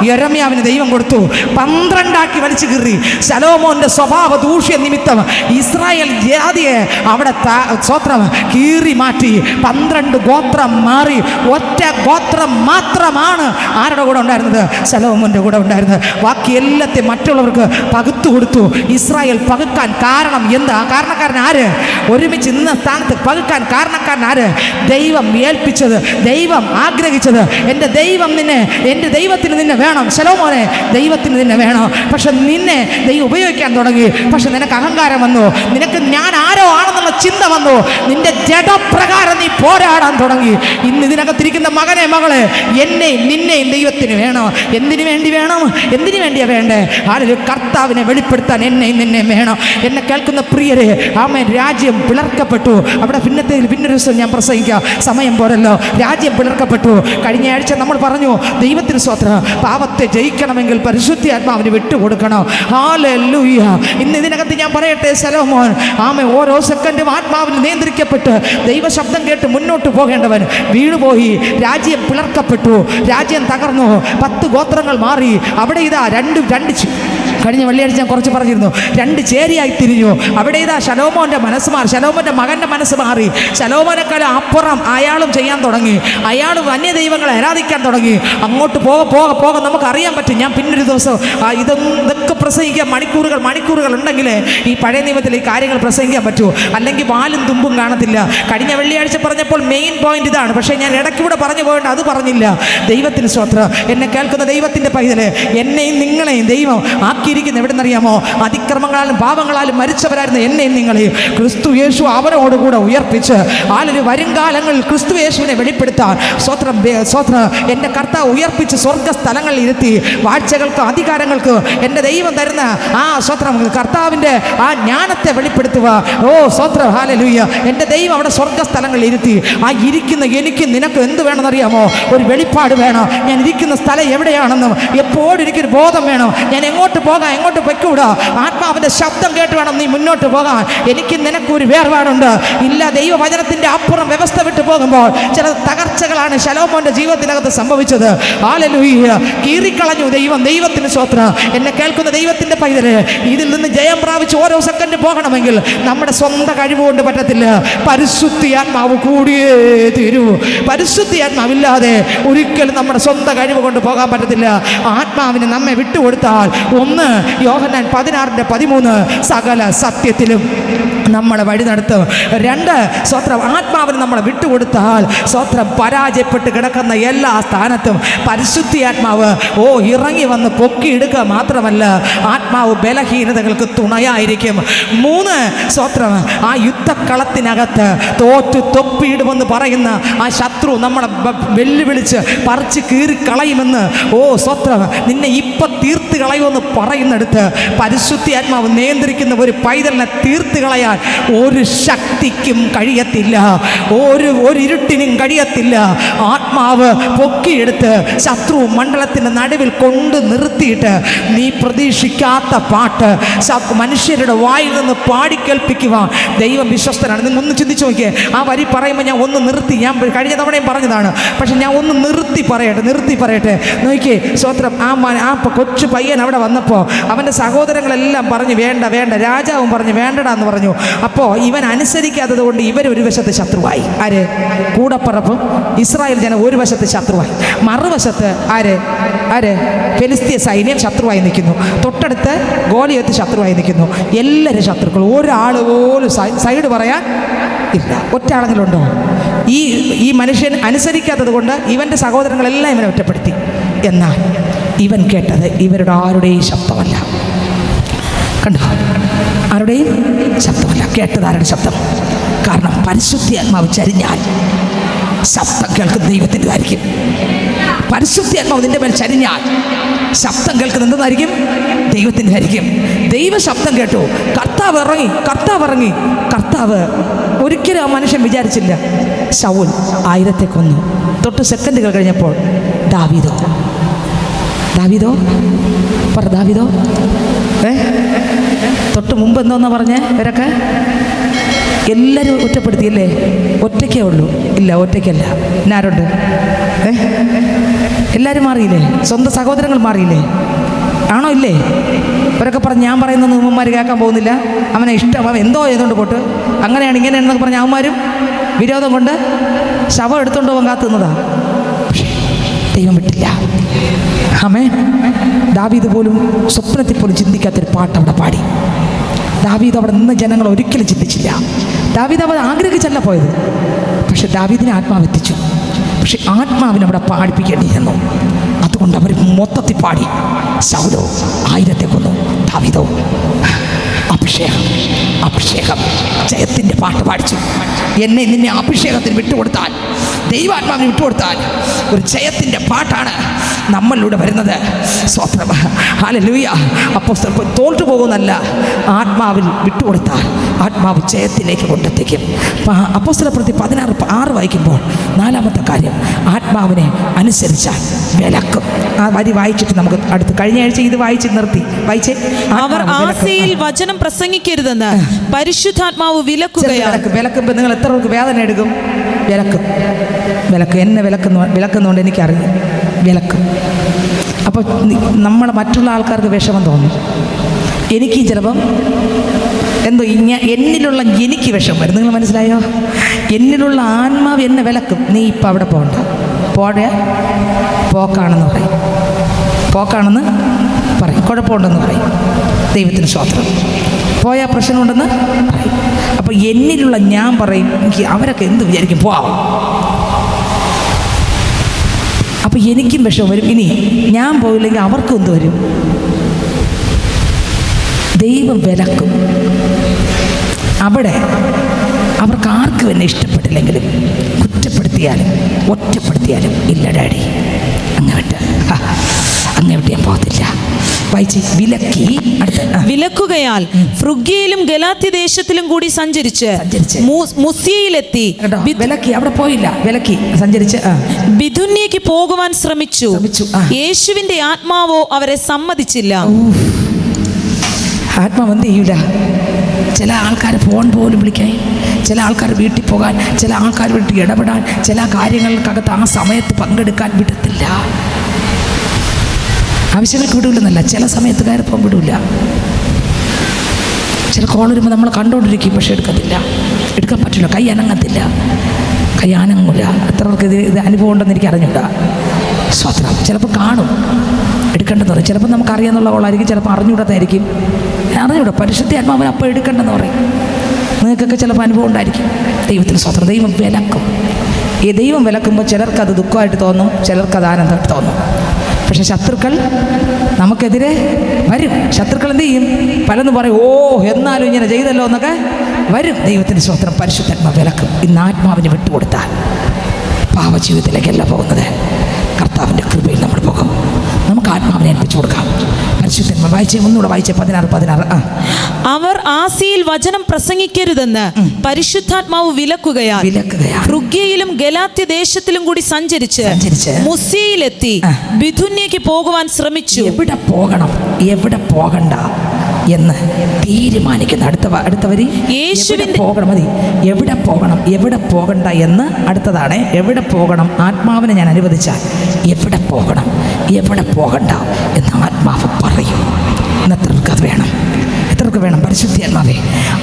യെരമ്യാവിന് ദൈവം കൊടുത്തു. 12 വലിച്ചു കീറി. ശലോമോന്റെ സ്വഭാവ ദൂഷ്യ നിമിത്തം ഇസ്രായേൽ ജാതിയെ അവിടെ സ്വത്രം കീറി മാറ്റി. 12 ഗോത്രം മാറി. ഒറ്റ ഗോത്രം മാത്രമാണ് ആരുടെ കൂടെ ഉണ്ടായിരുന്നത്? ശലോമോന്റെ കൂടെ ഉണ്ടായിരുന്നത്. ബാക്കി എല്ലാത്തെയും മറ്റുള്ളവർക്ക് പകുത്തു കൊടുത്തു. ഇസ്രായേൽ പകുക്കാൻ കാരണം എന്താ? കാരണക്കാരൻ ആര്? ഒരുമിച്ച് ഇന്ന സ്ഥാനത്ത് പകുക്കാൻ കാരണക്കാരൻ ആര്? ദൈവം ഏൽപ്പിച്ചത്, ദൈവം ആഗ്രഹിച്ചത്. എൻ്റെ ദൈവത്തിന് നിന്നെ വേണം ശലോമോനെ, ദൈവത്തിന് നിന്നെ വേണം. പക്ഷെ നിന്നെ ദൈവം ഉപയോഗിക്കാൻ തുടങ്ങി. പക്ഷെ നിനക്ക് അഹങ്കാരം വന്നു. നിനക്ക് ഞാൻ ആരോ ആണെന്നുള്ള ചിന്ത വന്നു. നിന്റെ ജഡപ്രകാരം നീ പോരാടാൻ തുടങ്ങി. ഇന്ന് ഇതിനകത്തിരിക്കുന്ന മകനെ, മകളെ, എന്നെയും നിന്നെയും ദൈവത്തിന് വേണം. എന്തിനു വേണ്ടി വേണം? എന്തിനു വേണ്ടിയാ വേണ്ടേ? ആരൊരു കർത്താവിനെ വെളിപ്പെടുത്താൻ എന്നെയും നിന്നെയും വേണം. എന്നെ കേൾക്കുന്ന പ്രിയരെ, ആമേൻ, രാജ്യം പിളർക്കപ്പെട്ടു. അവിടെ പിന്നൊരു ദിവസം ഞാൻ പ്രസംഗിക്കാം, സമയം പോരല്ലോ. രാജ്യം പിളർക്കപ്പെട്ടു. കഴിഞ്ഞ ആഴ്ച നമ്മൾ പറഞ്ഞു, ദൈവത്തിന് സ്വത്രം, പാപത്തെ ജയിക്കണമെങ്കിൽ പരിശുദ്ധാത്മാവിന് വിട്ടുകൊടുക്കണം. ഹല്ലേലൂയ. ഇന്ന് ഇതിനകത്ത് ഞാൻ പറയട്ടെ, ശലോമോൻ ആമേ ഓരോ സെക്കൻഡും ആത്മാവിൽ നിയന്ത്രിക്കപ്പെട്ട് ദൈവശബ്ദം കേട്ട് മുന്നോട്ട് പോകേണ്ടവൻ വീണുപോയി. രാജ്യം പിളർക്കപ്പെട്ടു. രാജ്യം തകർന്നു. 10 ഗോത്രങ്ങൾ മാറി. അവിടെ ഇതാ രണ്ട് കഴിഞ്ഞ വെള്ളിയാഴ്ച ഞാൻ കുറച്ച് പറഞ്ഞിരുന്നു. 2 ചേരിയായി തിരിഞ്ഞു. അവിടെ ഇതാ ശലോമോന്റെ മനസ്സ് മാറി. ശലോമോന്റെ മകന്റെ മനസ്സ് മാറി. ശലോമോനെക്കാളും അപ്പുറം അയാളും ചെയ്യാൻ തുടങ്ങി. അയാൾ അന്യദൈവങ്ങളെ ആരാധിക്കാൻ തുടങ്ങി. അങ്ങോട്ട് പോക നമുക്ക് അറിയാൻ പറ്റും. ഞാൻ പിന്നൊരു ദിവസം ഇതൊക്കെ പ്രസംഗിക്കാൻ മണിക്കൂറുകൾ ഉണ്ടെങ്കിലേ ഈ പഴയ നിയമത്തിൽ ഈ കാര്യങ്ങൾ പ്രസംഗിക്കാൻ പറ്റൂ. അല്ലെങ്കിൽ വാലും തുമ്പും കാണത്തില്ല. കഴിഞ്ഞ വെള്ളിയാഴ്ച പറഞ്ഞപ്പോൾ മെയിൻ പോയിന്റ് ഇതാണ്. പക്ഷേ ഞാൻ ഇടയ്ക്കൂടെ പറഞ്ഞു പോകേണ്ട, അത് പറഞ്ഞില്ല. ദൈവത്തിന് സ്തോത്രം. എന്നെ കേൾക്കുന്ന ദൈവത്തിൻ്റെ പൈതല്, എന്നെയും നിങ്ങളെയും ദൈവം ആക്കിയിരിക്കുന്ന എവിടെന്നറിയാമോ? അതിക്രമങ്ങളാലും പാപങ്ങളാലും മരിച്ചവരായിരുന്ന എന്നെയും നിങ്ങളെയും ക്രിസ്തു യേശു അവരോടുകൂടെ ഉയർപ്പിച്ച് വരുംകാലങ്ങളിൽ ക്രിസ്തു യേശുവിനെ വെളിപ്പെടുത്താൻ സ്വത്രം എൻ്റെ കർത്താവ് ഉയർപ്പിച്ച് സ്വർഗ്ഗസ്ഥലങ്ങളിൽ ഇരുത്തി വാഴ്ചകൾക്ക് അധികാരങ്ങൾക്ക് എൻ്റെ ദൈവം തരുന്ന ആ സ്വത്രം കർത്താവിൻ്റെ ആ ജ്ഞാനത്തെ വെളിപ്പെടുത്തുക. ഓ സ്വത്രം, ഹല്ലേലൂയ. എൻ്റെ ദൈവം അവിടെ സ്വർഗ്ഗസ്ഥലങ്ങളിൽ ഇരുത്തി. ആ ഇരിക്കുന്ന എനിക്ക് നിനക്ക് എന്ത് വേണമെന്നറിയാമോ? ഒരു വെളിപ്പാട് വേണം. ഞാൻ ഇരിക്കുന്ന സ്ഥലം എവിടെയാണെന്നും എപ്പോഴും എനിക്കൊരു ബോധം വേണം. ഞാൻ എങ്ങോട്ട് പോകാം, എങ്ങോട്ട് പൊയ്ക്കൂടാ. ആത്മാവിൻ്റെ ശബ്ദം കേട്ട് വേണം നീ മുന്നോട്ട് പോകാൻ. എനിക്ക് നിനക്കൊരു വേർപാടുണ്ട്. ഇല്ല, ദൈവവചനത്തിൻ്റെ അപ്പുറം വ്യവസ്ഥ വിട്ടു പോകുമ്പോൾ ചില തകർച്ചകളാണ് ശലോമോന്റെ ജീവിതത്തിനകത്ത് സംഭവിച്ചത്. ഹല്ലേലൂയ. കീറിക്കളഞ്ഞു ദൈവത്തിന് സ്തോത്രം. എന്നെ കേൾക്കുന്ന ദൈവത്തിൻ്റെ പൈതല്, ഇതിൽ നിന്ന് ജയം പ്രാപിച്ച് ഓരോ സെക്കൻഡ് പോകണമെങ്കിൽ നമ്മുടെ സ്വന്തം കഴിവുകൊണ്ട് പറ്റത്തില്ല. പരിശുദ്ധാത്മാവ് കൂടിയേ തീരൂ. പരിശുദ്ധാത്മാവില്ലാതെ ഒരിക്കലും നമ്മുടെ സ്വന്തം കഴിവ് കൊണ്ട് പോകാൻ പറ്റത്തില്ല. ആത്മാവിന് നമ്മെ വിട്ടുകൊടുത്താൽ, 1 യോഹന്നാൻ 16:13 സകല സത്യത്തിലും നമ്മളെ വഴി നടത്തും. 2 സ്വത്രം, ആത്മാവിന് നമ്മളെ വിട്ടുകൊടുത്താൽ സ്വത്രം പരാജയപ്പെട്ട് കിടക്കുന്ന എല്ലാ സ്ഥാനത്തും പരിശുദ്ധാത്മാവ് ഇറങ്ങി വന്ന് പൊക്കിയെടുക്കുക മാത്രമല്ല, ആത്മാവ് ബലഹീനതകൾക്ക് തുണയായിരിക്കും. 3 സ്വത്രം, ആ യുദ്ധക്കളത്തിനകത്ത് തോറ്റു തൊപ്പിയിടുമെന്ന് പറയുന്ന ആ ശത്രു നമ്മളെ വെല്ലുവിളിച്ച് പറിച്ച് കീറിക്കളയുമെന്ന് സ്വത്രം നിന്നെ ഇപ്പം തീർത്ത് കളയുമെന്ന് പറയുന്നിടത്ത് പരിശുദ്ധാത്മാവ് നിയന്ത്രിക്കുന്ന ഒരു പൈതലിനെ തീർത്ത് കളയാൻ ഒരു ശക്തിക്കും കഴിയത്തില്ല. ഒരു ഇരുട്ടിനും കഴിയത്തില്ല. ആത്മാവ് പൊക്കിയെടുത്ത് ശത്രു മണ്ഡലത്തിൻ്റെ നടുവിൽ കൊണ്ട് നിർത്തിയിട്ട് നീ പ്രതീക്ഷിക്കാത്ത പാട്ട് മനുഷ്യരുടെ വായിൽ നിന്ന് പാടിക്കേൽപ്പിക്കുവാൻ ദൈവം വിശ്വസ്തനാണ്. നിന്നൊന്ന് ചിന്തിച്ചു നോക്കിയേ. ആ വരി പറയുമ്പോൾ ഞാൻ ഒന്ന് നിർത്തി, ഞാൻ കഴിഞ്ഞ തവണയും പറഞ്ഞതാണ്, പക്ഷെ ഞാൻ ഒന്ന് നിർത്തി പറയട്ടെ. നോക്കിയേ സ്വത്രം, ആ കൊച്ചു പയ്യൻ അവിടെ വന്നപ്പോൾ അവൻ്റെ സഹോദരങ്ങളെല്ലാം പറഞ്ഞു വേണ്ട, രാജാവും പറഞ്ഞു വേണ്ടടാന്ന് പറഞ്ഞു. അപ്പോൾ ഇവൻ അനുസരിക്കാത്തത് കൊണ്ട് ഇവരൊരു വശത്ത് ശത്രുവായി. ആര്? കൂടപ്പറപ്പും ഇസ്രായേൽ ജനം ഒരു വശത്ത് ശത്രുവായി. മറുവശത്ത് ആര്? ഫെലിസ്തീയ സൈന്യം ശത്രുവായി നിൽക്കുന്നു. തൊട്ടടുത്ത് ഗോലിയത്ത് ശത്രുവായി നിൽക്കുന്നു. എല്ലാവരും ശത്രുക്കൾ. ഒരാൾ പോലും സൈഡ് പറയാൻ ഇല്ല. ഒറ്റ ആളെങ്കിലും ഉണ്ടോ? ഈ മനുഷ്യൻ അനുസരിക്കാത്തത് കൊണ്ട് ഇവൻ്റെ സഹോദരങ്ങളെല്ലാം ഇവനെ ഒറ്റപ്പെടുത്തി. എന്നാൽ ഇവൻ കേട്ടത് ഇവരുടെ ആരുടെയും ശബ്ദമല്ല. കണ്ടോ? ആരുടെയും ശബ്ദമല്ല. കേട്ടത് ആരുടെ ശബ്ദം? കാരണം പരിശുദ്ധാത്മാവ് ചരിഞ്ഞാൽ ശബ്ദം കേൾക്കുന്ന ദൈവത്തിൻ്റെതായിരിക്കും. പരിശുദ്ധാത്മാവ് നിന്റെ മേൽ ചരിഞ്ഞാൽ ശബ്ദം കേൾക്കുന്നത് എന്തെന്നായിരിക്കും? ദൈവത്തിൻ്റെ ആയിരിക്കും. ദൈവ ശബ്ദം കേട്ടു, കർത്താവ് ഇറങ്ങി. കർത്താവ് ഒരിക്കലും ആ മനുഷ്യൻ വിചാരിച്ചില്ല ശൗൽ 1000 കൊന്നു. തൊട്ട് സെക്കൻഡുകൾ കഴിഞ്ഞപ്പോൾ ദാവീദോ തൊട്ട് മുമ്പ് എന്തോന്നാ പറഞ്ഞേ? ഇവരൊക്കെ എല്ലാവരും ഒറ്റപ്പെടുത്തിയല്ലേ? ഒറ്റയ്ക്കേ ഉള്ളൂ. ഇല്ല, ഒറ്റയ്ക്കല്ല. എന്നാരുണ്ട്? എല്ലാവരും മാറിയില്ലേ? സ്വന്തം സഹോദരങ്ങൾ മാറിയില്ലേ? ആണോ? ഇല്ലേ? ഇവരൊക്കെ പറഞ്ഞ് ഞാൻ പറയുന്ന നിയമന്മാർ കേൾക്കാൻ പോകുന്നില്ല, അവനെ ഇഷ്ടം, അവൻ എന്തോ ചെയ്തുകൊണ്ട് പോട്ട്, അങ്ങനെയാണ് ഇങ്ങനെയാണെന്നൊക്കെ പറഞ്ഞ് അവന്മാരും വിരോധം കൊണ്ട് ശവം എടുത്തുകൊണ്ട് പോകാൻ കാത്തു നിന്നതാ. പക്ഷേ ദൈവം വിട്ടില്ല. ആമേൻ. ദാവീദ് പോലും സ്വപ്നത്തിൽ പോലും ചിന്തിക്കാത്തൊരു പാട്ട് അവിടെ പാടി. ദാവീദ് അവിടെ നിന്ന് ജനങ്ങൾ ഒരിക്കലും ചിന്തിച്ചില്ല. ദാവീദ് അവർ ആഗ്രഹിച്ചല്ല പോയത്, പക്ഷെ ദാവീദിനെ ആത്മാവ് എത്തിച്ചു. പക്ഷെ ആത്മാവിനെ അവിടെ പാടിപ്പിക്കേണ്ടിയിരുന്നു. അതുകൊണ്ട് അവർ മൊത്തത്തിൽ പാടി. ശൗലോ 1000 കൊന്നു, ദാവീദോ അഭിഷേകം ജയത്തിൻ്റെ പാട്ട് പാടിച്ചു. എന്നെ നിന്നെ അഭിഷേകത്തിന് വിട്ടുകൊടുത്താൽ, ദൈവാത്മാവിന് വിട്ടുകൊടുത്താൽ ഒരു ജയത്തിൻ്റെ പാട്ടാണ് നമ്മളിലൂടെ വരുന്നത്. സ്വത്രം. ഹല്ലേലൂയ. അപ്പോസ്തലൻ തോറ്റു പോകുന്നല്ല, ആത്മാവിൽ വിട്ടുകൊടുത്താൽ ആത്മാവ് ജയത്തിലേക്ക് കൊണ്ടെത്തിക്കും. അപ്പോസ്തലപ്രവൃത്തി 16:6 വായിക്കുമ്പോൾ 4-ാമത്തെ കാര്യം, ആത്മാവിനെ അനുസരിച്ചാൽ വിലക്കും. ആ വരി വായിച്ചിട്ട് നമുക്ക് അടുത്ത് കഴിഞ്ഞ ആഴ്ച ഇത് വായിച്ച് നിർത്തി. വായിച്ചേ. അവർ ആസയിൽ വചനം പ്രസംഗിക്കരുതെന്ന് പരിശുദ്ധാത്മാവ് വിലക്കുകയാണ്. വിലക്കുമ്പോൾ നിങ്ങൾ എത്ര പേർക്ക് വേദന എടുക്കും? വിലക്കും. എന്നെ വിലക്കുന്നതുകൊണ്ട് എനിക്കറിയാം. വിലക്കും. അപ്പോൾ നമ്മളെ മറ്റുള്ള ആൾക്കാർക്ക് വിഷമം തോന്നും. എനിക്ക് ചിലപ്പം എന്തോ എന്നിലുള്ള എനിക്ക് വിഷമം വരും. നിങ്ങൾ മനസ്സിലായോ? എന്നിലുള്ള ആത്മാവ് എന്നെ വിലക്കും. നീ ഇപ്പം അവിടെ പോകണ്ട, പോക്കാണെന്ന് പറയും, കുഴപ്പമുണ്ടെന്ന് പറയും. ദൈവത്തിന് സ്തോത്രം. പോയാൽ പ്രശ്നമുണ്ടെന്ന് പറയും. അപ്പോൾ എന്നിലുള്ള ഞാൻ പറയും, എനിക്ക് അവരൊക്കെ എന്ത് വിചാരിക്കും, പോവാം. അപ്പോൾ എനിക്കും വിഷമം വരും. ഇനി ഞാൻ പോയില്ലെങ്കിൽ അവർക്കും എന്ത് വരും? ദൈവം വിലക്കും. അവിടെ അവർക്ക് ആർക്കും എന്നെ ഇഷ്ടപ്പെട്ടില്ലെങ്കിലും കുറ്റപ്പെടുത്തിയാലും ഒറ്റപ്പെടുത്തിയാലും ഇല്ല ഡാഡി, അങ്ങ് വിട്ട് ഞാൻ പോകത്തില്ല. വായിച്ച് വിലക്കുകയാൽ ഫ്രുഗ്യയിലും ഗലാത്യ ദേശത്തിലും കൂടി സഞ്ചരിച്ച് മുസ്യയിലെത്തി. വിലക്കി, അവിടെ പോയില്ല, വിലക്കി സഞ്ചരിച്ച് ബിഥുന്യയ്ക്ക് പോകുവാൻ ശ്രമിച്ചു. യേശുവിന്റെ ആത്മാവോ അവരെ സമ്മതിച്ചില്ല. ആത്മാവ് എന്ത് ചെയ്യൂല? ചില ആൾക്കാർ ഫോൺ പോലും വിളിക്കാൻ, ചില ആൾക്കാർ വീട്ടിൽ പോകാൻ, ചില ആൾക്കാർ വീട്ടിൽ ഇടപെടാൻ, ചില കാര്യങ്ങൾക്കകത്ത് ആ സമയത്ത് പങ്കെടുക്കാൻ വിടത്തില്ല. ആവശ്യങ്ങൾക്ക് വിടൂലെന്നല്ല, ചില സമയത്ത് കയറിപ്പോകാൻ വിടൂല. ചില കോൾ വരുമ്പോൾ നമ്മൾ കണ്ടുകൊണ്ടിരിക്കും, പക്ഷെ എടുക്കാൻ പറ്റില്ല. കൈ അനങ്ങത്തില്ല. എത്ര പേർക്ക് ഇത് അനുഭവം ഉണ്ടെന്ന് എനിക്ക് അറിഞ്ഞൂടാ. സ്വത്രം. ചിലപ്പോൾ കാണും, എടുക്കേണ്ടെന്ന് പറയും. ചിലപ്പോൾ നമുക്കറിയാന്നുള്ള കോളായിരിക്കും, ചിലപ്പോൾ അറിഞ്ഞൂടാത്തായിരിക്കും. അറിഞ്ഞൂടാ. പരിശുദ്ധാത്മാവിനെ അപ്പോൾ എടുക്കേണ്ടെന്ന് പറയും. നിങ്ങൾക്കൊക്കെ ചിലപ്പോൾ അനുഭവം ഉണ്ടായിരിക്കും. ദൈവത്തിന് സ്വത്രം. ദൈവം വിലക്കും. ഈ ദൈവം വിലക്കുമ്പോൾ ചിലർക്കത് ദുഃഖമായിട്ട് തോന്നും, ചിലർക്കത് ആനന്ദമായിട്ട് തോന്നും. പക്ഷെ ശത്രുക്കൾ നമുക്കെതിരെ വരും. ശത്രുക്കൾ എന്ത് ചെയ്യും? പലതും പറയും, ഓ എന്നാലും ഇങ്ങനെ ചെയ്തല്ലോ എന്നൊക്കെ വരും. ദൈവത്തിൻ്റെ സ്വത്രം. പരിശുദ്ധാത്മാവ് വിലക്കും. ഇന്ന് ആത്മാവിന് വിട്ടുകൊടുത്താൽ പാവജീവിതത്തിലേക്കല്ല പോകുന്നത്, കർത്താവിൻ്റെ കൃപയിൽ നമ്മൾ പോകും. നമുക്ക് ആത്മാവിനെ ഏൽപ്പിച്ചു കൊടുക്കാം. പരിശുദ്ധാത്മാവ് വായിച്ചേ, ഒന്നുകൂടെ വായിച്ചേ. 16. അവർ ആസിയിൽ വചനം പ്രസംഗിക്കരുതെന്ന് പരിശുദ്ധാത്മാവ് വിലക്കുകയാൽ ഫ്രുഗ്യയിലും ഗലാത്യ ദേശത്തിലും കൂടി സഞ്ചരിച്ച് മുസ്യയിലെത്തി ബിഥുന്യയ്ക്ക് പോകുവാൻ ശ്രമിച്ചു. എവിടെ പോകണം, എവിടെ പോകണ്ട എന്ന് തീരുമാനിക്കുന്ന അടുത്ത വരി. യേശുവിന്റെ പോകണം. മതി. എവിടെ പോകണം, എവിടെ പോകണ്ട എന്ന് അടുത്തതാണ്. എവിടെ പോകണം, ആത്മാവിനെ ഞാൻ അനുവദിച്ചാൽ എവിടെ പോകണം, എവിടെ പോകണ്ട എന്ന് ആത്മാവ് പറയും. ഇന്ന് എത്രർക്ക് അത് വേണം? എത്രർക്ക് വേണം? പരിശുദ്ധാത്മാവേ,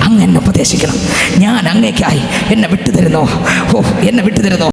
അങ്ങ് എന്നെ ഉപദേശിക്കണം. ഞാൻ അങ്ങേക്കായി എന്നെ വിട്ടുതരുന്നോ? എന്നെ വിട്ടുതരുന്നോ?